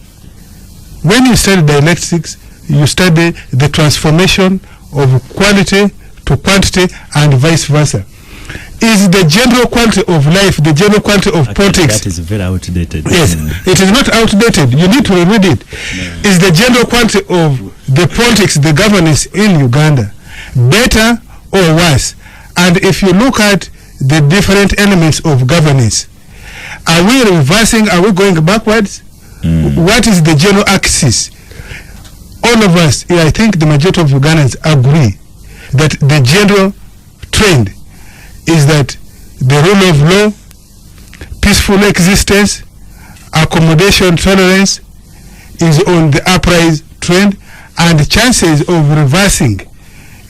When you study dialectics, you study the transformation of quality to quantity and vice versa. Is the general quality of life, the general quality of politics? That is very outdated. Yes, it is not outdated. You need to read it. No. Is the general quality of the politics, the governance in Uganda, better or worse? And if you look at the different elements of governance, are we reversing? Are we going backwards? What is the general axis? All of us, I think the majority of Ugandans agree that the general trend is that the rule of law, peaceful existence, accommodation, tolerance is on the uprise trend, and the chances of reversing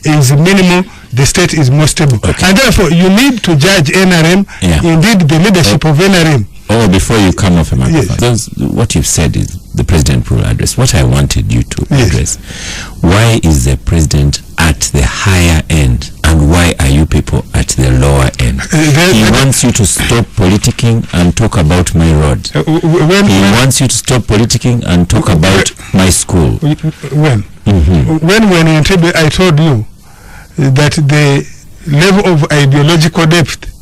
is minimal. The state is more stable. Okay. And therefore, you need to judge NRM, indeed the leadership of NRM. Before you come off a microphone, what you've said is the president will address. What I wanted you to address, why is the president at the higher end and why are you people at the lower end? He wants you to stop politicking and talk about my road. He wants you to stop politicking and talk about my school. When in Entebbe I told you that the level of ideological depth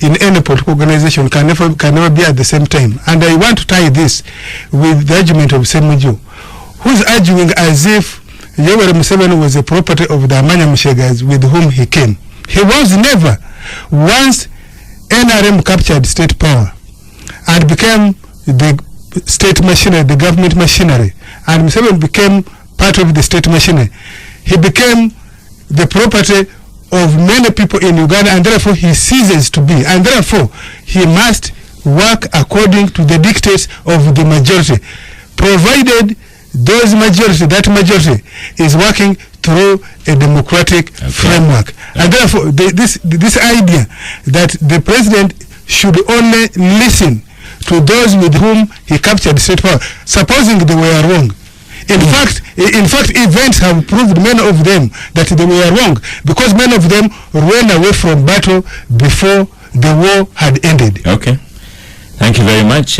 in any political organization can never be at the same time. And I want to tie this with the argument of Ssemujju, who's arguing as if Yoweri Museveni was the property of the Amanya Mushegas with whom he came. He was never. Once NRM captured state power and became the state machinery, the government machinery, and Museveni became part of the state machinery, he became the property of many people in Uganda, and therefore he ceases to be, and therefore he must work according to the dictates of the majority, provided that majority is working through a democratic framework. And therefore this idea that the president should only listen to those with whom he captured state power, supposing they were wrong. In fact, events have proved many of them that they were wrong, because many of them ran away from battle before the war had ended. Okay. Thank you very much.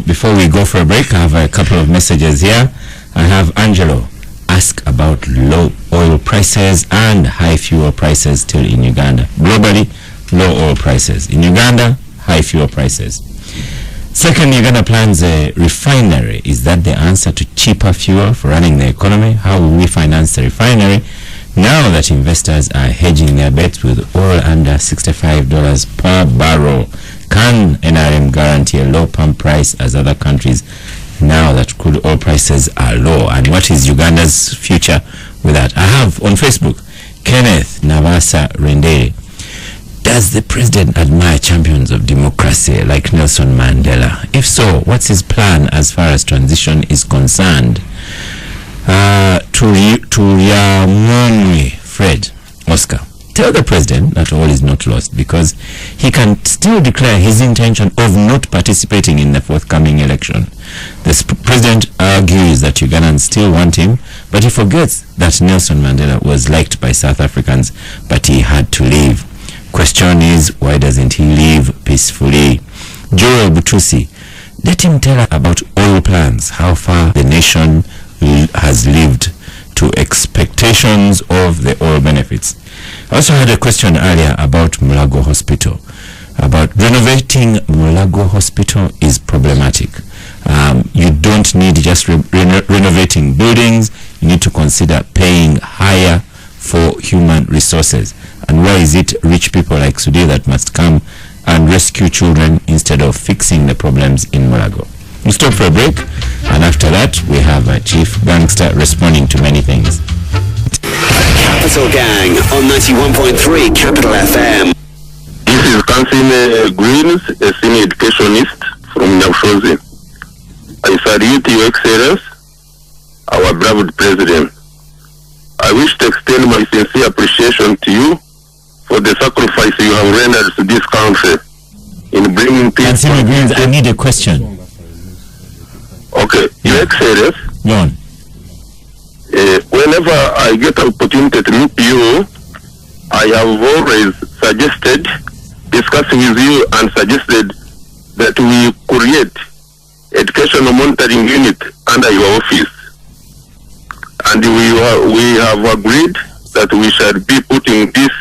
Before we go for a break, I have a couple of messages here. I have Angelo ask about low oil prices and high fuel prices still in Uganda. Globally, low oil prices. In Uganda, high fuel prices. Second, Uganda plans a refinery. Is that the answer to cheaper fuel for running the economy? How will we finance the refinery now that investors are hedging their bets with oil under $65 per barrel? Can NRM guarantee a low pump price as other countries now that crude oil prices are low? And what is Uganda's future with that? I have on Facebook, Kenneth Navasa Rendere. Does the president admire champions of democracy like Nelson Mandela? If so, what's his plan as far as transition is concerned? Turiamunwi Fred Oscar. Tell the president that all is not lost, because he can still declare his intention of not participating in the forthcoming election. The president argues that Ugandans still want him, but he forgets that Nelson Mandela was liked by South Africans, but he had to leave. Question is, why doesn't he leave peacefully? Joel Butusi, let him tell us about oil plans, how far the nation has lived to expectations of the oil benefits. I also had a question earlier about Mulago Hospital. About renovating Mulago Hospital is problematic. You don't need just renovating buildings. You need to consider paying higher for human resources. And why is it rich people like Sudhir that must come and rescue children instead of fixing the problems in Mulago? We'll stop for a break, and after that we have a Chief Gangster responding to many things. Capital Gang on 91.3 Capital FM. This is Councillor Greens, a senior educationist from Nyabushozi. I salute Your Excellency, our beloved President. I wish to extend my sincere appreciation to you for the sacrifice you have rendered to this country in bringing peace. Councillor Greens, I need a question. Okay, Your Excellency. Go on. Whenever I get an opportunity to meet you, I have always suggested, discussing with you, and suggested that we create educational monitoring unit under your office. And we have agreed that we shall be putting this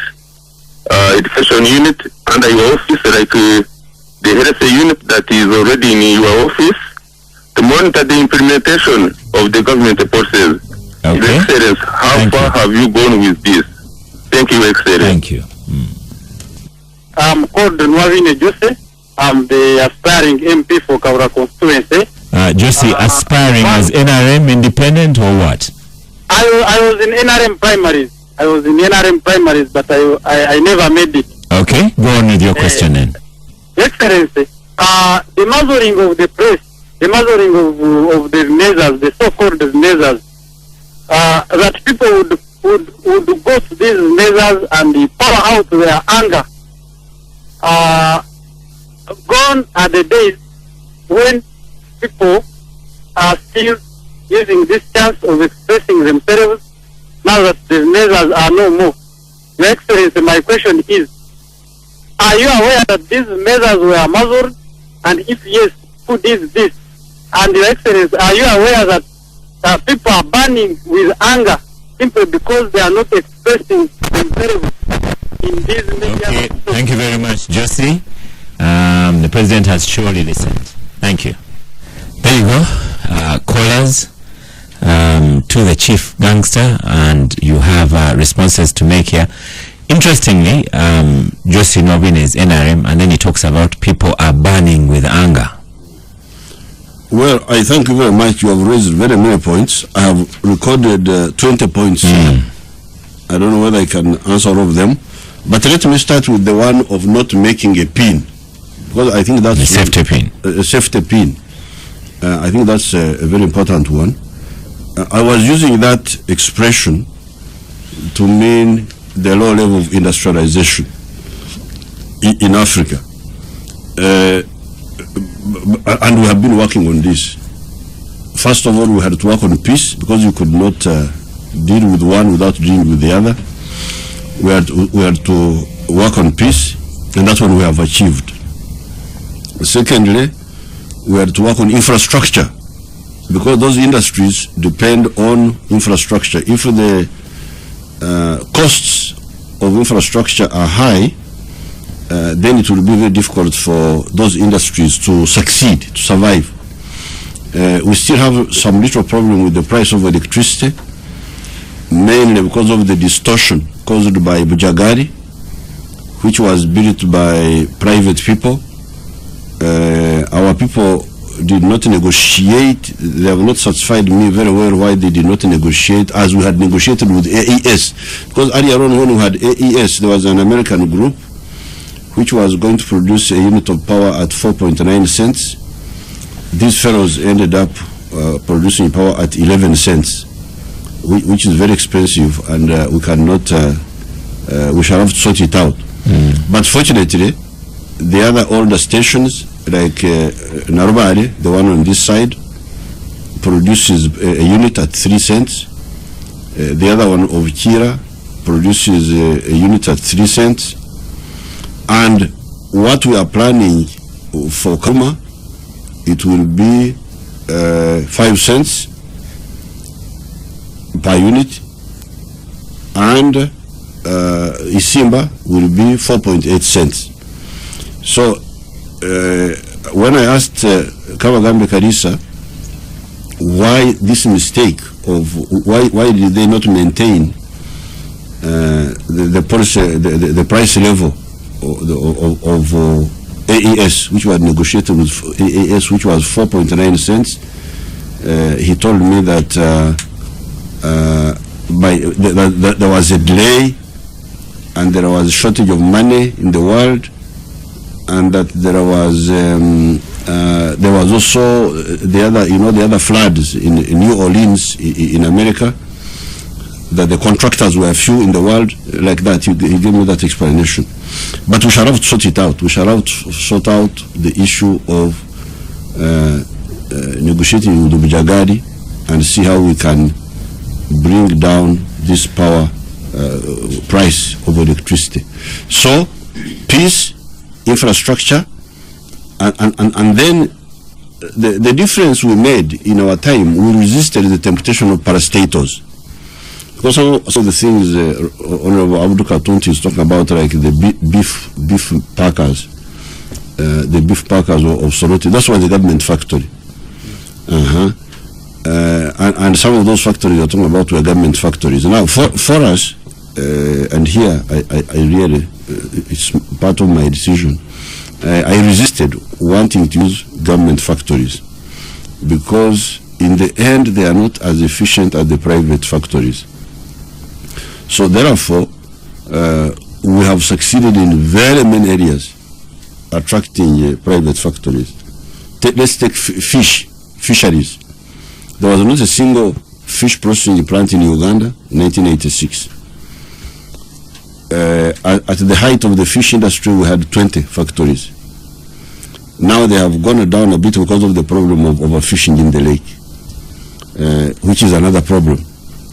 education unit under your office, like the health unit that is already in your office, to monitor the implementation of the government policies. Okay. Your Excellency, how far have you gone with this? Thank you, Excellency. Thank you. I'm called Nwavine Jose. I'm the aspiring MP for Kaura constituency. Jose, aspiring as NRM independent or what? I was in NRM primaries. But I never made it. Okay, go on with your question then. Excellency, the measuring of the press, the measuring of the measures, the so-called measures, that people would go to these measures and pour out their anger. Gone are the days when people are still using this chance of expressing themselves now that the measures are no more. Your Excellency, my question is, are you aware that these measures were muzzled? And if yes, who did this? And Your Excellency, are you aware that people are burning with anger simply because they are not expressing themselves in these media? Okay, thank you very much, Josie. The President has surely listened. Thank you. There you go. Callers to the chief gangster, and you have responses to make here. Interestingly, Josie Nobin is NRM, and then he talks about people are burning with anger. Well, I thank you very much. You have raised very many points. I have recorded 20 points. I don't know whether I can answer all of them. But let me start with the one of not making a pin. Because I think that's a safety pin. A safety pin. I think that's a very important one. I was using that expression to mean the low level of industrialization in Africa. And we have been working on this. First of all, we had to work on peace because you could not deal with one without dealing with the other. We had to work on peace, and that's what we have achieved. Secondly, we had to work on infrastructure because those industries depend on infrastructure. If the costs of infrastructure are high, then it will be very difficult for those industries to succeed, to survive. We still have some little problem with the price of electricity, mainly because of the distortion caused by Bujagari, which was built by private people. Our people did not negotiate. They have not satisfied me very well why they did not negotiate as we had negotiated with AES. Because earlier on when we had AES, there was an American group which was going to produce a unit of power at 4.9 cents. These fellows ended up producing power at 11 cents, which is very expensive, and we cannot, we shall have to sort it out. But fortunately, the other older stations, like Narubari, the one on this side, produces a unit at 3 cents. The other one of Kira produces a unit at 3 cents. And what we are planning for Kama, it will be 5 cents per unit, and Isimba will be 4.8 cents. So when I asked Kabagambe Karisa why this mistake of why did they not maintain the policy, the price level of AES, which was negotiated with AES, which was 4.9 cents, he told me that there was a delay and there was a shortage of money in the world, and that there was also the other floods in New Orleans in America, that the contractors were few in the world, like that. He gave me that explanation. But we shall have to sort it out. We shall have to sort out the issue of negotiating with the Bujagari and see how we can bring down this power price of electricity. So, peace, infrastructure, and then the difference we made in our time, we resisted the temptation of parastatals. Because some of the things Honorable Abdul Katuntu is talking about, like the beef packers, the beef packers of Soroti, that's why the government factory. And some of those factories you're talking about were government factories. Now, for us, and here I really, it's part of my decision, I resisted wanting to use government factories because in the end they are not as efficient as the private factories. So therefore, we have succeeded in very many areas attracting private factories. Let's take fisheries. There was not a single fish processing plant in Uganda in 1986. At the height of the fish industry, we had 20 factories. Now they have gone down a bit because of the problem of overfishing in the lake. which is another problem.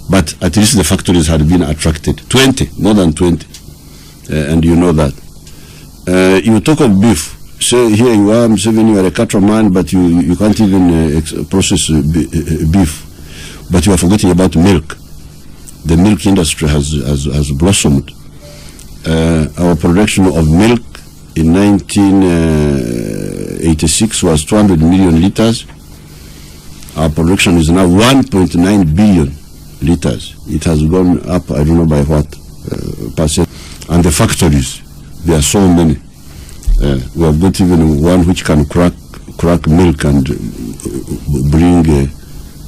But at least the factories had been attracted. 20, more than 20. And you know that. You talk of beef. So here you are, Museveni, you are a cattle man, but you can't even process beef. But you are forgetting about milk. The milk industry has blossomed. Our production of milk in 1986 was 200 million liters. Our production is now 1.9 billion liters. It has gone up, I don't know by what percent. And the factories, there are so many. We have got even one which can crack milk and bring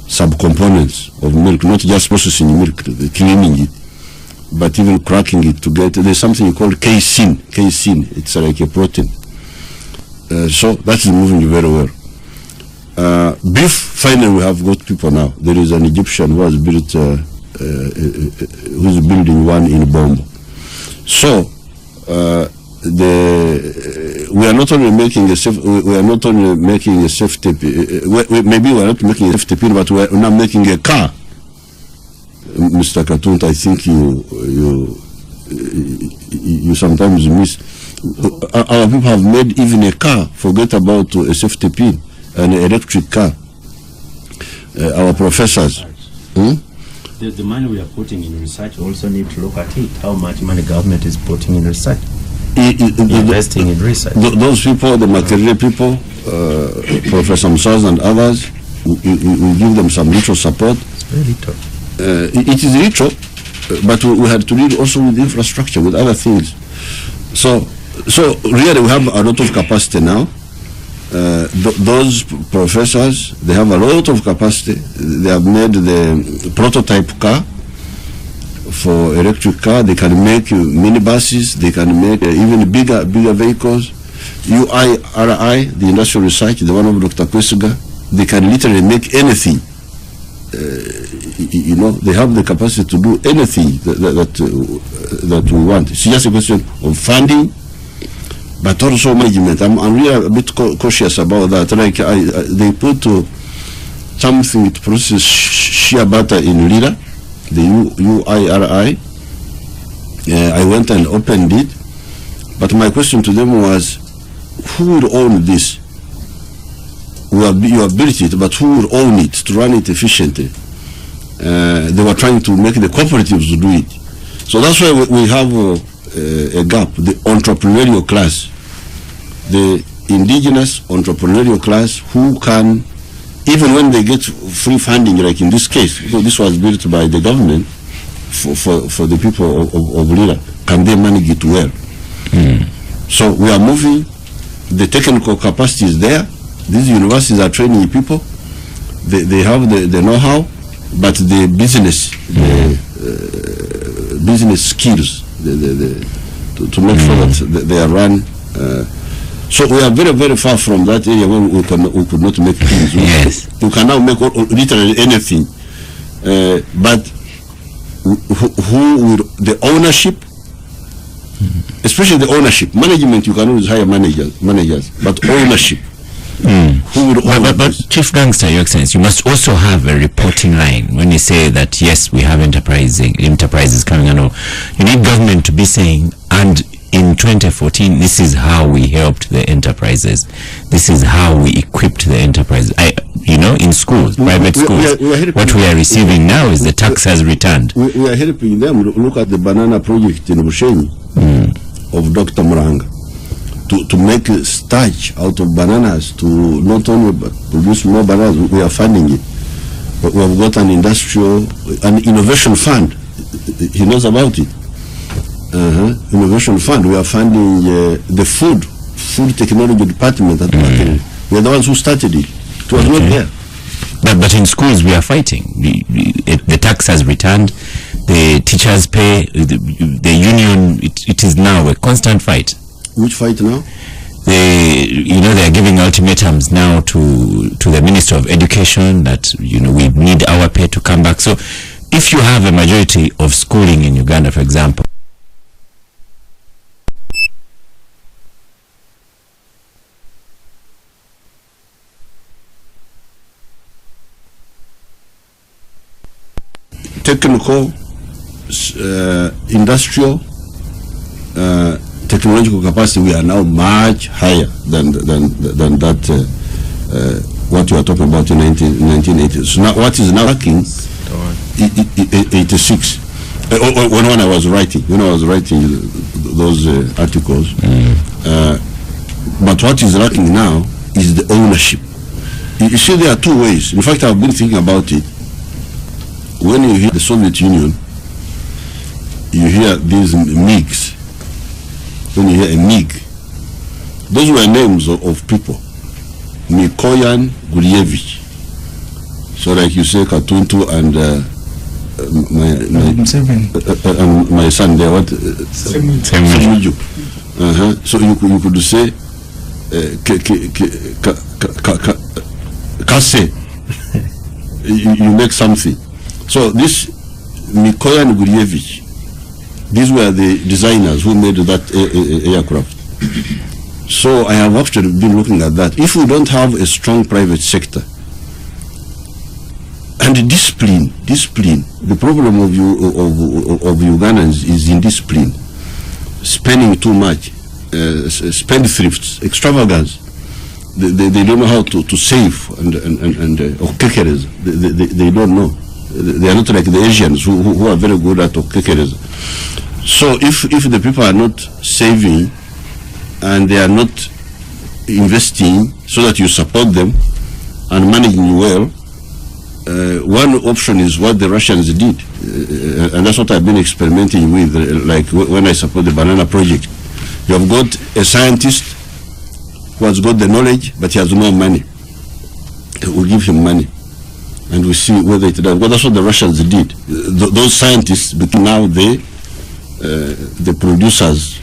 subcomponents of milk, not just processing milk, cleaning it, but even cracking it to get. There's something called casein. Casein, it's like a protein. So that is moving very well. Beef, finally we have got people now. There is an Egyptian who has built, who's building one in Bombo. So we are not only making a safety. Maybe we are not making a safety pin, but we are now making a car. Mr. Katuntu, I think you sometimes miss. Our people have made even a car. Forget about a safety pin. An electric car. Our professors. The money we are putting in research, we also need to look at it. How much money government is putting in research? Investing in research. Those people, the material people, Professor Musaz and others, we give them some little support. It's very little. It is little, but we had to deal also with infrastructure, with other things. So really we have a lot of capacity now. Those professors, they have a lot of capacity. They have made the prototype car for electric car. They can make minibuses. They can make even bigger vehicles. UIRI, the industrial research, the one of Dr. Kwesiga, they can literally make anything. They have the capacity to do anything that we want. It's just a question of funding, but also management. I'm really a bit cautious about that. Like they put something to process shea butter in Lira, the UIRI. I went and opened it, but my question to them was, who will own this? You have built it, but who will own it to run it efficiently? They were trying to make the cooperatives do it. So that's why we have a gap, the entrepreneurial class, the indigenous entrepreneurial class who can, even when they get free funding, like in this case, because this was built by the government for the people of Lira, can they manage it well? So we are moving, the technical capacity is there. These universities are training people. They have the know-how, but the business skills to make sure that they are run. So we are very, very far from that area where we could not make things. Yes. You can now make literally anything. But who will the ownership, especially the ownership, management, you can always hire managers, but ownership. Who would but Chief Gangster, Your Excellency, you must also have a reporting line when you say that yes, we have enterprises coming along. You need government to be saying, and in 2014, this is how we helped the enterprises. This is how we equipped the enterprises. In schools, private schools, what we are receiving now is the tax has returned. We are helping them. Look at the banana project in Bushenyi of Dr. Muranga. To make starch out of bananas, to not only produce more bananas, we are funding it. But we have got an innovation fund. He knows about it. Innovation fund. We are funding the food technology department at Makere. We are the ones who started it. It was not there. But in schools we are fighting. The tax has returned. The teachers pay. The union. It is now a constant fight. Which fight now? They are giving ultimatums now to the Minister of Education that we need our pay to come back. So if you have a majority of schooling in Uganda, for example, technical, industrial, technological capacity, we are now much higher than that. What you are talking about in 1980s. So now, what is now lacking? 86. When I was writing those articles. But what is lacking now is the ownership. You see, there are two ways. In fact, I've been thinking about it. When you hear the Soviet Union, you hear these MiGs. When you hear a MiG, those were names of people. Mikoyan Gurevich. So like you say, Katuntu and my son there, what? Ssemujju. So you could say Kase. You make something. So this Mikoyan Gurevich, these were the designers who made that aircraft. So I have actually been looking at that. If we don't have a strong private sector and discipline, the problem of Ugandans is indiscipline, spending too much, spendthrifts, extravagance. They don't know how to save and okekereza. They don't know. They are not like the Asians who are very good at okekereza. So if the people are not saving and they are not investing so that you support them and managing well, one option is what the Russians did, and that's what I've been experimenting with, like when I support the banana project. You have got a scientist who has got the knowledge, but he has no money. We'll give him money, and we see whether it does. Well, that's what the Russians did. Those scientists become now the producers,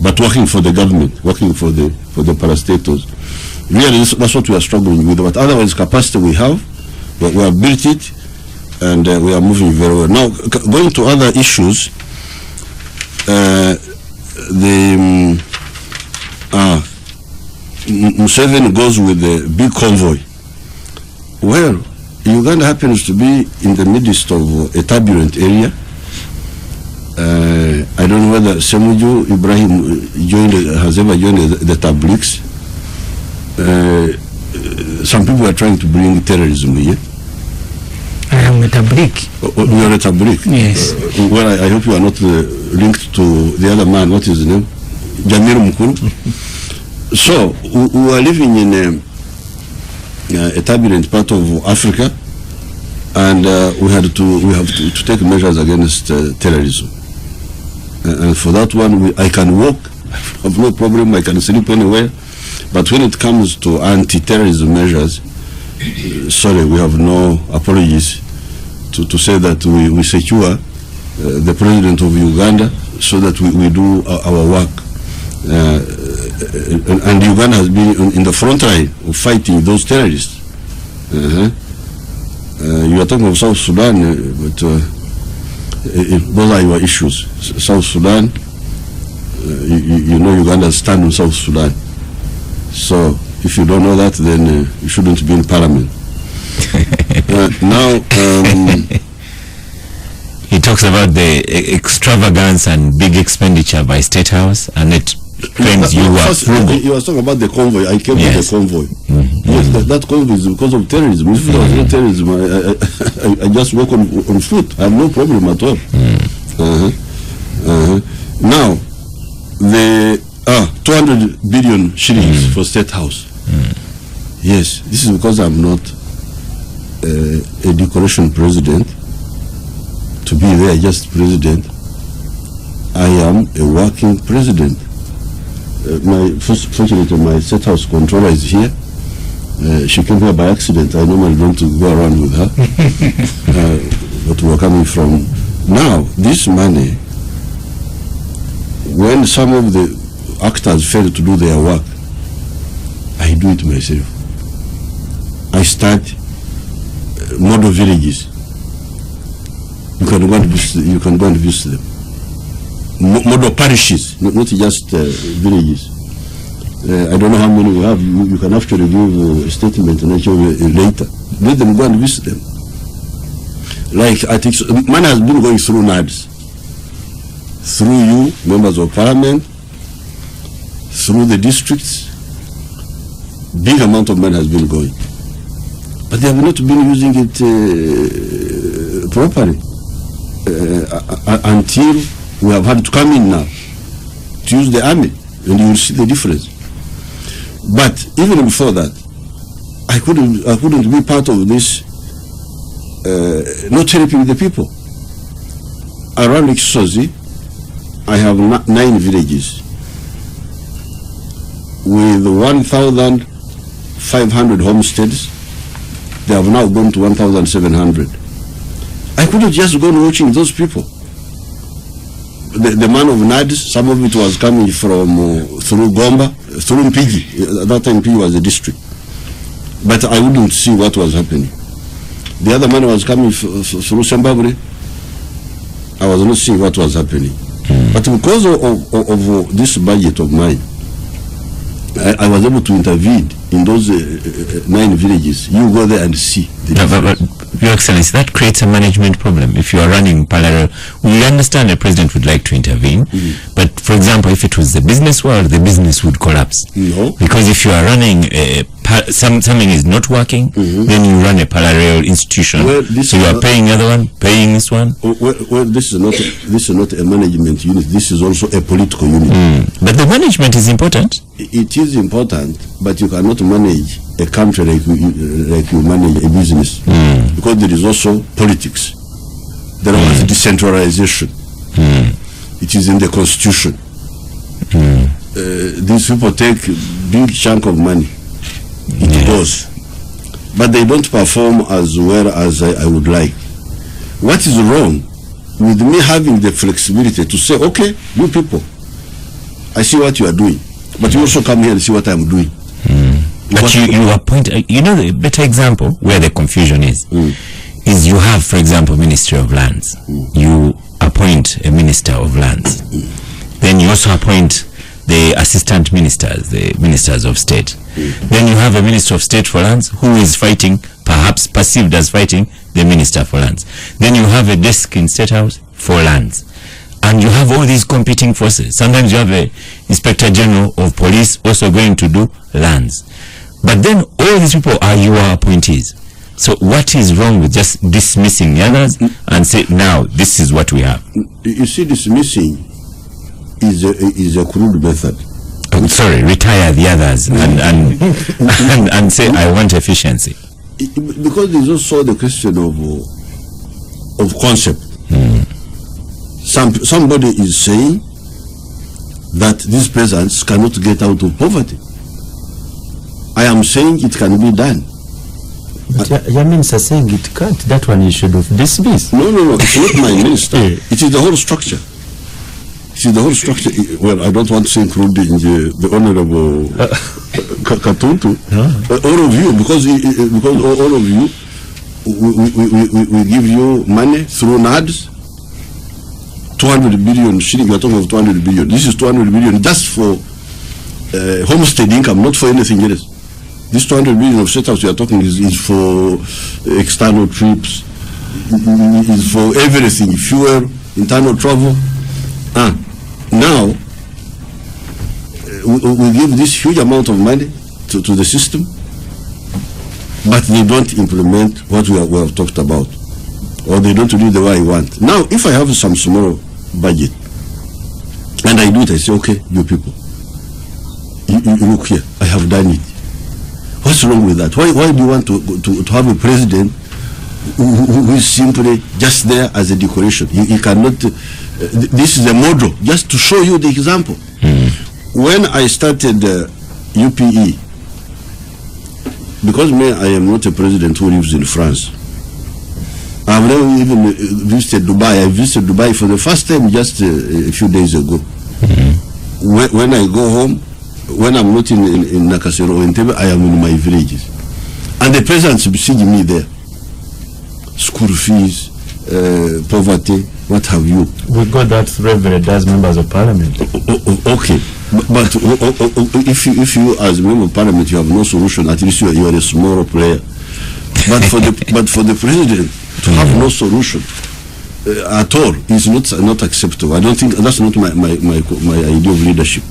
but working for the government, working for the parastatals. Really, that's what we are struggling with. But otherwise, capacity we have, but we have built it, and we are moving very well. Now, going to other issues, Museveni goes with a big convoy. Well, Uganda happens to be in the midst of a turbulent area. I don't know whether Ssemujju Ibrahim has ever joined the Tabliks. Some people are trying to bring terrorism here. I am a Tablik. You are a Tablik? Yes. Well, I hope you are not linked to the other man. What is his name? Jamir Mukuru. So, we are living in a turbulent part of Africa, and we have to take measures against terrorism. And for that one, I can walk, I have no problem, I can sleep anywhere. But when it comes to anti-terrorism measures, sorry, we have no apologies to say that we secure the president of Uganda so that we do our work. And Uganda has been in the front line of fighting those terrorists. You are talking of South Sudan, but those are your issues. South Sudan, you know Uganda stand on South Sudan. So if you don't know that, then you shouldn't be in parliament. Now, he talks about the extravagance and big expenditure by State House, and it claims you were frugal. You were talking about the convoy. I came with the convoy. Yes, that convoy is because of terrorism. If there was no terrorism, I just walk on foot. I have no problem at all. Now, the 200 billion shillings for State House. Yes, this is because I'm not a decoration president. To be there just president, I am a working president. Fortunately, my State House controller is here. She came here by accident. I normally don't go around with her. But we're coming from. Now, this money, when some of the actors fail to do their work, I do it myself. I start model villages. You can go and visit them. Model parishes, not just villages. I don't know how many we have. You can actually give a statement and actually later. Let them go and visit them. Like, I think money has been going through NADS, through you, members of parliament, through the districts. Big amount of money has been going. But they have not been using it properly until we have had to come in now to use the army, and you will see the difference. But even before that, I couldn't be part of this, not helping the people. Around Excellency, I have 9 villages with 1,500 homesteads. They have now gone to 1,700. I couldn't just go and watching those people. The man of NADS, some of it was coming from through Gomba, through Mpigi. At that time, Mpigi was a district. But I wouldn't see what was happening. The other man was coming through Zimbabwe. I was not seeing what was happening. But because of this budget of mine, I was able to intervene in those 9 villages. You go there and see. But Your Excellency, that creates a management problem. If you are running parallel, we understand the president would like to intervene, but for example, if it was the business world, the business would collapse. No. Because if you are running something is not working, then you run a parallel institution. Well, so you are paying the other one, paying this one. Well, this is not a management unit. This is also a political unit. But the management is important. It is important, but you cannot manage a country like you manage a business, because there is also politics. There was decentralization. It is in the constitution. These people take big chunk of money. It goes, but they don't perform as well as I would like. What is wrong with me having the flexibility to say, okay, you people, I see what you are doing, but you also come here and see what I'm doing. But you appoint, the better example where the confusion is you have, for example, Ministry of Lands. You appoint a Minister of Lands. Then you also appoint the assistant ministers, the ministers of state. Then you have a Minister of State for Lands who is fighting, perhaps perceived as fighting, the Minister for Lands. Then you have a desk in State House for lands. And you have all these competing forces. Sometimes you have a Inspector General of Police also going to do lands. But then all these people are your appointees. So what is wrong with just dismissing the others and say, now, this is what we have? You see, dismissing is a crude method. I'm sorry, retire the others and say, I want efficiency. Because there's also the question of concept. Somebody is saying that these peasants cannot get out of poverty. I am saying it can be done. But your minister saying it can't. That one you should have dismissed. No, it's not my minister. It is the whole structure. It is the whole structure. Well, I don't want to include the Honorable Katuntu. All of you, because all of you, we give you money through NADS. 200 billion shilling. We are talking of 200 billion. This is 200 billion just for homestead income, not for anything else. This 200 billion of setups we are talking is for external trips, is for everything, fuel, internal travel. Now, we give this huge amount of money to the system, but they don't implement what we have talked about, or they don't do it the way I want. Now, if I have some small budget, and I do it, I say, okay, you people, you look here, I have done it. What's wrong with that? Why do you want to have a president who is simply just there as a decoration? He cannot. This is a model, just to show you the example. When I started UPE, because I am not a president who lives in France, I've never even visited Dubai. I visited Dubai for the first time just a few days ago. When I go home, when I'm not in Nakasero or in Tebe, I am in my villages. And the peasants besiege me there. School fees, poverty, what have you. We got that revered as members of parliament. Okay. But if you as a member of parliament, you have no solution, at least you are a small player. But for the president, to have no solution at all is not acceptable. I don't think that's not my idea of leadership.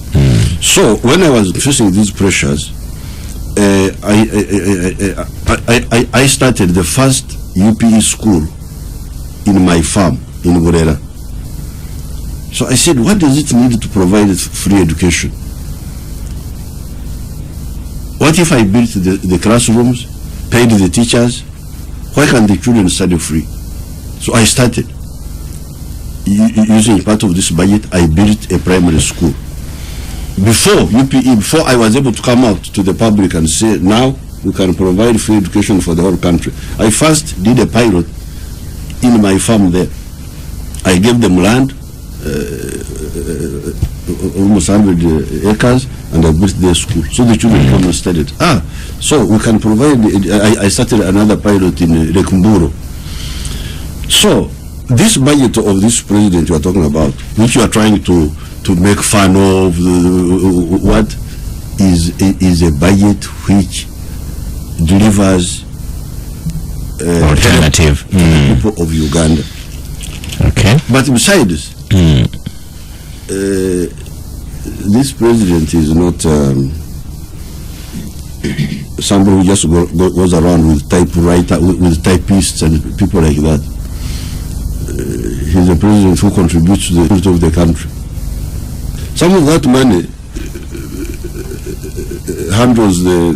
So when I was facing these pressures, I started the first UPE school in my farm in Burera. So I said, what does it need to provide free education? What if I built the classrooms, paid the teachers? Why can't the children study free? So I started. Using part of this budget, I built a primary school. Before I was able to come out to the public and say, now we can provide free education for the whole country, I first did a pilot in my farm there. I gave them land, almost 100 acres, and I built their school. So the children come and studied. So we can provide, I started another pilot in Rekumburo. So this budget of this president you are talking about, which you are trying to make fun of, what is a budget which delivers alternative to the people of Uganda. Okay. But besides, this president is not somebody who just goes around with typewriter, with typists and people like that. He's a president who contributes to the future of the country. Some of that money handles the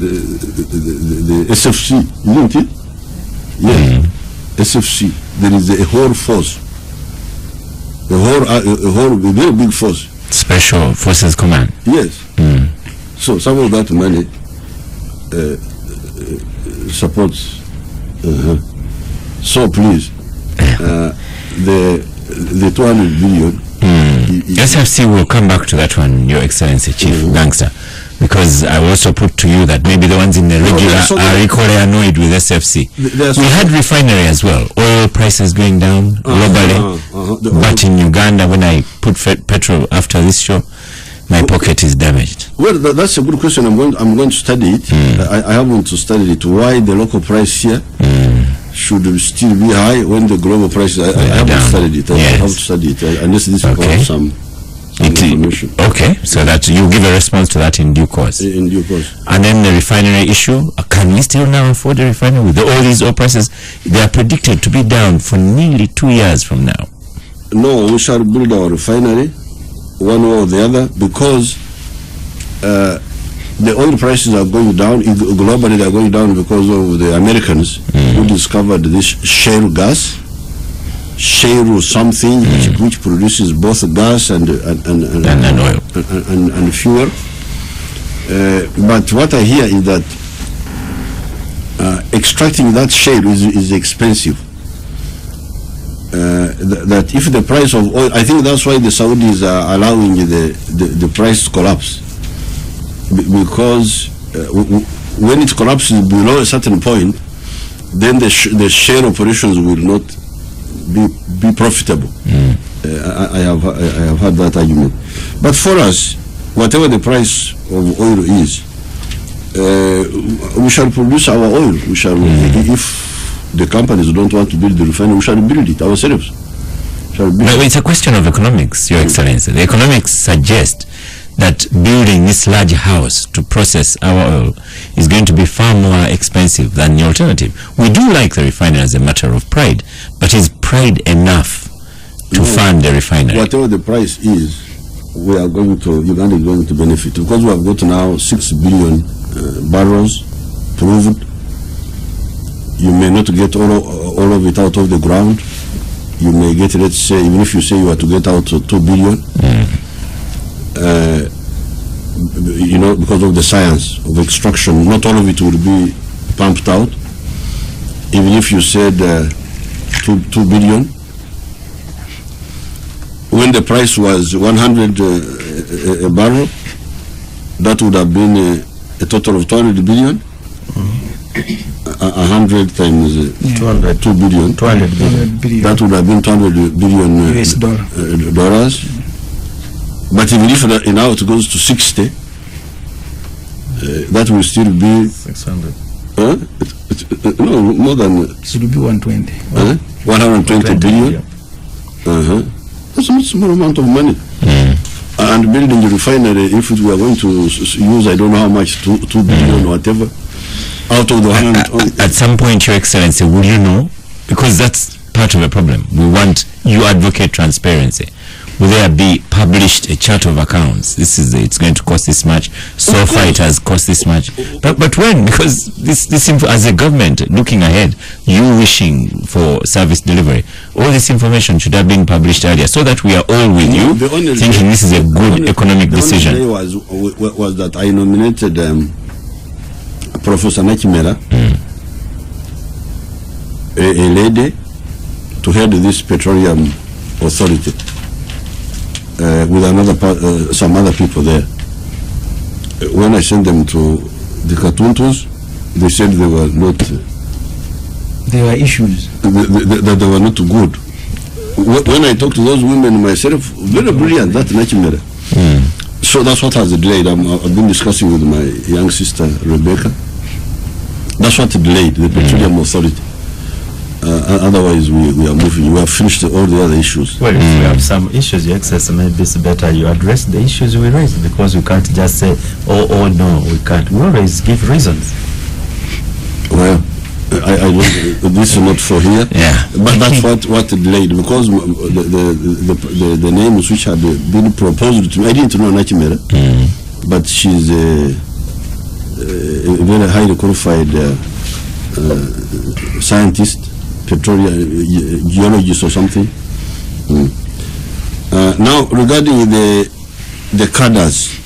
SFC, isn't it? Yes, SFC. There is a whole force, a very big force. Special Forces Command. Yes. So some of that money supports. So please, the 200 billion. SFC will come back to that one, Your Excellency, Chief Gangster, because I will also put to you that maybe the ones in the regular are equally annoyed with SFC. We had refinery as well, oil prices going down globally, but in Uganda, when I put petrol after this show, my pocket is damaged. Well, that's a good question. I'm going to study it. I haven't studied it. Why the local price here should still be high when the global prices? I haven't studied it. I have to study it unless this becomes some information. Okay, so that you give a response to that in due course. In due course. And then the refinery issue. Can we still now afford a refinery with all these oil prices? They are predicted to be down for nearly 2 years from now. No, we shall build our refinery, one way or the other, because the oil prices are going down. Globally, they are going down because of the Americans who discovered this shale gas, shale or something, which produces both gas and oil and fuel. But what I hear is that extracting that shale is expensive. That if the price of oil, I think that's why the Saudis are allowing the price to collapse, because when it collapses below a certain point, then the share operations will not be profitable. I have heard that argument. But for us, whatever the price of oil is, we shall produce our oil. We shall, if the companies don't want to build the refinery, we shall build it ourselves. But it's a question of economics, Your Excellency. The economics suggest that building this large house to process our oil is going to be far more expensive than the alternative. We do like the refinery as a matter of pride, but is pride enough to fund the refinery? Whatever the price is, Uganda is going to benefit, because we have got now 6 billion barrels proved. You may not get all of it out of the ground. You may get, let's say, even if you say you are to get out 2 billion, because of the science of extraction, not all of it will be pumped out. Even if you said 2 billion, when the price was 100 a barrel, that would have been a total of 200 billion. 100 times 2 billion. 200 billion. That would have been 200 billion US dollars. But even if now it goes to 60, that will still be 600. It No, more than... It should be 120. 120 billion. That's a small amount of money. And building the refinery, if we are going to use, I don't know how much, 2 billion or whatever, out of the 100... At some point, Your Excellency, will you know? Because that's part of the problem. You advocate transparency. Will there be published a chart of accounts? It's going to cost this much. So far it has cost this much. But when? Because this as a government looking ahead, you wishing for service delivery, all this information should have been published earlier so that we are all with you thinking this is a good economic decision. The only day was that I nominated Professor Nakimera, a lady, to head this petroleum authority. With some other people there. When I sent them to the Katuntus, they said they were not. There were issues. That they were not good. When I talked to those women myself, very brilliant, that Nachimera. So that's what has delayed. I've been discussing with my young sister Rebecca. That's what delayed the petroleum authority. Otherwise, we are moving. We have finished all the other issues. Well, if we have some issues, Your Excellency, maybe it's better you address the issues we raised, because we can't just say, oh no, we can't. We always give reasons. Well, I don't, this is not for here. Yeah. But that's what delayed, because the names which had been proposed to me, I didn't know Nachimera, but she's a very highly qualified scientist, petroleum geologist or something. Now, regarding the cadres,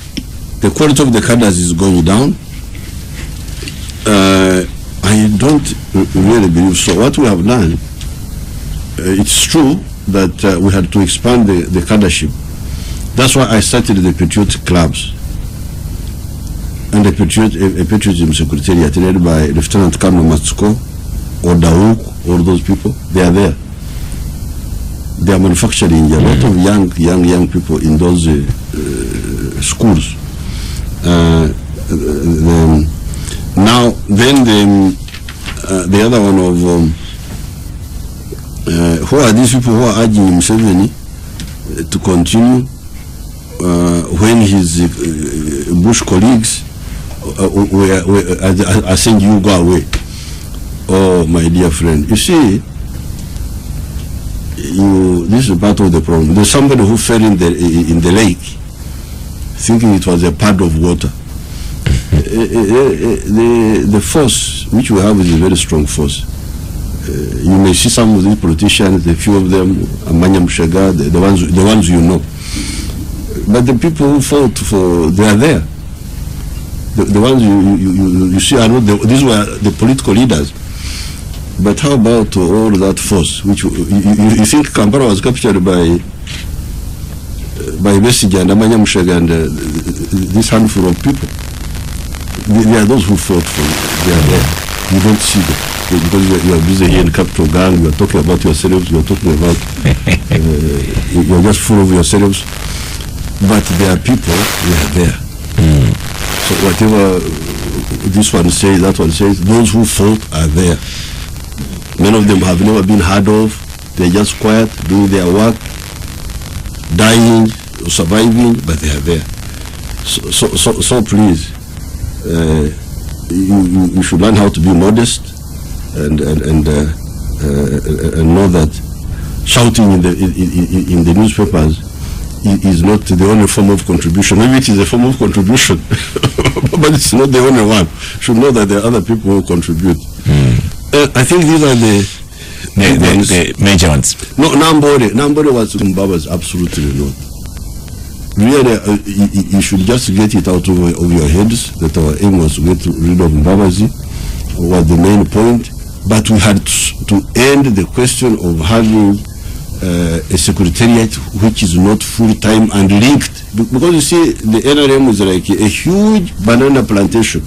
the quality of the cadres is going down. I don't really believe so. What we have done, it's true that we had to expand the cadreship. That's why I started the patriotic clubs and a patriotism secretariat led by Lieutenant Colonel Matsuko or Dauk, all those people. They are there. They are manufacturing a lot of young people in those schools. Now, then the other one of who are these people who are urging Museveni to continue when his Bush colleagues are saying you go away? Oh, my dear friend, you see, this is part of the problem. There's somebody who fell in the lake thinking it was a pad of water. The force which we have is a very strong force. You may see some of these politicians, a few of them, Amanya Mushaga, the ones you know. But the people who fought for, they are there. The ones you see are not, these were the political leaders. But how about all that force? Which you think Kampala was captured by Besija and Amanya Mushaga and this handful of people? They are those who fought for it. They are there. You don't see them because you are busy here in capital gang. You are talking about yourselves. You are talking about you are just full of yourselves. But there are people. They are there. So whatever this one says, that one says, those who fought are there. Many of them have never been heard of. They are just quiet, doing their work, dying, surviving, but they are there. So please. You should learn how to be modest and know that shouting in the newspapers is not the only form of contribution. Maybe it is a form of contribution, but it's not the only one. You should know that there are other people who contribute. I think these are the major ones. No, Nambore was Mbaba's absolutely not. Really, you should just get it out of your heads that our aim was to get rid of Mbabazi, was the main point. But we had to end the question of having a secretariat which is not full-time and linked. Because you see, the NRM is like a huge banana plantation.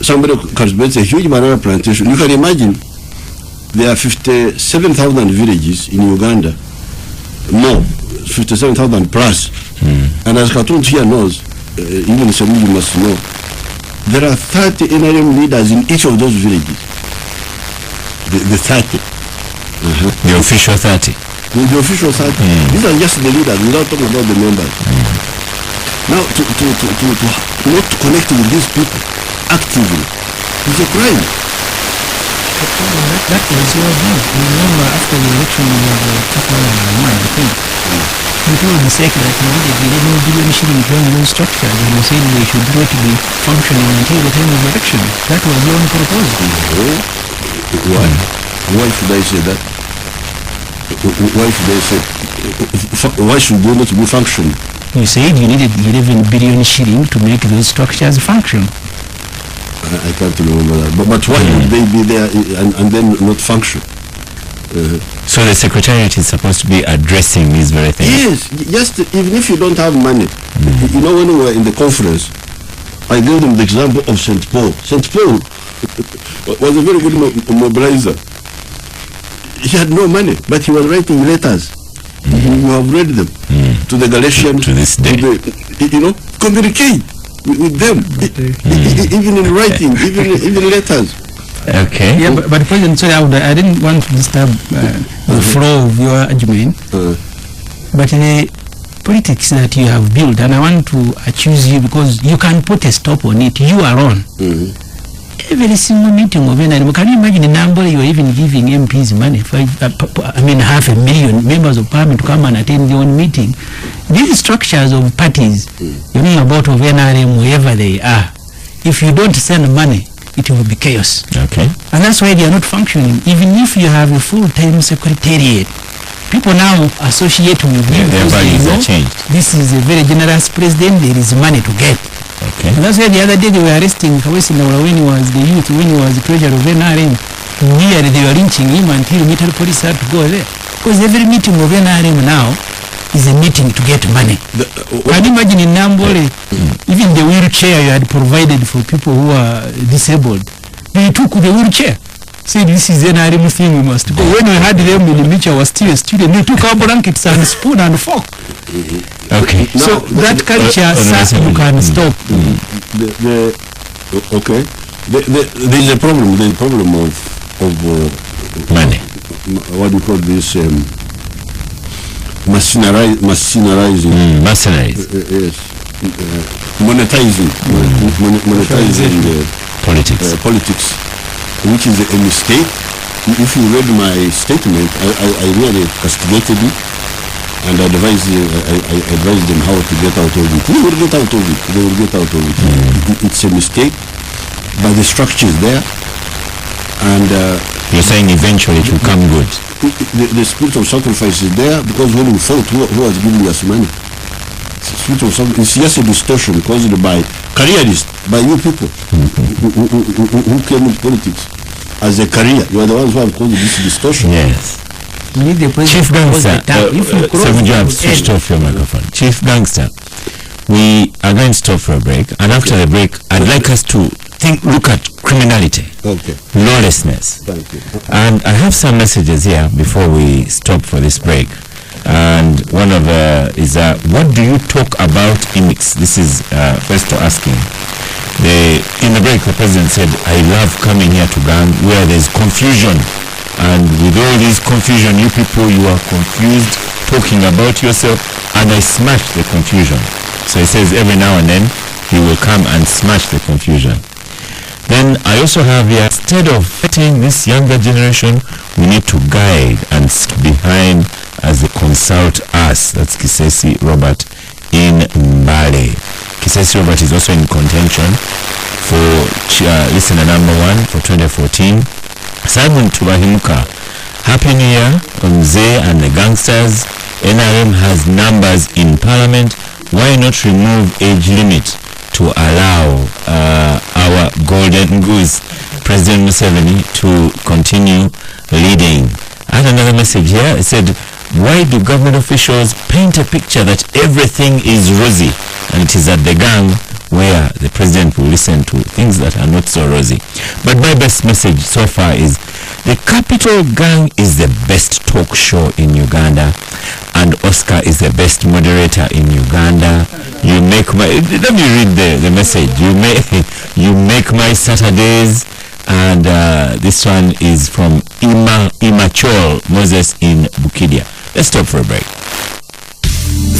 Somebody cultivates a huge banana plantation. You can imagine there are 57,000 villages in Uganda. No. 57,000 plus. And as Katuntu here knows, even Ssemujju must know, there are 30 NRM leaders in each of those villages. The 30. The official 30. The official 30. These are just the leaders without talking about the members. Now, to not connect with these people actively is a crime. That was your view. Remember, after the election of 2001, I think, you told the SEC that you needed 11 billion shillings to run those structures, and you said they should not be functioning until the time of election. That was your own proposal. Why? Why should I say that? Why should I say? Why should they not be functioning? You said you needed 11 billion shillings to make those structures function. I can't remember that. But why would they be there and then not function? So the Secretariat is supposed to be addressing these very things? Yes, just even if you don't have money. You know, when we were in the conference, I gave them the example of St. Paul. St. Paul was a very good mobilizer. He had no money, but he was writing letters. You have read them to the Galatians. To this day. Communicate with them, even in writing, even letters. Okay. Yeah, but President, sorry, I didn't want to disturb the flow of your argument. But the politics that you have built, and I want to accuse you because you can put a stop on it, you alone. Every single meeting of NRM, can you imagine the number you are even giving MPs money? 500,000 members of parliament to come and attend their own meeting. These structures of parties, you know about of NRM, wherever they are, if you don't send money, it will be chaos. Okay. And that's why they are not functioning. Even if you have a full-time secretariat, people now associate with you their values are changed. This is a very generous president, there is money to get. Okay. And that's why the other day they were arresting Kawesi Naura when he was the youth, when he was the treasurer of NRM. Here they were lynching him until military police had to go there. Because every meeting of NRM now is a meeting to get money. Can you imagine in Nambole, even the wheelchair you had provided for people who are disabled, they took the wheelchair. Said this is NRM thing, we must go. When we had them in the meet, I was still a student, they took our blankets and spoon and fork. Okay. So that culture, sir, you can stop. Okay. There is a problem. There is a problem of money. What do you call this? Mercenarizing. Mercenaries. Yes. Monetizing politics, which is a mistake. If you read my statement, I really castigated it and advised them how to get out of it. They will get out of it. It's a mistake, but the structure is there. And you're saying eventually it will come good. The spirit of sacrifice is there because when we fought, who was giving us money? Spirit of sacrifice, it's just a distortion caused by careerists, by you people who came into politics as a career. You are the ones who have caused this distortion. Yes. Chief Gangster, Ssemujju, I've switched off your microphone. Chief Gangster, we are going to stop for a break, and after the break, I'd like us to look at criminality, lawlessness. Thank you. And I have some messages here before we stop for this break. And one of is what do you talk about IMIX? This is Festo asking. In the break, the president said, I love coming here to Gang where there's confusion. And with all this confusion, you people, you are confused, talking about yourself, and I smash the confusion. So he says every now and then, he will come and smash the confusion. Then I also have here, instead of fighting this younger generation, we need to guide and sit behind as they consult us. That's Kisesi Robert in Mbale. Kisesi Robert is also in contention for listener number 1 for 2014. Simon Tubahimuka, Happy New Year, Mzee and the Gangsters. NRM has numbers in Parliament. Why not remove age limit to allow our golden goose, President Museveni, to continue leading? I had another message here. It said, why do government officials paint a picture that everything is rosy and it is at the gang where the president will listen to things that are not so rosy? But my best message so far is The Capital Gang is the best talk show in Uganda, and Oscar is the best moderator in Uganda. You make my, let me read the message. You make my Saturdays. And this one is from Immature Moses in Bukidia. Let's stop for a break.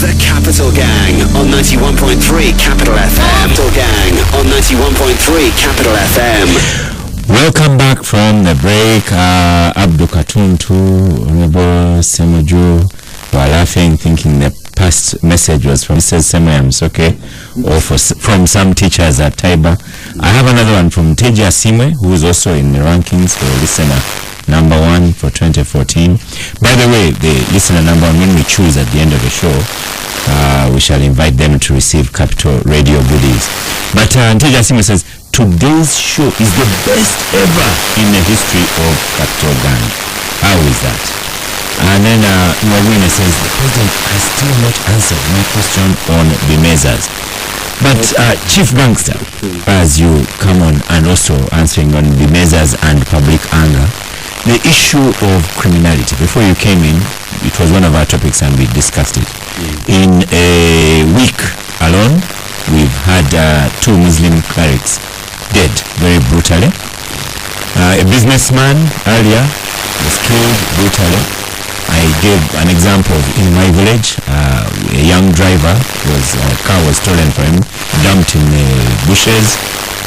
The Capital Gang on 91.3 Capital FM. Capital Gang on 91.3 Capital FM. Welcome back from the break. Abdul, Katuntu, Honorable Ssemujju were laughing, thinking the past message was from Mrs. Semayams, okay, or from some teachers at Taiba. I have another one from Teja Simwe, who is also in the rankings for listener number 1 for 2014. By the way, the listener number 1, when we choose at the end of the show, we shall invite them to receive Capital Radio goodies. But Teja Simwe says, today's show is the best ever in the history of Capital Gang. How is that? And then Mwawina says, the president has still not answered my question on the measures. But Chief Gangster, as you come on and also answering on the measures and public anger, the issue of criminality, before you came in, it was one of our topics and we discussed it. In a week alone, we've had 2 Muslim clerics dead very brutally. A businessman earlier was killed brutally. I gave an example in my village. A young driver a car was stolen from him, dumped in the bushes,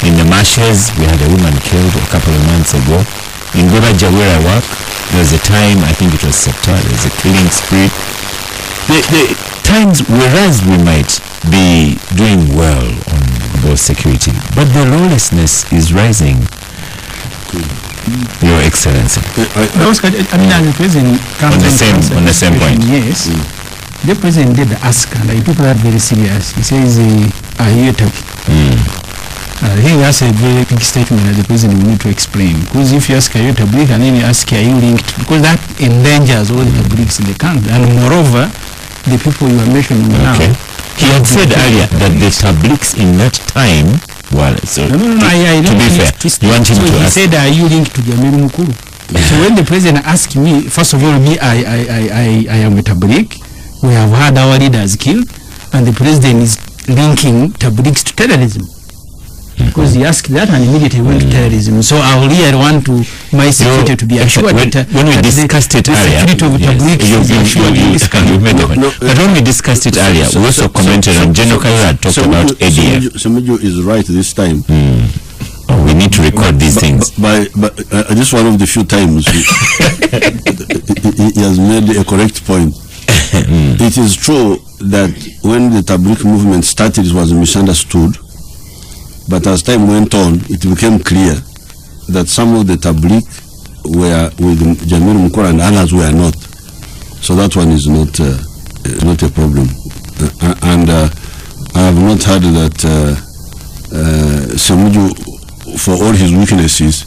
in the marshes. We had a woman killed a couple of months ago. In Goraja, where I work, there was a time, I think it was September, there was a killing spree. The times, whereas we might be doing well on both security, but the lawlessness is rising. Your Excellency. Oscar, I mean, as the president comes on the same point. Yes. The president did ask, and I took that very serious. He says, are you talking? I think that's a very big statement that the president will need to explain. Because if you ask, are you tabligh, and then you ask, are you linked? Because that endangers all the tablighs in the country. And moreover, the people you are mentioning now. He had said earlier that the tablighs in that time, well, so no, I to be fair, you want him to he ask. said, are you linked to Jamil Mukuru? So when the president asked me, first of all, me, I am a tabligh. We have had our leaders killed, and the president is linking tablighs to terrorism. Because he asked that and immediately went to terrorism. So I will really want to my security to be assured when we discussed it earlier, but when we discussed it earlier, we also commented on General Kayura talked about ADF. Ssemujju is right this time. We need to record these things. But just one of the few times he has made a correct point. It is true that when the Tabligh movement started, it was misunderstood. But as time went on, it became clear that some of the Tabligh were with Jamil Mukuru and others were not. So that one is not a problem. And I have not heard that Ssemujju, for all his weaknesses,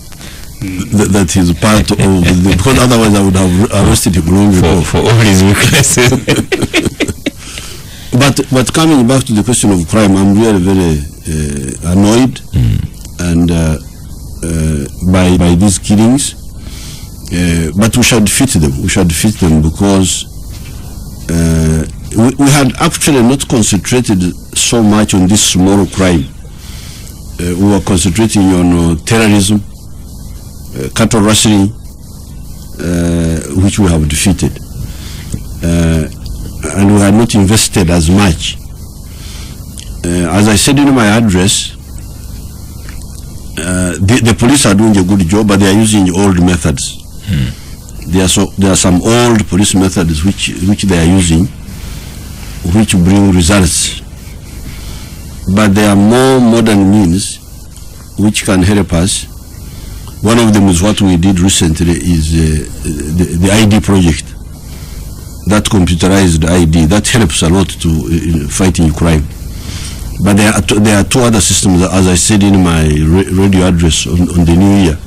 that he's part of the, because otherwise I would have arrested him long ago. For all his weaknesses. But coming back to the question of crime, I'm really very annoyed and by these killings. But we should fit them. We should fit them because we had actually not concentrated so much on this small crime. We were concentrating on terrorism, cattle rustling, which we have defeated. And we had not invested as much. As I said in my address, the police are doing a good job, but they are using old methods. There are some old police methods which they are using, which bring results. But there are more modern means which can help us. One of them is what we did recently, is the ID project. That computerized ID, that helps a lot to fighting crime. But there are two other systems, as I said in my radio address on the new year.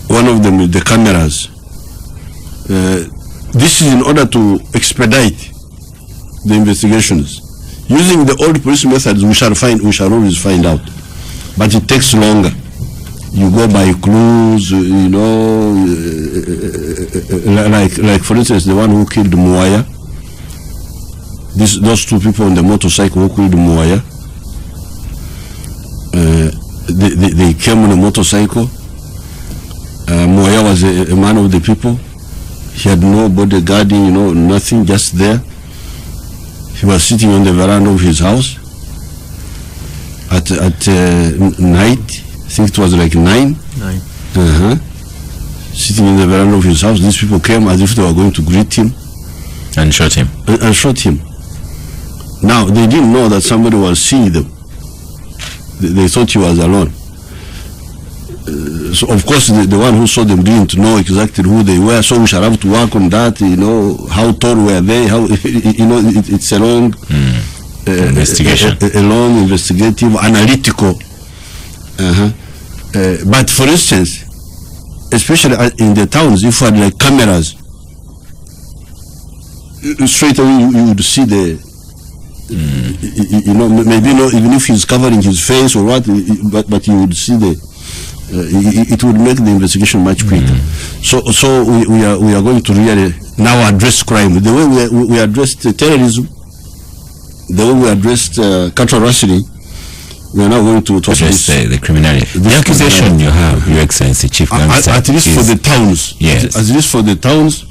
One of them is the cameras. This is in order to expedite the investigations. Using the old police methods, we shall always find out. But it takes longer. you go by clues, you know, like for instance, the one who killed Muaya. Those two people on the motorcycle who killed Muaya. They came on a motorcycle. Muaya was a man of the people. He had no bodyguarding, you know, nothing, just there. He was sitting on the veranda of his house at night. I think it was like 9. Sitting in the veranda of his house. These people came as if they were going to greet him. And shot him. And shot him. Now, they didn't know that somebody was seeing them. They thought he was alone. So of course the one who saw them didn't know exactly who they were, so we shall have to work on that, you know, how tall were they, how, you know, it's a long investigation, a long investigative, analytical. But for instance, especially in the towns, if you had like cameras, straight away you would see the you know, maybe not even if he's covering his face or what, but you would see the it would make the investigation much quicker. So we are going to really now address crime the way we addressed terrorism, the way we addressed cattle rustling. We are now going to address the criminality. The accusation you have, Your Excellency, Chief Gangster, at least for the towns. Yes. At least for the towns,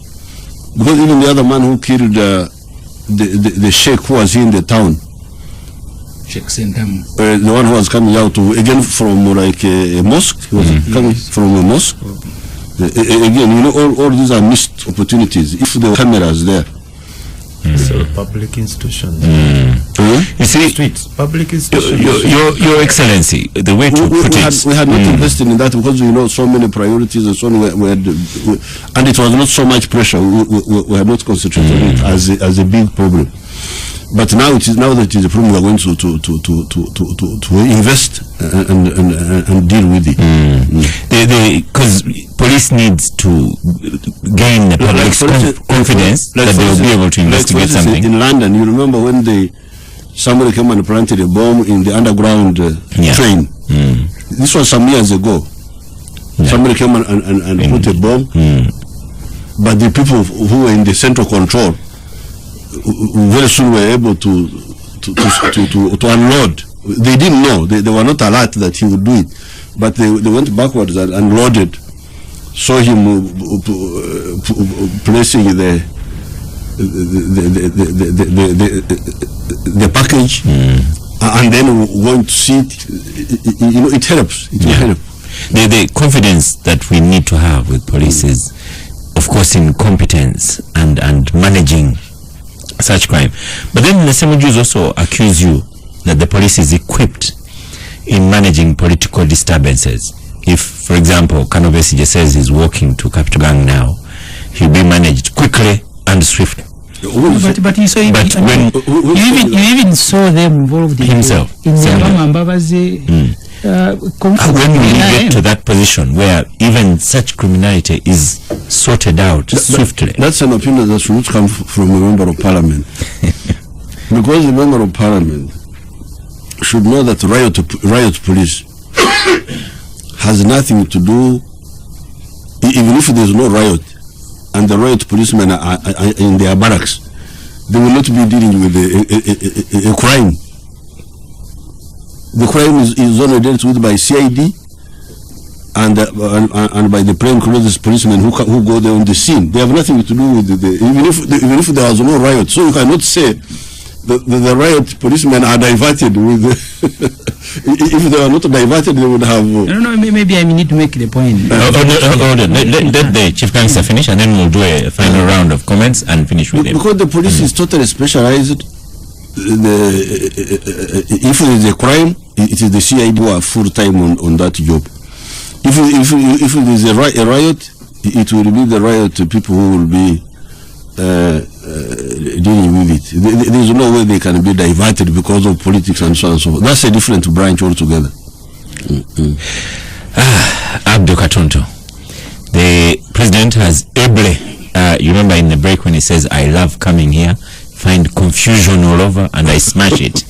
because even the other man who killed the sheikh who was in the town, the one who was coming out again from like a mosque, he was coming from a mosque. Again, you know, all these are missed opportunities if there were cameras there. So public institutions. You see, streets, public institutions. Your Excellency, the way to put it, we had not invested in that because you know so many priorities and so on. And it was not so much pressure. We had not concentrated on it as a big problem. But now that it is a problem, we are going to invest and deal with it. Because police needs to gain the public's confidence that they will be able to investigate something. In London, you remember when somebody came and planted a bomb in the underground train. This was some years ago. Somebody came and put a bomb, but the people who were in the central control very soon were able to unload. They didn't know. They were not alert that he would do it, but they went backwards and unloaded. Saw him placing the package, and then going to see it. You know, it helps. It will help. The confidence that we need to have with police is, of course, in competence and managing such crime. But then the Ssemujju also accuse you that the police is equipped in managing political disturbances. If, for example, Kano Besigye says he's walking to Capital Gang now, he'll be managed quickly and swiftly. But you saw you even saw them involved in himself in the when we get to that position where even such criminality is sorted out swiftly. That's an opinion that should not come from a member of parliament. Because the member of parliament should know that riot police has nothing to do, even if there is no riot and the riot policemen are in their barracks, they will not be dealing with a crime. The crime is only dealt with by CID and by the plain clothes policemen who go there on the scene. They have nothing to do with even if there was no riot. So you cannot say the riot policemen are diverted with. If they were not diverted, they would have. No, maybe I need to make the point. Hold on. Let the Chief Gangster finish, and then we'll do a final round of comments and finish with him. Because the police is totally specialized. If there is a crime, it is the CID who are full time on that job. If it is a riot, it will be the riot people who will be dealing with it. There is no way they can be diverted because of politics and so on and so forth. That's a different branch altogether. Abdul Katuntu, the president has ably, you remember in the break when he says, "I love coming here, find confusion all over, and I smash it."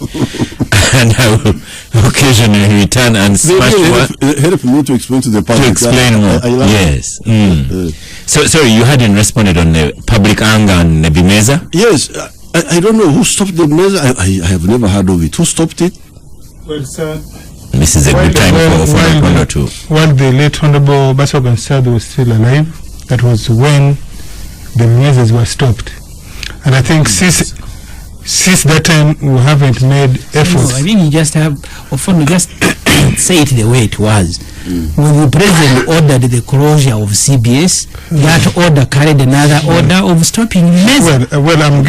And I will occasionally return and smash one. Help me to explain to the public. To explain more. Yes. So, sorry, you hadn't responded on the public anger and Nebimeza? Yes. I don't know who stopped the measure. I have never heard of it. Who stopped it? Well, sir, this is a good time for Opondo too. While the late Honorable Basogan Sad was still alive, that was when the measures were stopped. And I think since that time we haven't made efforts. No, I think you just have Ofwono just say it the way it was. When the president ordered the closure of CBS, that order carried another order of stopping measures. I'm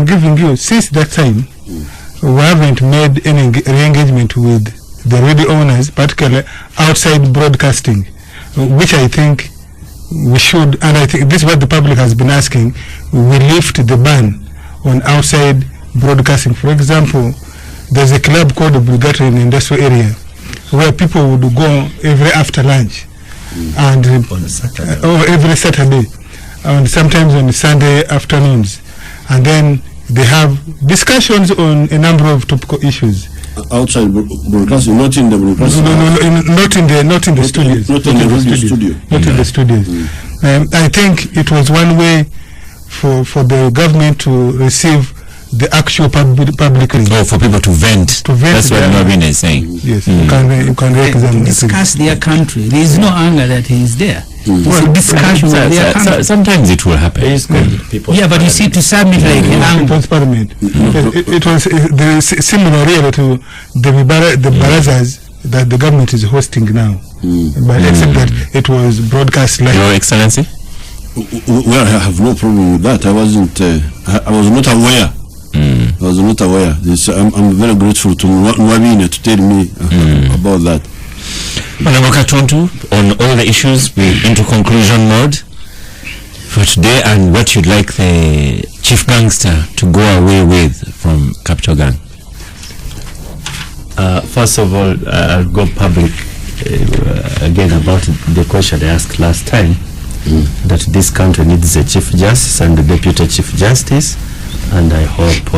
giving you, since that time, we haven't made any re-engagement with the radio owners, particularly outside broadcasting, which I think we should, and I think this is what the public has been asking. We lift the ban on outside broadcasting. For example, there's a club called Obligatory in the industrial area where people would go every after lunch and every Saturday and sometimes on Sunday afternoons, and then they have discussions on a number of topical issues. Outside broadcasting, not in the broadcasting. Not in the studios. Not in the studios. I think it was one way for the government to receive the actual publicly. Oh, for people to vent. That's what Marvin is saying. Yes, you can discuss their country. There is no anger that is there. Well, discussion of their country. Sometimes it will happen. Yeah, but you see, to submit like People's Parliament. It was similar really to the barazas that the government is hosting now, but except that it was broadcast live. Your Excellency? Well, I have no problem with that. I was not aware. I was not aware. I'm very grateful to Nwabine to tell me about that. Honorable Katuntu, on all the issues, we're into conclusion mode for today, and what you'd like the chief gangster to go away with from Capital Gang. First of all, I'll go public again about the question I asked last time, that this country needs a chief justice and a deputy chief justice, and I hope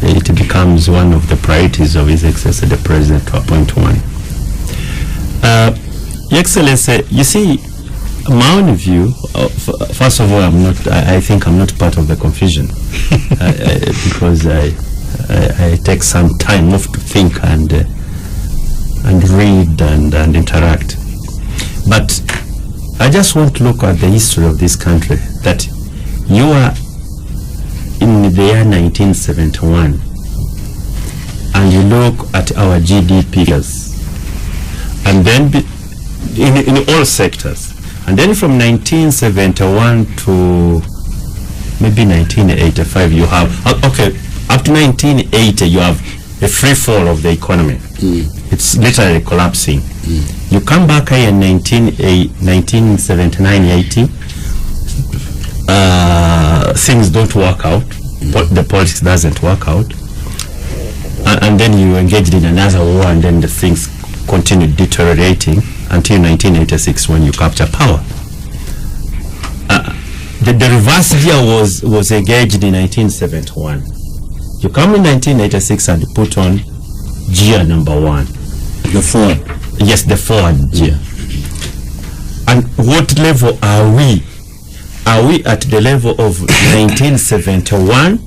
it becomes one of the priorities of His Excellency the President to appoint one. Your Excellency, you see, my own view, first of all, I think I'm not part of the confusion because I take some time off to think and read and interact. But I just want to look at the history of this country, that you are in the year 1971 and you look at our GDP figures, and then in all sectors, and then from 1971 to maybe 1985 you have up to 1980 you have a free fall of the economy. It's literally collapsing. You come back here in 1979-80, things don't work out, the politics doesn't work out, and then you engaged in another war, and then the things continued deteriorating until 1986 when you capture power. The reverse gear was engaged in 1971. You come in 1986 and put on gear number 1. The forward. Yes, the forward gear. And what level are we? Are we at the level of 1971,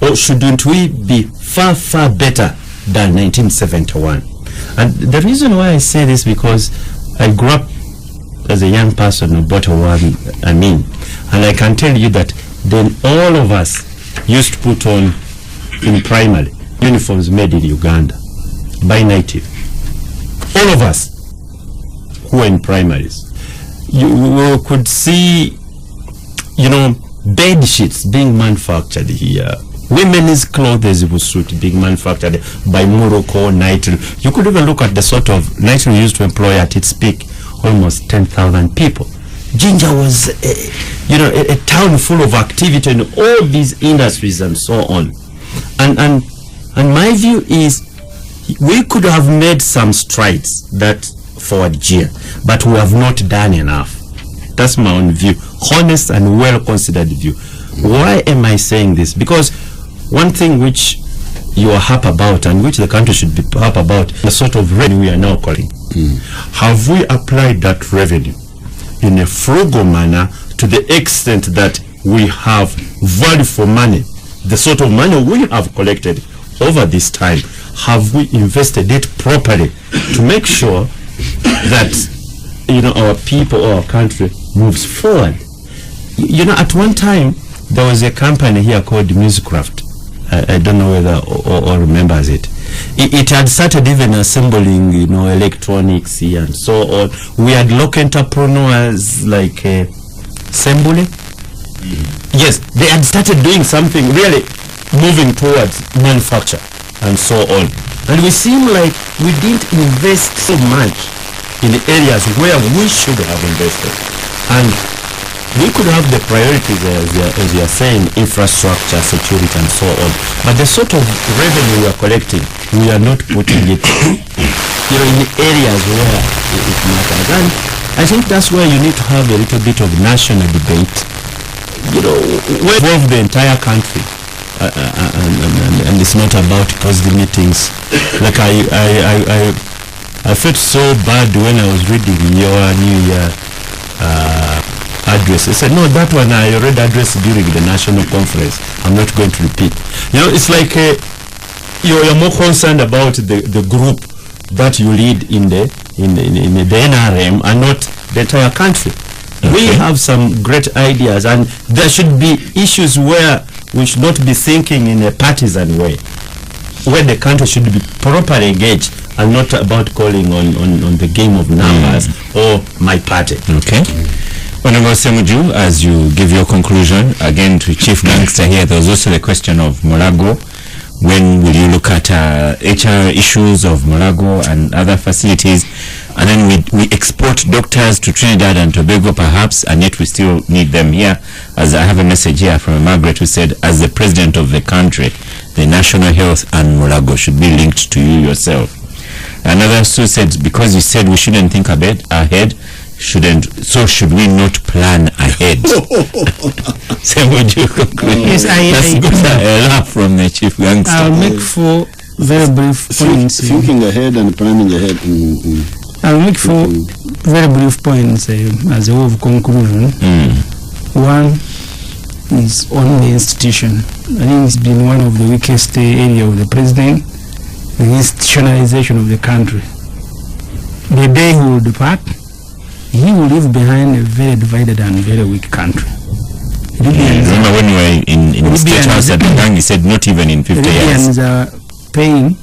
or shouldn't we be far, far better than 1971? And the reason why I say this, because I grew up as a young person in Bottle and I can tell you that then all of us used to put on in primary uniforms made in Uganda by native. All of us who were in primaries, you could see, bed sheets being manufactured here. Women's clothes was being manufactured by Morocco, Nigeria. You could even look at the sort of Nigeria used to employ at its peak almost 10,000 people. Jinja was, a town full of activity in all these industries and so on. And my view is we could have made some strides that forward gear, but we have not done enough. That's my own view, honest and well considered view. Why am I saying this? Because one thing which you are happy about and which the country should be happy about, the sort of revenue we are now calling. Have we applied that revenue in a frugal manner to the extent that we have value for money? The sort of money we have collected over this time, have we invested it properly to make sure that, you know, our people, our country moves forward? You know, at one time there was a company here called Musicraft. I don't know whether or remembers it. It had started even assembling, you know, electronics here and so on. We had local entrepreneurs like Sembule. Yes, they had started doing something really moving towards manufacture and so on. And we seem like we didn't invest so much in the areas where we should have invested. And we could have the priorities, as you are saying, infrastructure, security, and so on. But the sort of revenue we are collecting, we are not putting it, you know, in the areas where it matters. And I think that's where you need to have a little bit of national debate. You know, we involve the entire country, and it's not about positive meetings. Like I felt so bad when I was reading your New Year address. I said, no, that one I already addressed during the national conference. I'm not going to repeat. You know, it's like you're more concerned about the group that you lead in the NRM and not the entire country. Okay. We have some great ideas, and there should be issues where we should not be thinking in a partisan way, where the country should be properly engaged and not about calling on the game of numbers or my party. Okay. Honorable Ssemujju, as you give your conclusion, again to Chief Gangster here, there was also the question of Mulago. When will you look at HR issues of Mulago and other facilities? And then we export doctors to Trinidad and Tobago perhaps, and yet we still need them here. As I have a message here from Margaret who said, as the president of the country, the national health and Mulago should be linked to you yourself. Another also said, because you said we shouldn't think ahead, should we not plan ahead? Ssemujju conclude. Yes, that's good. A laugh from the Chief Gangster. I'll make 4 very brief points. Thinking ahead and planning ahead. I'll make 4 very brief points as a way of conclusion. One is on the institution. I think it's been one of the weakest area of the president, the institutionalization of the country. The day he will depart, he will leave behind a very divided and very weak country. Remember when you were in the State House at the gang, he said not even in 50 years. The Libyans are paying,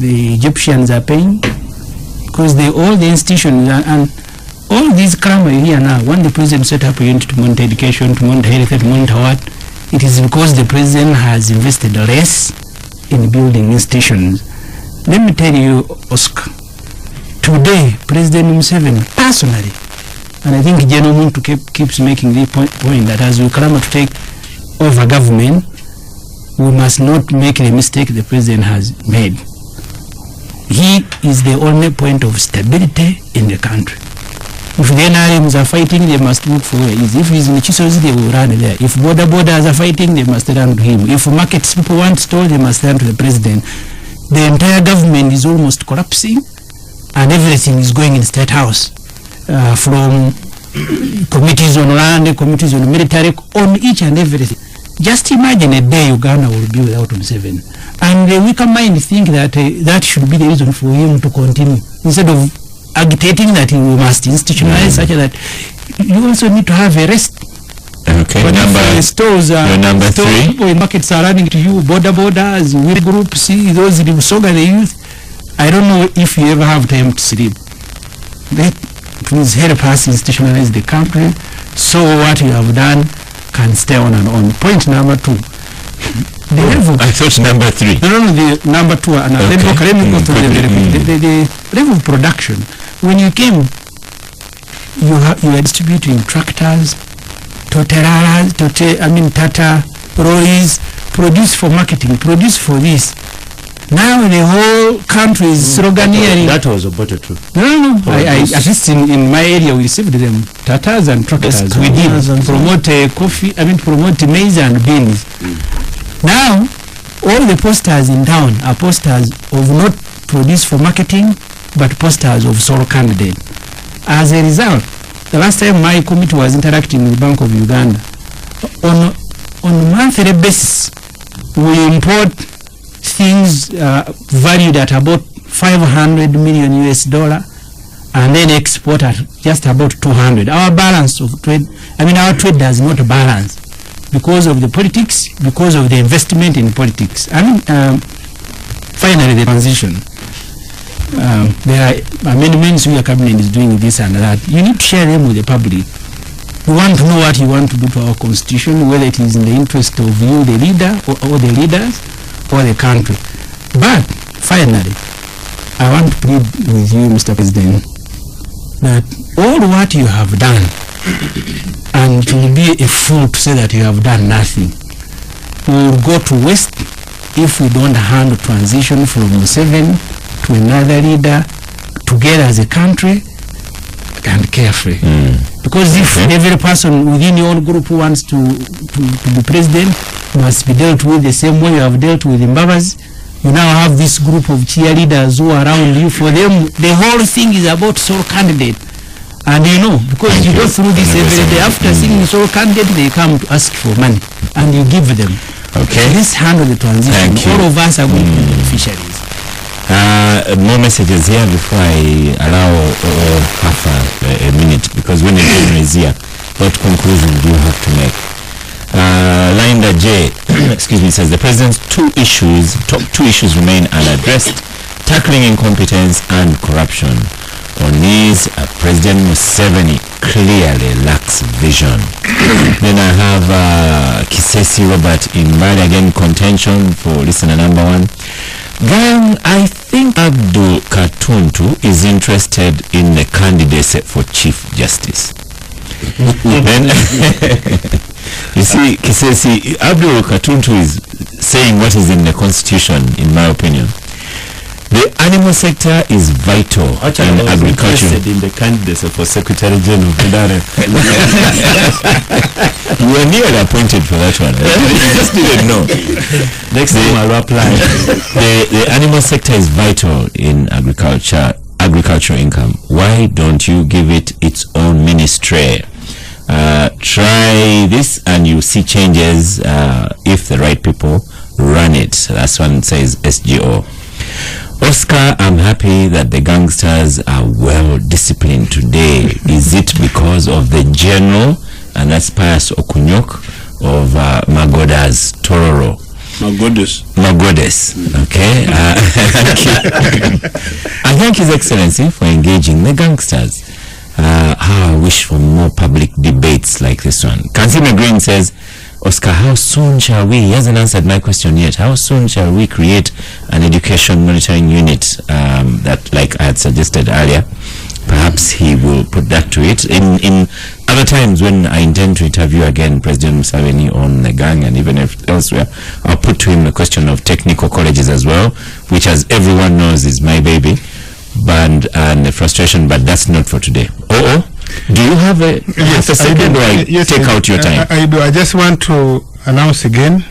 the Egyptians are paying, because all the institutions and all these crime here now, when the president set up a unit to monitor education, to monitor health, to monitor what, it is because the president has invested less in building institutions. Let me tell you, Oscar, today, President Museveni, personally, and I think General Muntu keeps making the point that as we clamor to take over government, we must not make the mistake the president has made. He is the only point of stability in the country. If the NRMs are fighting, they must look for ways. If he's in Chisozi, they will run there. If borders are fighting, they must run to him. If markets people want store, they must run to the president. The entire government is almost collapsing, and everything is going in State House, from committees on land, committees on military, on each and everything. Just imagine a day Uganda will be without Museveni. And the weaker mind think that that should be the reason for him to continue, instead of agitating that he must institutionalize such that you also need to have a rest. Okay, but stores your number 3. People in markets are running to you, borders, will groups, see those in Soga, the youth. I don't know if you ever have time to sleep. That please help us institutionalize the country, so what you have done can stay on and on. Point number 2. The level. I thought number 3. No, the number 2. And let me go to the level of production. When you came, you were distributing tractors, Tata lorries, produce for marketing, produce for this. Now the whole country is sloganeering. That was about it too. No. At least in my area, we received them, tatas and tractors. We did promote coffee, promote maize and beans. Now, all the posters in town are posters of not produced for marketing, but posters of sole candidate. As a result, the last time my committee was interacting with Bank of Uganda, on a monthly basis, we import things valued at about $500 million and then export at just about 200. Our balance of trade, our trade does not balance because of the politics, because of the investment in politics. Finally, the transition. There are amendments your cabinet is doing this and that. You need to share them with the public. We want to know what you want to do to our constitution, whether it is in the interest of you, the leader, or the leaders, or the country. But finally, I want to plead with you, Mr. President, that all what you have done, and it will be a fool to say that you have done nothing, will go to waste if we don't handle transition from Museveni to another leader together as a country and carefree. Because if every person within your group who wants to be president must be dealt with the same way you have dealt with Mbabas, you now have this group of cheerleaders who are around you. For them, the whole thing is about sole candidate. And because you go through this every day, after seeing sole candidate, they come to ask for money, and you give them. Okay. Let's handle the transition. All of us are going to be beneficiaries. More messages here before I allow half a minute, because when the governor is here, what conclusion do you have to make? Linda J, excuse me, says the president's top two issues remain unaddressed: tackling incompetence and corruption. On these, President Museveni clearly lacks vision. Then I have Kisesi Robert in Mali, again contention for listener number one. Gang, I think Abdul Katuntu is interested in the candidacy for Chief Justice. Then, you see, Kisesi, Abdul Katuntu is saying what is in the constitution, in my opinion. The animal sector is vital in agriculture. In the candidacy for Secretary General of You were nearly appointed for that one. You just didn't know. Next time I'll apply. The animal sector is vital in agricultural income. Why don't you give it its own ministry? Try this and you see changes if the right people run it. That's one says SGO. Oscar, I'm happy that the gangsters are well disciplined today. Is it because of the general, and that's Pius Okunyok of Magoda's Tororo? Magodes. Okay. I thank His Excellency for engaging the gangsters. How I wish for more public debates like this one. Kansime Green says, Oscar, how soon shall we, he hasn't answered my question yet, how soon shall we create an education monitoring unit that, like I had suggested earlier, perhaps he will put that to it. In other times when I intend to interview again President Museveni on the gang and even if elsewhere, I'll put to him the question of technical colleges as well, which as everyone knows is my baby, and the frustration, but that's not for today. Do you have half a second, or take out your time? I do. I just want to announce again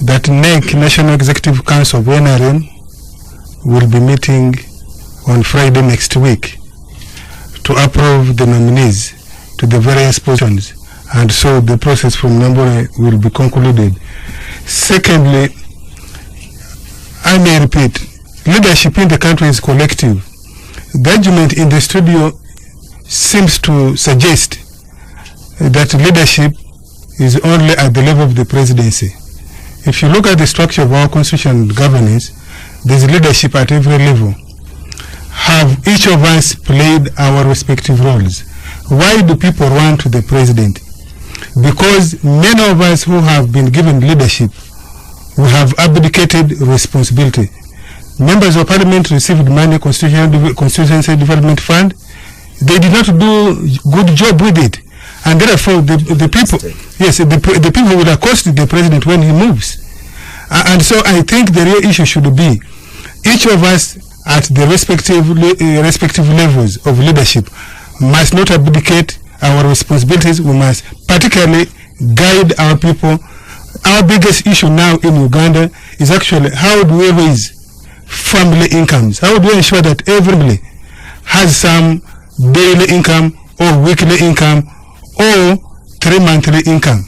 that NEC, National Executive Council of NRM, will be meeting on Friday next week to approve the nominees to the various positions, and so the process from Nambole will be concluded. Secondly, I may repeat, leadership in the country is collective. The argument in the studio seems to suggest that leadership is only at the level of the presidency. If you look at the structure of our constitutional governance, there's leadership at every level. Have each of us played our respective roles? Why do people run to the president? Because many of us who have been given leadership, we have abdicated responsibility. Members of parliament received money, Constituency Development Fund. They did not do good job with it, and therefore the people, the people will accost the president when he moves. And so I think the real issue should be each of us at the respective levels of leadership must not abdicate our responsibilities. We must particularly guide our people our biggest issue now in Uganda is actually how do we raise family incomes? How do we ensure that everybody has some daily income or weekly income or 3 monthly income,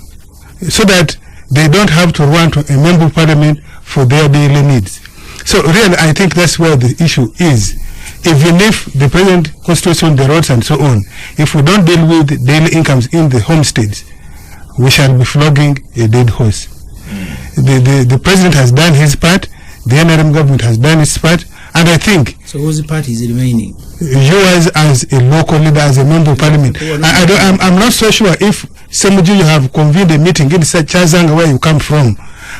so that they don't have to run to a member of parliament for their daily needs? So really, I think that's where the issue is. Even if the president constitutes the roads and so on, if we don't deal with daily incomes in the homesteads, we shall be flogging a dead horse. The president has done his part, the NRM government has done its part, and I think... So whose part is remaining? Yours as a local leader, as a member of parliament. I'm not so sure if Ssemujju, you have convened a meeting in Chazanga where you come from,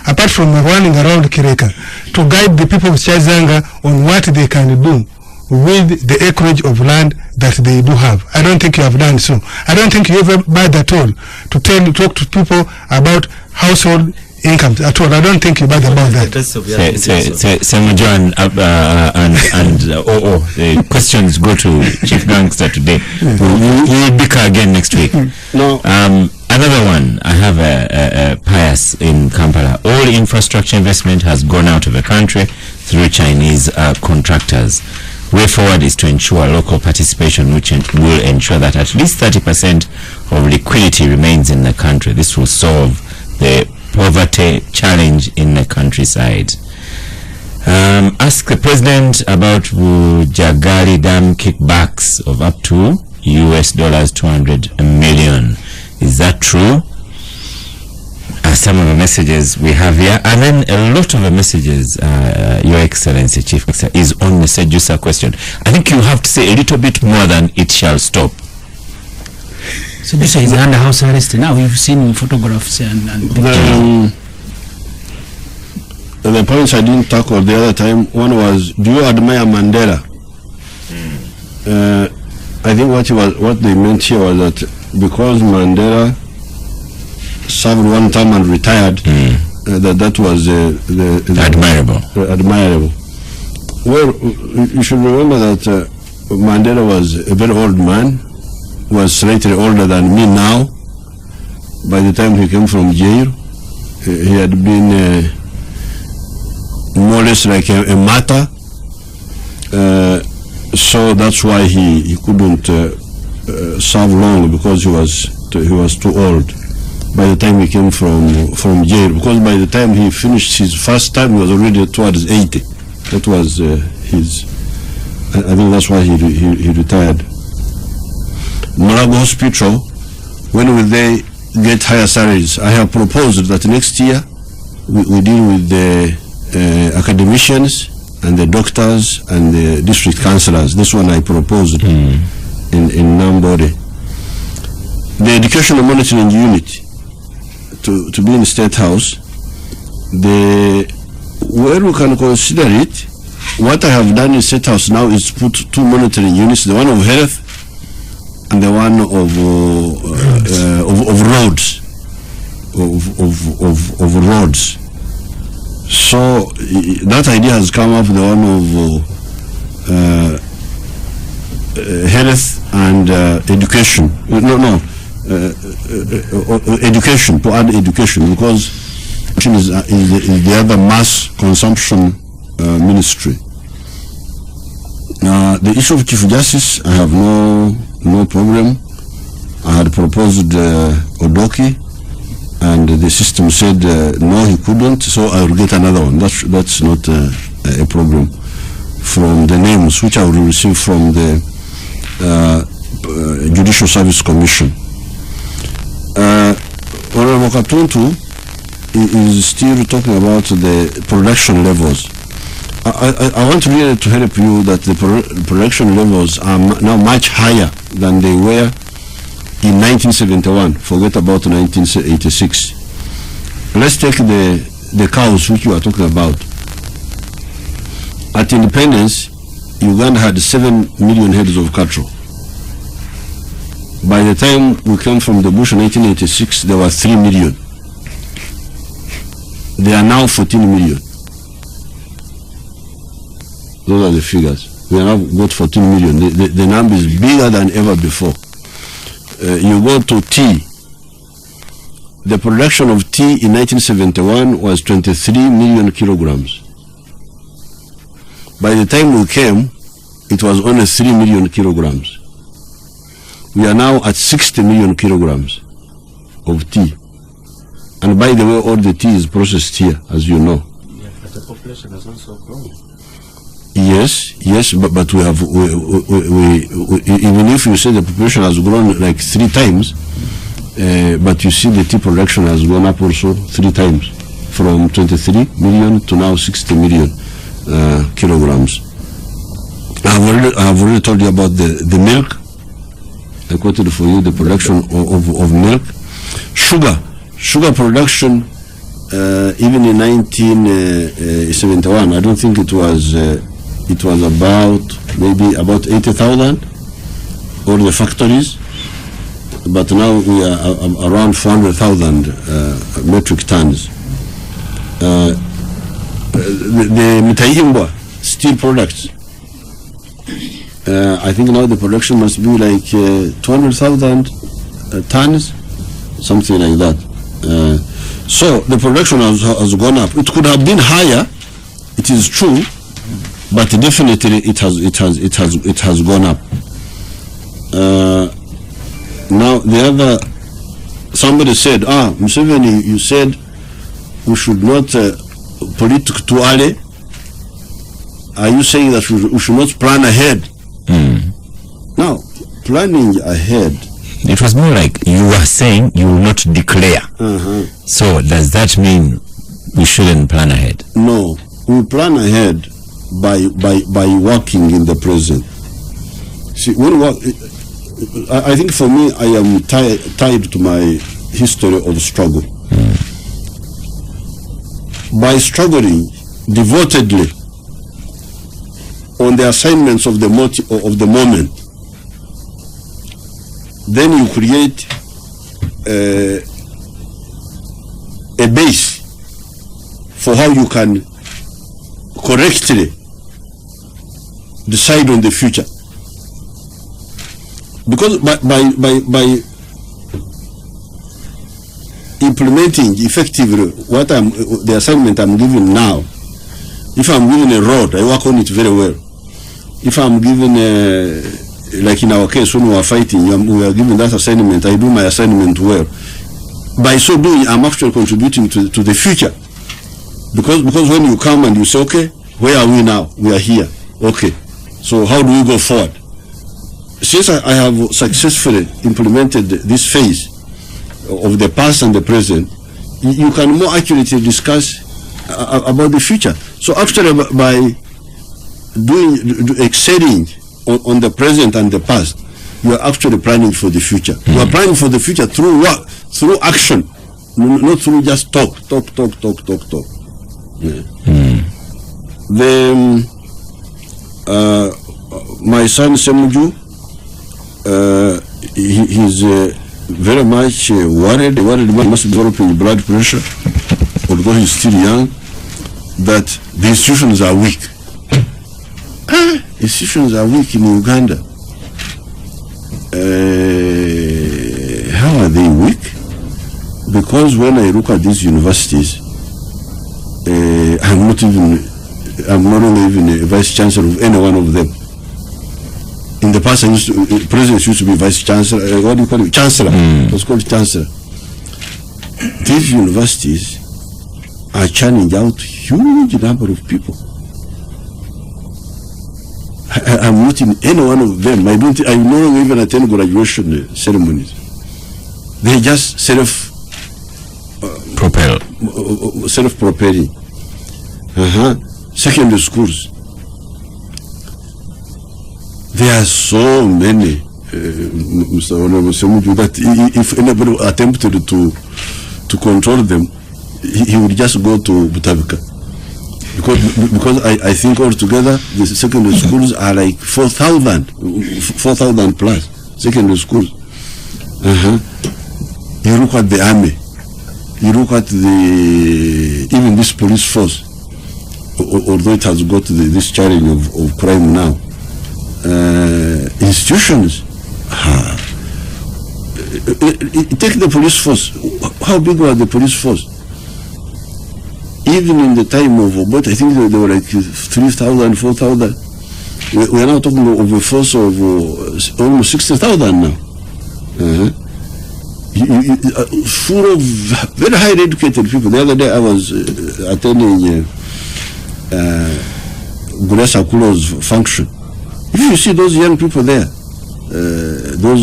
apart from running around Kireka, to guide the people of Chazanga on what they can do with the acreage of land that they do have. I don't think you have done so. I don't think you ever bothered at all to talk to people about household incomes at all. I don't think you bothered about that. Ssemujju and the questions go to Chief Gangster today. We will bicker again next week. No. Another one, I have a Pius in Kampala. All infrastructure investment has gone out of the country through Chinese contractors. Way forward is to ensure local participation, which will ensure that at least 30% of liquidity remains in the country. This will solve the poverty challenge in the countryside. Ask the president about Jagali Dam kickbacks of up to US dollars 200 million. Is that true? Some of the messages we have here, and then a lot of the messages, Your Excellency, Chief Minister, is on the Sejusa question. I think you have to say a little bit more than it shall stop. Sejusa is under house arrest now. We've seen photographs and pictures. The points I didn't tackle the other time, one was, do you admire Mandela? I think what they meant here was that because Mandela served one term and retired, that was admirable. Well, you should remember that Mandela was a very old man, was slightly older than me now. By the time he came from jail, he had been more or less like a martyr. So that's why he couldn't serve long, because he was too old by the time he came from jail, because by the time he finished his first time he was already towards 80. That was I think that's why he retired. Marago Hospital, when will they get higher salaries? I have proposed that next year we deal with the academicians and the doctors and the district councillors. This one I proposed in Nambode. The educational monitoring unit to be in the State House, where we can consider it, what I have done in State House now is put two monitoring units, the one of health and the one of roads, of roads. So that idea has come up, the one of health and education. Education, to add education, because is the other mass consumption ministry. The issue of Chief Justice, I have no problem. I had proposed Odoki, and the system said no, he couldn't, so I will get another one. That's not a problem. From the names which I will receive from the Judicial Service Commission. Honorable Katuntu is still talking about the production levels. I want really to help you that the production levels are now much higher than they were in 1971. Forget about 1986. Let's take the cows which you are talking about. At independence, Uganda had 7 million heads of cattle. By the time we came from the bush in 1986, there were 3 million. They are now 14 million. Those are the figures. We have now got 14 million. The number is bigger than ever before. You go to tea. the production of tea in 1971 was 23 million kilograms. By the time we came, it was only 3 million kilograms. We are now at 60 million kilograms of tea. And by the way, all the tea is processed here, as you know. Yeah, but the population has also grown. Yes, but we have, even if you say the population has grown like 3 times, but you see the tea production has gone up also 3 times, from 23 million to now 60 million kilograms. I have already told you about the milk. I quoted for you the production of milk. Sugar production, even in 1971, I don't think it was about maybe about 80,000, all the factories, but now we are around 400,000 metric tons. The Mutaimbwa steel products, I think now the production must be like 200,000 tons, something like that. So the production has gone up. It could have been higher, it is true, but definitely it has gone up. Now the other, somebody said, Museveni, you said we should not politic too early. Are you saying that we should not plan ahead? Now, planning ahead. It was more like you were saying you will not declare. So does that mean we shouldn't plan ahead? No, we plan ahead by working in the present. See, I think for me, I am tied to my history of struggle. By struggling devotedly on the assignments of the moment, then you create a base for how you can correctly decide on the future. Because by implementing effectively the assignment I'm giving now, if I'm given a road, I work on it very well. If I'm given like in our case when we are fighting, we are given that assignment, I do my assignment well. By so doing, I'm actually contributing to the future. Because when you come and you say, okay, where are we now? We are here. Okay, so how do we go forward? Since I have successfully implemented this phase of the past and the present, you can more accurately discuss about the future. So actually by excelling on the present and the past, you are actually planning for the future. You are planning for the future through what? Through action, not through just talk. Yeah. Then my son Ssemujju, he's very much worried. He must be developing blood pressure, although he's still young, that the institutions are weak. Institutions are weak in Uganda. How are they weak? Because when I look at these universities, I'm no longer even a vice chancellor of any one of them. In the past, presidents used to be vice chancellor. What do you call it? Chancellor. It was called chancellor. These universities are churning out huge number of people. I'm not in any one of them. I no longer even attend graduation ceremonies. They just self-propelling. Secondary schools. There are so many, Mr. Ssemujju, that if anybody attempted to control them, he would just go to Butabika. Because I think altogether the secondary schools are like 4,000 plus secondary schools. You look at the army, you look at even this police force, although it has got this challenge of crime now. Institutions, take the police force. How big was the police force? Even in the time of Obote, I think they were like 3,000, 4,000. We are now talking of a force of almost 60,000 now. Full of very highly educated people. The other day I was attending Gulesa Kulo's function. If you see those young people there, those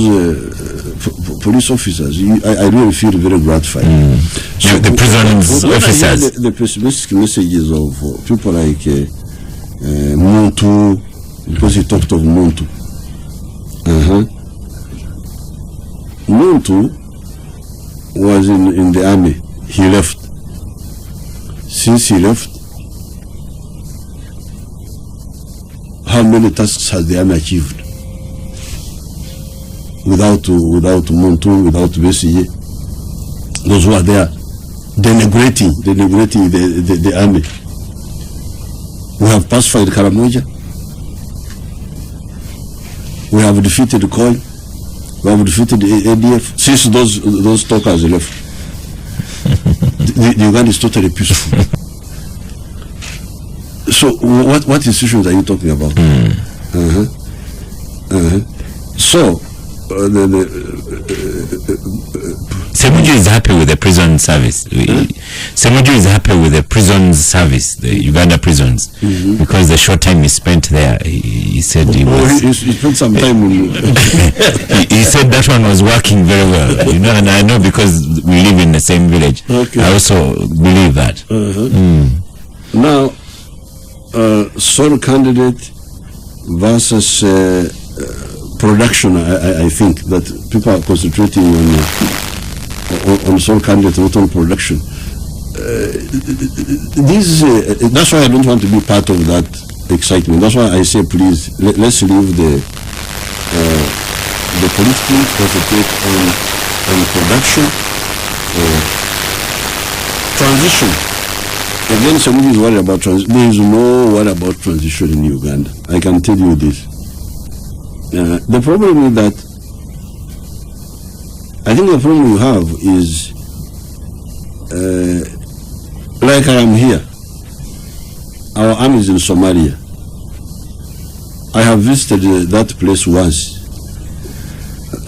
police officers, I really feel very gratified. So the prison's officers. The pessimistic messages of people like Muntu, because he talked of Muntu. Muntu was in the army. He left. Since he left, how many tasks has the army achieved? Without Muntu, without Bessie, those who are there denigrating the army. We have pacified Karamoja. We have defeated Koi. We have defeated the ADF. Since those talkers left, the Uganda is totally peaceful. So what institutions are you talking about? So Ssemujju is happy with the prison service. Ssemujju is happy with the prison service, the Uganda prisons, because the short time he spent there, he said he spent some time. He said that one was working very well. And I know because we live in the same village. I also believe that. Now, sole candidate versus production, I think that people are concentrating on sole candidate, not on production. That's why I don't want to be part of that excitement. That's why I say, please, let's leave the political concentrate on production, transition. Again, somebody is worried about transition. There is no worry about transition in Uganda. I can tell you this. The problem is that I think the problem you have is like I am here. Our army is in Somalia. I have visited that place once,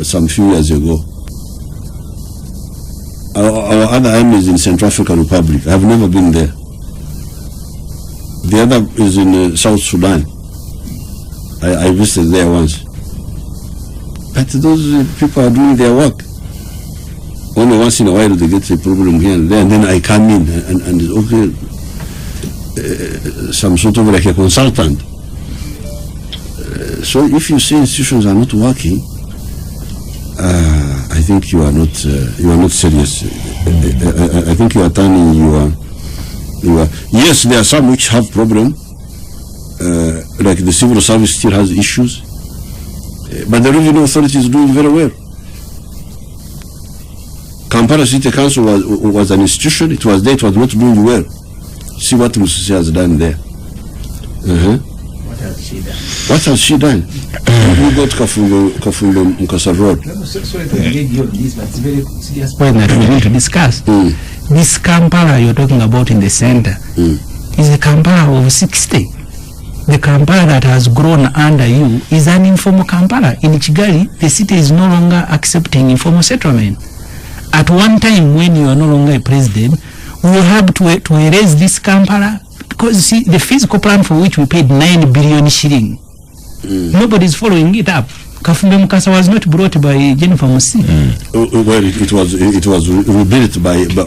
some few years ago. Our other army is in Central African Republic. I have never been there. The other is in South Sudan. I visited there once. But those people are doing their work. Only once in a while they get a problem here and there, and then I come in and okay, some sort of like a consultant. So if you say institutions are not working, I think you are not serious. I think you are turning you are. Yes, there are some which have problem, like the civil service still has issues, but the revenue authority is doing very well. Kampala City Council was an institution. It was there. It was not doing well. See what Museveni has done there. What has she done? We got Kafundo Mukasa Road. Sorry to engage you on this, but it's a very serious point that we need to discuss. This Kampala you're talking about in the center is a Kampala of 60. The Kampala that has grown under you is an informal Kampala. In Kigali, the city is no longer accepting informal settlement. At one time when you are no longer a president, we will have to erase this Kampala, because you see the physical plan for which we paid 9 billion shilling. Nobody is following it up. Kafumbe Mukasa was not brought by Jennifer Musi. Well, it was rebuilt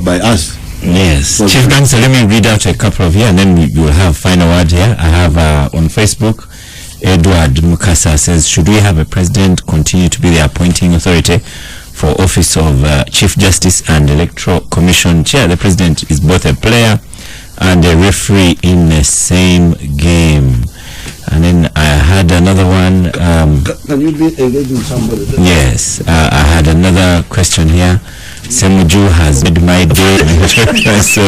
by us. Yes. Chief Gangster, let me read out a couple of here and then we will have final word here. I have on Facebook, Edward Mukasa says, should we have a president continue to be the appointing authority for office of Chief Justice and Electoral Commission Chair? The president is both a player and a referee in the same game. And then I had another one. Can you be engaging somebody? Yes, I had another question here. Ssemujju has made my day. So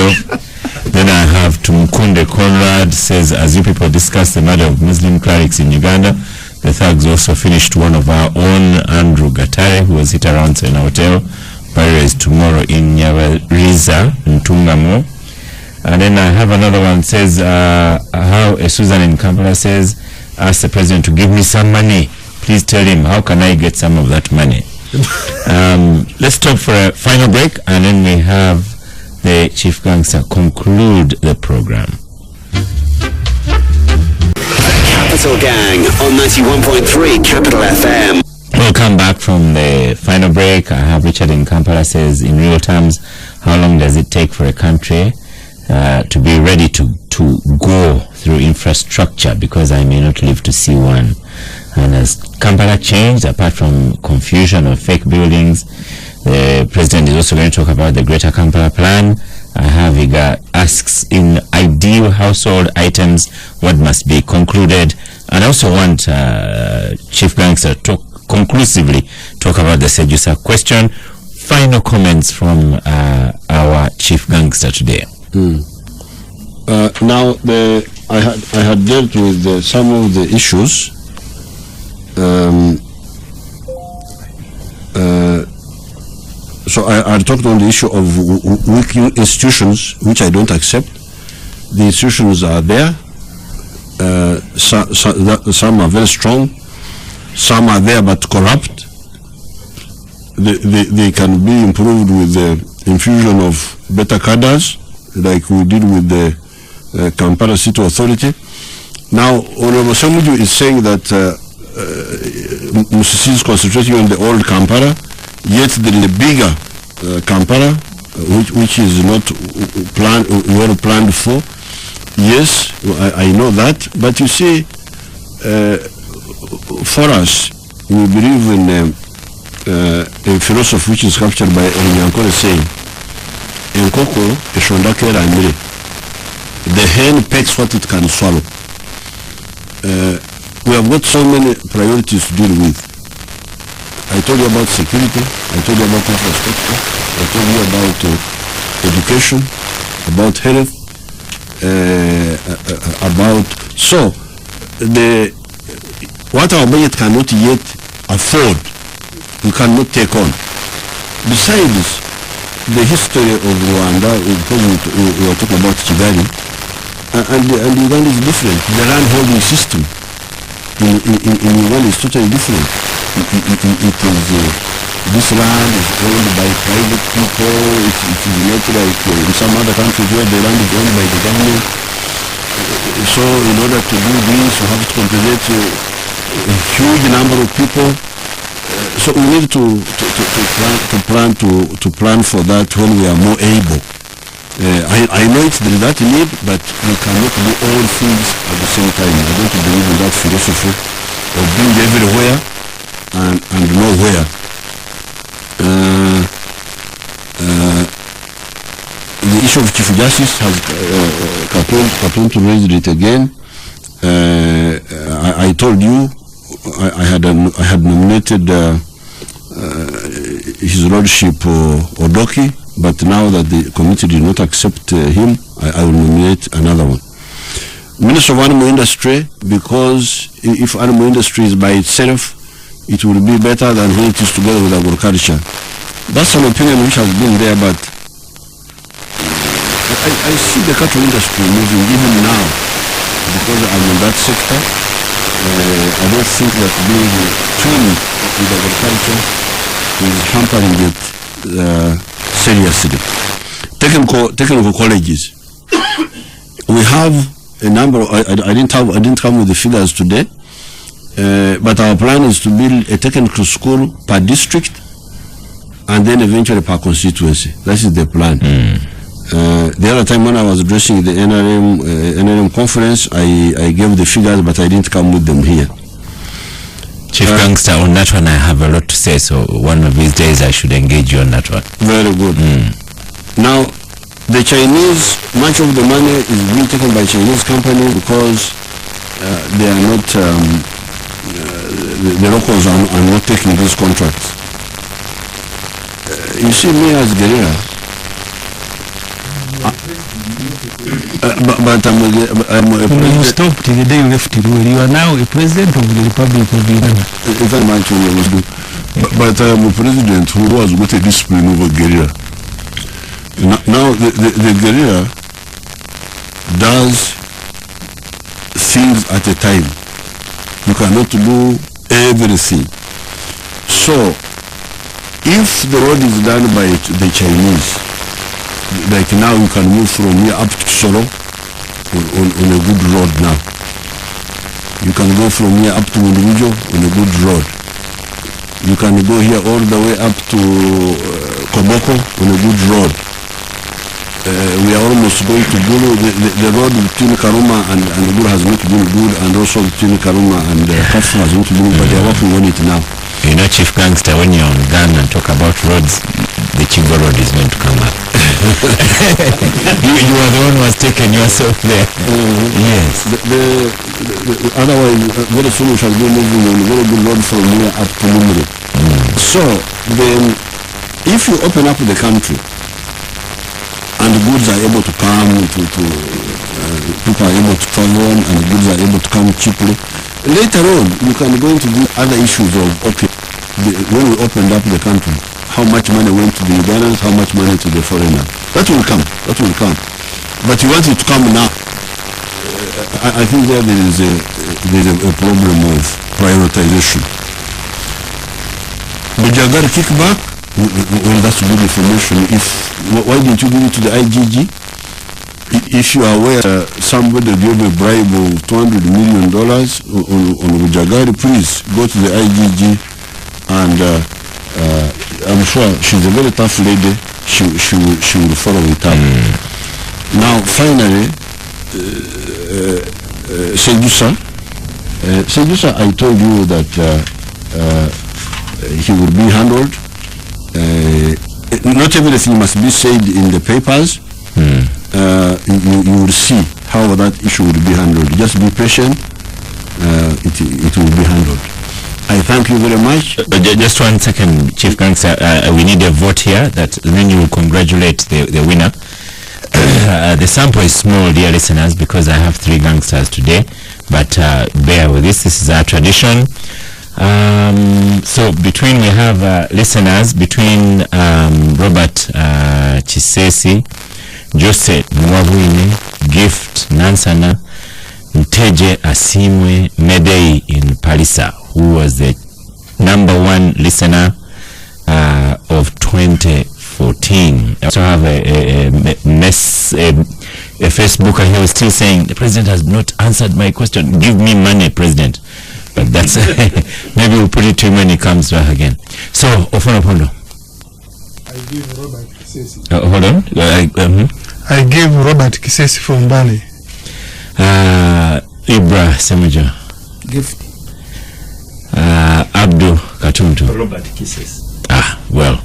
then I have Tumukunde Conrad says, as you people discuss the matter of Muslim clerics in Uganda, The thugs also finished one of our own, Andrew Gatare, who was hit around in a hotel. Burial is tomorrow in Nyawariza, in Tungamo. And then I have another one, says, how Susan in Kampala says, ask the president to give me some money. Please tell him, how can I get some of that money? Let's stop for a final break, and then we have the Chief Gangster conclude the program. Capital Gang on 91.3 Capital FM. Welcome back from the final break. I have Richard in Kampala says, in real terms, how long does it take for a country to be ready to go through infrastructure, because I may not live to see one? And has Kampala changed, apart from confusion of fake buildings? The president is also going to talk about the Greater Kampala Plan. I have Iga asks, in ideal household items, what must be concluded? And I also want Chief Gangster to conclusively talk about the Sejusa question. Final comments from our Chief Gangster today. Now, I had dealt with some of the issues. So I talked on the issue of weak institutions, which I don't accept. The institutions are there. Some are very strong. Some are there but corrupt. They can be improved with the infusion of better cadres, like we did with the Kampala City Authority. Now, Honorable Ssemujju is saying that Musisi is concentrating on the old Kampala, yet there is a bigger Kampala, which is not well planned for. Yes, I know that, but you see, for us, we believe in a philosophy which is captured by Nyankore saying, Enkoko eshondake ramire. The hen pecks what it can swallow. We have got so many priorities to deal with. I told you about security, I told you about infrastructure, I told you about education, about health, so what our budget cannot yet afford, we cannot take on. Besides the history of Rwanda, we were talking about Kigali, and Uganda is different. The land holding system in Uganda is totally different. It is this land is owned by private people. It is not like in some other countries where the land is owned by the government. So in order to do this, we have to compensate a huge number of people. So we need to plan for that when we are more able. I know there is that need, but we cannot do all things at the same time. I don't believe in that philosophy of being everywhere and nowhere. The issue of Chief Justice has Katuntu raised it again. I told you I had nominated His Lordship Odoki, but now that the committee did not accept him, I will nominate another one. Minister of Animal Industry, because if animal industry is by itself, it will be better than when it is together with agriculture. That's an opinion which has been there, but I see the cattle industry moving even now, because I'm in that sector. I don't think that being tuned with agriculture is hampering it seriously. Technical colleges. We have a number. I didn't come with the figures today, but our plan is to build a technical school per district, and then eventually per constituency. That is the plan. The other time when I was addressing the NRM conference, I gave the figures, but I didn't come with them here. Chief Gangster, on that one I have a lot to say, so one of these days I should engage you on that one. Very good. Now, the Chinese, much of the money is being taken by Chinese companies because they are not, the locals are not taking these contracts. You see, me as guerrilla, But When you stopped the day you left the role, you are now a president of the Republic of Uganda. That might was good. But I am a president who was with a discipline over guerrilla. Now the guerrilla does things at a time. You cannot do everything. So, if the road is done by the Chinese, like now you can move from here up to Solo on a good road now. You can go from here up to Ssemujju on a good road. You can go here all the way up to Koboko on a good road. We are almost going to Gulu. The road between Karuma and Gulu has not been good, and also between Karuma and Kafu has not been good, but they are working on it now. You know, Chief Gangster, when you're on Ghana and talk about roads, the Chingo road is going to come up. you are the one who has taken yourself there. Yes. Otherwise, very soon we shall be moving on a very good road from here up to Lumuru. So, then, if you open up the country, and the goods are able to come people are able to travel and the goods are able to come cheaply. Later on, you can go into the other issues of, okay, when we opened up the country, how much money went to the Ugandans, how much money to the foreigners. That will come. But you want it to come now. I think there is a problem of prioritization. Bujagar kickback, well, that's good information. Why didn't you give it to the IGG? If you are aware somebody gave a bribe of $200 million on Bujagari, please go to the IGG, and I'm sure she's a very tough lady. She will follow it up. Now, finally, Ssemujju, I told you that he will be handled. Not everything must be said in the papers. You will see how that issue will be handled. Just be patient. It will be handled. I thank you very much. Just 1 second, Chief Gangster. We need a vote here. Then you will congratulate the winner. The sample is small, dear listeners, because I have 3 gangsters today. But bear with this. This is our tradition. So we have listeners between Robert Kisesi, Jose Mwabwine, Gift Nansana, Mteje Asimwe Medei in Palisa, who was the #1 listener of 2014. I also have a Facebooker here was still saying, the president has not answered my question. Give me money, president. But that's maybe we'll put it to him when he comes back again. So, Opondo. I give Robert Kisesi. Hold on. I give Robert Kisesi from Bali. Ibra Ssemujju. Gift. Abdul Katuntu. Robert Kisses. Well.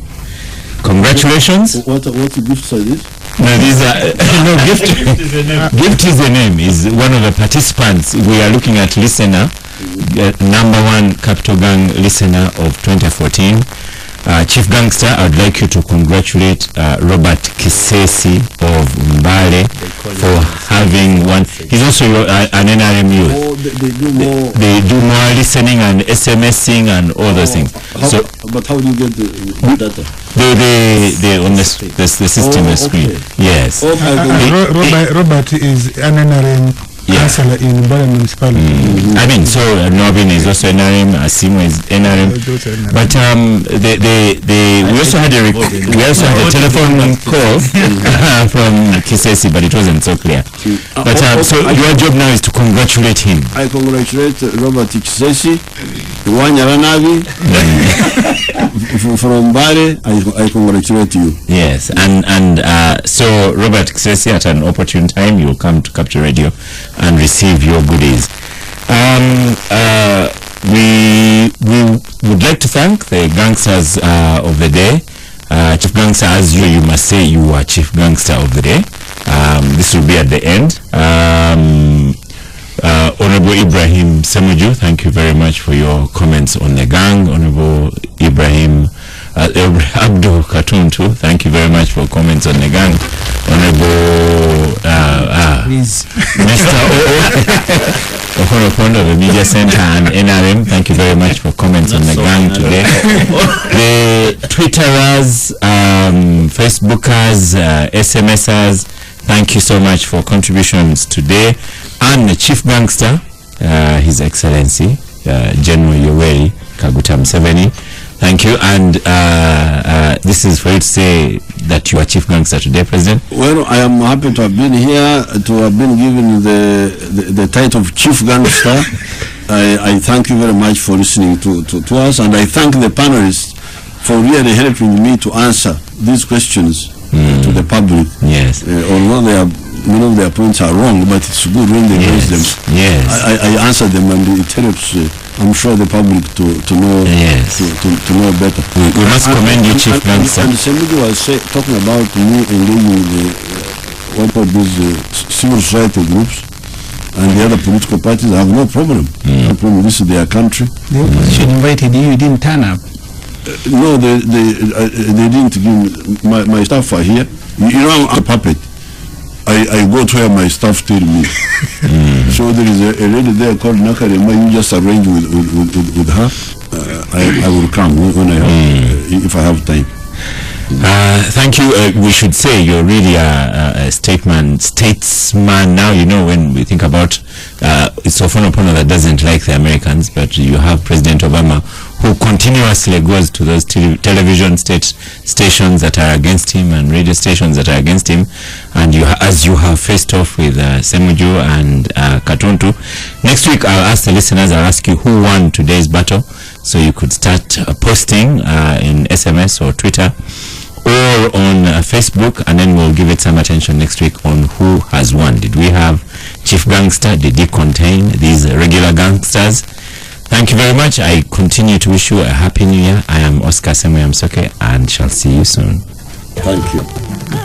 Congratulations. What gifts are these? No, these are no Gift. Gift is the name. Is one of the participants. We are looking at listener, #1 Capital Gang listener of 2014. Chief Gangster, I'd like you to congratulate Robert Kisesi of Mbale for having one. He's also an NRM youth. They do more listening and SMSing and all those things. But how do you get the data? They on the system screen. Yes. Robert is an NRM councillor in Mbale municipality. I mean, so Nobin is also NRM, Asimo is NRM. But we also had a telephone call from Kisesi, but it wasn't so clear. But so your job now is to congratulate him. I congratulate Robert Kisesi, Wanyaranavi from Mbale. I congratulate you. Yes, and so Robert Kisesi, at an opportune time, you will come to Capital Radio and receive your goodies. We would like to thank the gangsters of the day. Chief Gangster, as you must say you are Chief Gangster of the day. This will be at the end. Honorable Ibrahim Ssemujju, thank you very much for your comments on the gang. Honorable Ibrahim Abdul Katuntu, thank you very much for comments on the gang. Honorable Please. Mr. Opondo, the Media Center and NRM, thank you very much for comments on the gang today. The Twitterers, Facebookers, SMSers, thank you so much for contributions today. And the Chief Gangster, His Excellency, General Yoweri Kaguta Museveni, thank you. And this is for you to say that you are Chief Gangster today, President. Well, I am happy to have been here, to have been given the title of Chief Gangster. I thank you very much for listening to us, and I thank the panelists for really helping me to answer these questions to the public. Yes. Although many of their points are wrong, but it's good when they raise them. Yes. I answer them, and it helps, I'm sure, the public to know to know better. We must commend you, Chief Gangster. And Ssemujju was talking about me engaging with one of these civil society groups and the other political parties. I have no problem. No problem. This is their country. The opposition invited you, you didn't turn up. No, they didn't give my staff are here. You know, I'm a puppet. I go to where my staff tell me. So there is a lady there called Nakarema. You just arrange with her. I will come when I have, if I have time. Thank you. We should say you're really a statesman now. You know, when we think about it's Ofwono that doesn't like the Americans, but you have President Obama who continuously goes to those television stations that are against him and radio stations that are against him, and as you have faced off with Ssemujju and Katuntu. Next week I'll ask the listeners, I'll ask you who won today's battle, so you could start posting in SMS or Twitter or on Facebook, and then we'll give it some attention next week on who has won. Did we have Chief Gangster? Did he contain these regular gangsters? Thank you very much. I continue to wish you a happy new year. I am Oscar Semoyamsoke and shall see you soon. Thank you.